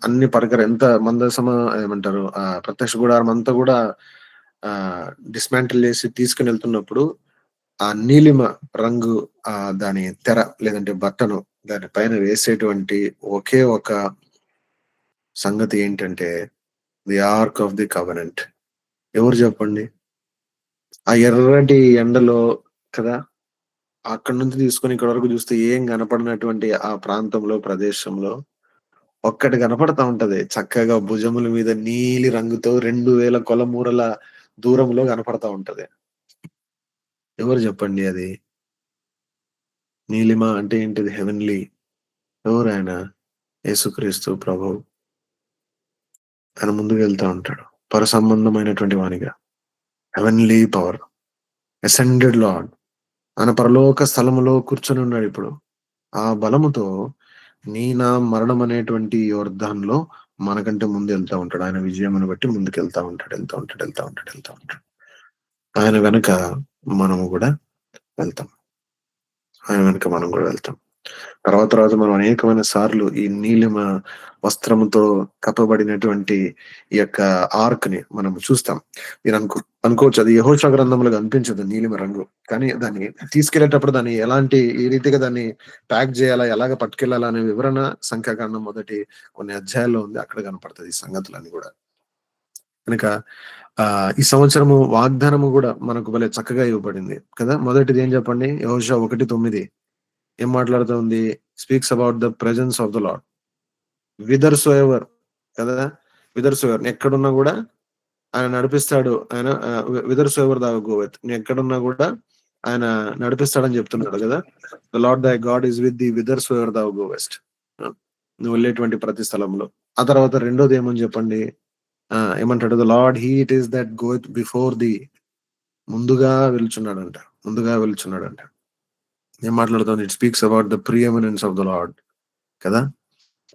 అన్ని ఎంత మందసమ ఏమంటారు ప్రత్యక్ష గుడారం అంతా గూడా డిస్మాంటిల్ చేసి తీసుకొనెళ్తున్నప్పుడు ఆ నీలిమ రంగు దాని తెర లేదంటే బట్టను దాని పైన వేసేటువంటి ఒకే ఒక సంగతి ఏంటంటే the ark of the covenant. ఎవరు చెప్పండి? ఆ ఎర్రటి ఎండలో కదా! అక్కడి నుంచి తీసుకొని ఇక్కడి వరకు చూస్తే ఏం కనపడనటువంటి ఆ ప్రాంతంలో, ప్రదేశంలో ఒక్కటి కనపడతా ఉంటది. చక్కగా భుజముల మీద నీలి రంగుతో 2000 కొలమూరల దూరంలో కనపడతా ఉంటది. ఎవరు చెప్పండి అది? నీలిమ అంటే ఏంటిది? హెవెన్లీ. ఎవరాయన? యేసుక్రీస్తు ప్రభువు. ఆయన ముందుకు వెళ్తా ఉంటాడు. పరసంబంధమైనటువంటి వానిగా. Heavenly power. Ascended Lord. ఆయన పరలోక స్థలములో కూర్చొని ఉన్నాడు ఇప్పుడు. ఆ బలముతో నా మరణం అనేటువంటి యోర్దాన్‌లో మనకంటే ముందు వెళ్తా ఉంటాడు. ఆయన విజయమును బట్టి ముందుకెళ్తా ఉంటాడు. వెళ్తా ఉంటాడు. ఆయన వెనక మనము గూడా వెళ్తాం. ఆయన వెనక మనం గూడా వెళ్తాం. తర్వాత మనం అనేకమైన సార్లు ఈ నీలిమ వస్త్రముతో కప్పబడినటువంటి ఈ యొక్క ఆర్క్‌ని మనం చూస్తాం. మీరు అనుకోవచ్చు అది యెహోషువ గ్రంథంలో కనిపించదు నీలిమ రంగు. కానీ దాన్ని తీసుకెళ్ళేటప్పుడు దాన్ని ఏ రీతిగా దాన్ని ప్యాక్ జేయాలా, ఎలాగ పట్టుకెళ్ళాలా అనే వివరణ సంఖ్యాకాండం మొదటి కొన్ని అధ్యాయాల్లో ఉంది. అక్కడ కనపడతది ఈ సంగతులన్నీ గూడా. కనుక ఈ సంవత్సరము వాగ్దానము గూడా మనకు భలే చక్కగా ఇవ్వబడింది కదా! మొదటిది ఏం చెప్పండి? యెహోషువ 1:9 ఏం మాట్లాడుతుంది? Speaks about the presence of the Lord. Whithersoever కదా! విదర్ సో ఎవర్ ఎక్కడున్నా గూడా ఆయన నడిపిస్తాడు. ఆయన విదర్ సో ఎవర్ థou గోవెత్. నువ్వెక్కడున్నా గూడా ఆయన నడిపిస్తాడని చెప్తున్నాడు గదా! The Lord thy God is with thee విదర్ సో ఎవర్ థou గోవెస్ట్. నువ్వు వెళ్ళేటువంటి ప్రతి స్థలంలో. ఆ తర్వాత రెండోది ఏమని చెప్పండి? ఏమంటాడు? The Lord he it is that goeth before thee. ముందుగా వెళ్తున్నాడంట. ఏం మాట్లాడుతోంది? It speaks about the preeminence of the Lord కదా!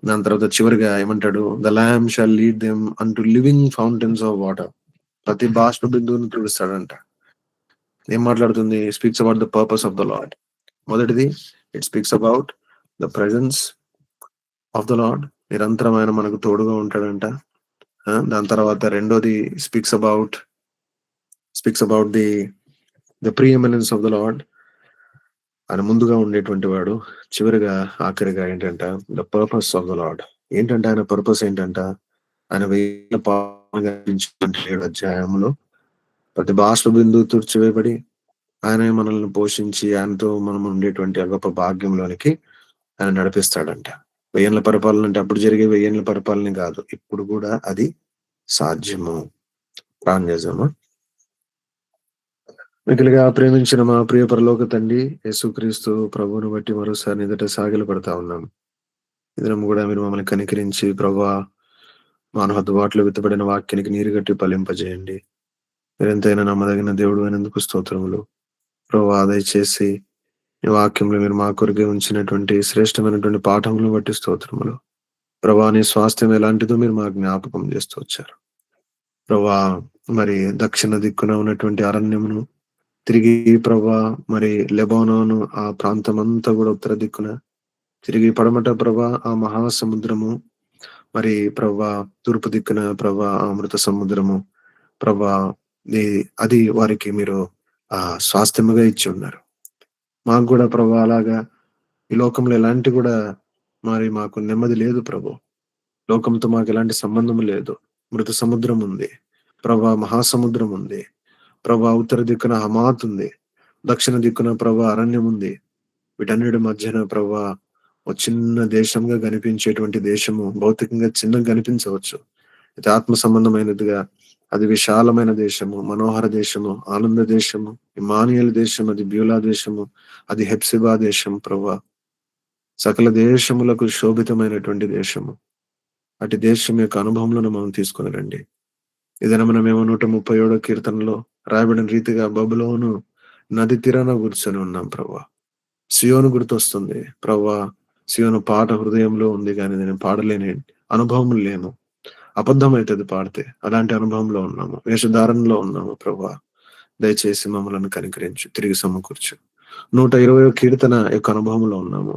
దాని తర్వాత చివరిగా ఏమంటాడు? The lamb shall lead them unto living fountains of water. ప్రతి బాష్ప బిందువుని తుడుస్తాడంట. ఏం మాట్లాడుతుంది? Speaks about the purpose of the Lord. మొదటిది it speaks about the presence of the Lord. నిరంతరం ఆయన మనకు తోడుగా ఉంటాడంట. దాని తర్వాత రెండోది speaks about the pre eminence of the lord. ఆయన ముందుగా ఉండేటువంటి వాడు. చివరిగా ఆఖరిగా ఏంటంట? The purpose of the lord. ఏంటంటే ఆయన పర్పస్ ఏంటంట? ఆయన 7 అధ్యాయంలో ప్రతి బాష్ప బిందువు తుడిచివేయబడి ఆయనే మనల్ని పోషించి ఆయనతో మనం ఉండేటువంటి ఆ గొప్ప భాగ్యంలోనికి ఆయన నడిపిస్తాడంట. 1000 పరిపాలన అంటే అప్పుడు జరిగే 1000 పరిపాలన కాదు. ఇప్పుడు కూడా అది సాధ్యము. ప్రార్థిద్దామా? మిక్కిలిగా ప్రేమించిన మా ప్రియ పరలోక తండ్రి యేసుక్రీస్తు ప్రభువును బట్టి మరోసారి నీ ఎదుట సాగిలపడతా ఉన్నాం. ఈ దినం కూడా మీరు మమ్మల్ని కనికరించి ప్రభువా మా అందుబాటులో విత్తబడిన వాక్యానికి నీరు గట్టి ఫలింపజేయండి. మీరెంతైనా నమ్మదగిన దేవుడు అయినందుకు స్తోత్రములు. ప్రభువా దయచేసి ఈ వాక్యంలో మీరు మా కొరకే ఉంచినటువంటి శ్రేష్టమైనటువంటి పాఠములను బట్టి స్తోత్రములు. ప్రభువా నీ స్వాస్థ్యం ఎలాంటిదో మీరు మా జ్ఞాపకం చేస్తూ వచ్చారు. ప్రభువా మరి దక్షిణ దిక్కున ఉన్నటువంటి అరణ్యమును తిరిగి ప్రభువా మరి లెబానోను ఆ ప్రాంతం అంతా కూడా ఉత్తర దిక్కున తిరిగి పడమట ప్రభా ఆ మహాసముద్రము మరి ప్రభా తూర్పు దిక్కున ప్రభా ఆ అమృత సముద్రము ప్రభా అది వారికి మీరు స్వాస్థ్యముగా ఇచ్చి ఉన్నారు. మాకు కూడా ప్రభా అలాగా ఈ లోకంలో ఎలాంటి కూడా మరి మాకు నెమ్మది లేదు ప్రభు. లోకంతో మాకు ఎలాంటి సంబంధం లేదు. మృత సముద్రం ఉంది ప్రభా, మహాసముద్రం ఉంది ప్రభా, ఉత్తర దిక్కున హమాత్ ఉంది, దక్షిణ దిక్కున ప్రభా అరణ్యం ఉంది. వీటన్నిటి మధ్యన ప్రభా ఒక చిన్న దేశంగా కనిపించేటువంటి దేశము భౌతికంగా చిన్నగా కనిపించవచ్చు. అయితే ఆత్మ సంబంధమైనదిగా అది విశాలమైన దేశము, మనోహర దేశము, ఆనంద దేశము, ఇమానియల్ దేశం, అది బ్యూలా దేశము, అది హెప్సిబా దేశం ప్రభా, సకల దేశములకు శోభితమైనటువంటి దేశము. అటు దేశం యొక్క అనుభవంలో మనం తీసుకుని రండి. ఏదైనా మనమేమో 137 కీర్తనలో రాయబడిన రీతిగా బబులోను నది తీరాన కూర్చొని ఉన్నాం ప్రభా. సియోను గుర్తొస్తుంది ప్రభా. సియోను పాట హృదయంలో ఉంది కానీ నేను పాడలేని అనుభవం లేను. అబద్ధం అవుతుంది పాడితే. అలాంటి అనుభవంలో ఉన్నాము, వేషధారణలో ఉన్నాము ప్రభా. దయచేసి మమ్మల్ని కనికరించు, తిరిగి సమకూర్చు. 120 కీర్తన యొక్క అనుభవంలో ఉన్నాము.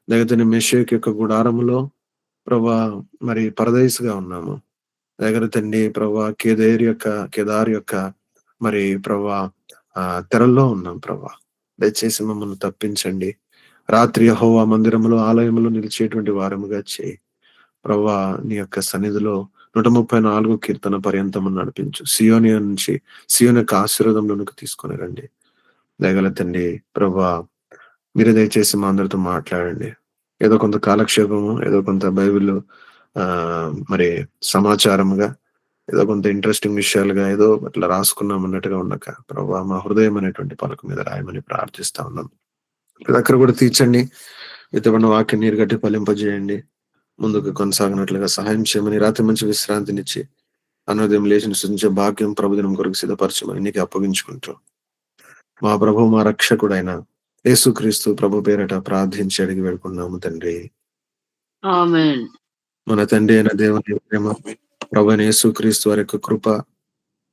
లేకపోతే మెషేక్ యొక్క గుడారములో ప్రభా మరి పరదేశిగా ఉన్నాము. దగ్గర తండ్రి ప్రభా కేదార్ యొక్క మరి ప్రభా తెరల్లో ఉన్నాం ప్రభా. దయచేసి మమ్మల్ని తప్పించండి. రాత్రి యెహోవా మందిరములో ఆలయములో నిలిచేటువంటి వారముగా చేయి ప్రభా. నీ యొక్క సన్నిధిలో 134 కీర్తన పర్యంతము నడిపించు. సియోని యొక్క ఆశీర్వాదంలోనికి తీసుకొని రండి. దయగల తండ్రి ప్రభా, మీరే దయచేసి మా అందరితో మాట్లాడండి. ఏదో కొంత కాలక్షేపము, ఏదో కొంత బైబిల్ మరి సమాచారముగా ఏదో కొంత ఇంట్రెస్టింగ్ విషయాలుగా ఏదో అట్లా రాసుకున్నాం అన్నట్టుగా ఉండక, ప్రభా మా హృదయం అనేటువంటి పలక మీద రాయమని ప్రార్థిస్తా ఉన్నాం. ప్రతి ఒక్కరు కూడా తీర్చండి, విత్తబడిన వాక్యం నీరు గట్టి ఫలింపజేయండి, ముందుకు కొనసాగినట్లుగా సహాయం చేయమని, రాత్రి మంచి విశ్రాంతినిచ్చి అనుదయం లేచిన సృష్టించే భాగ్యం ప్రభుదినం కొరకు సిద్ధపరచమని నీకు అప్పగించుకుంటూ, మా ప్రభు మా రక్షకుడైన యేసుక్రీస్తు ప్రభు పేరట ప్రార్థించి అడిగి వేడుకున్నాము తండ్రి. ఆమేన్. మన తండ్రి అయిన దేవుని ప్రేమ, ప్రభు అయిన యేసుక్రీస్తు వారి యొక్క కృప,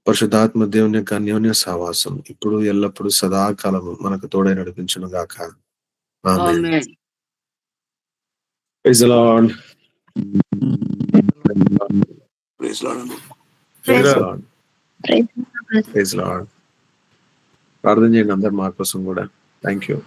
పరిశుద్ధాత్మ దేవుని యొక్క అన్యోన్య సహవాసం ఇప్పుడు ఎల్లప్పుడు సదాకాలము మనకు తోడై నడిపించును గాక. ఆమేన్. ఆమేన్. Praise the Lord. Praise Lord. Praise Lord. Praise Lord. ప్రార్థన చేయండి అందరు మా కోసం కూడా. Thank you.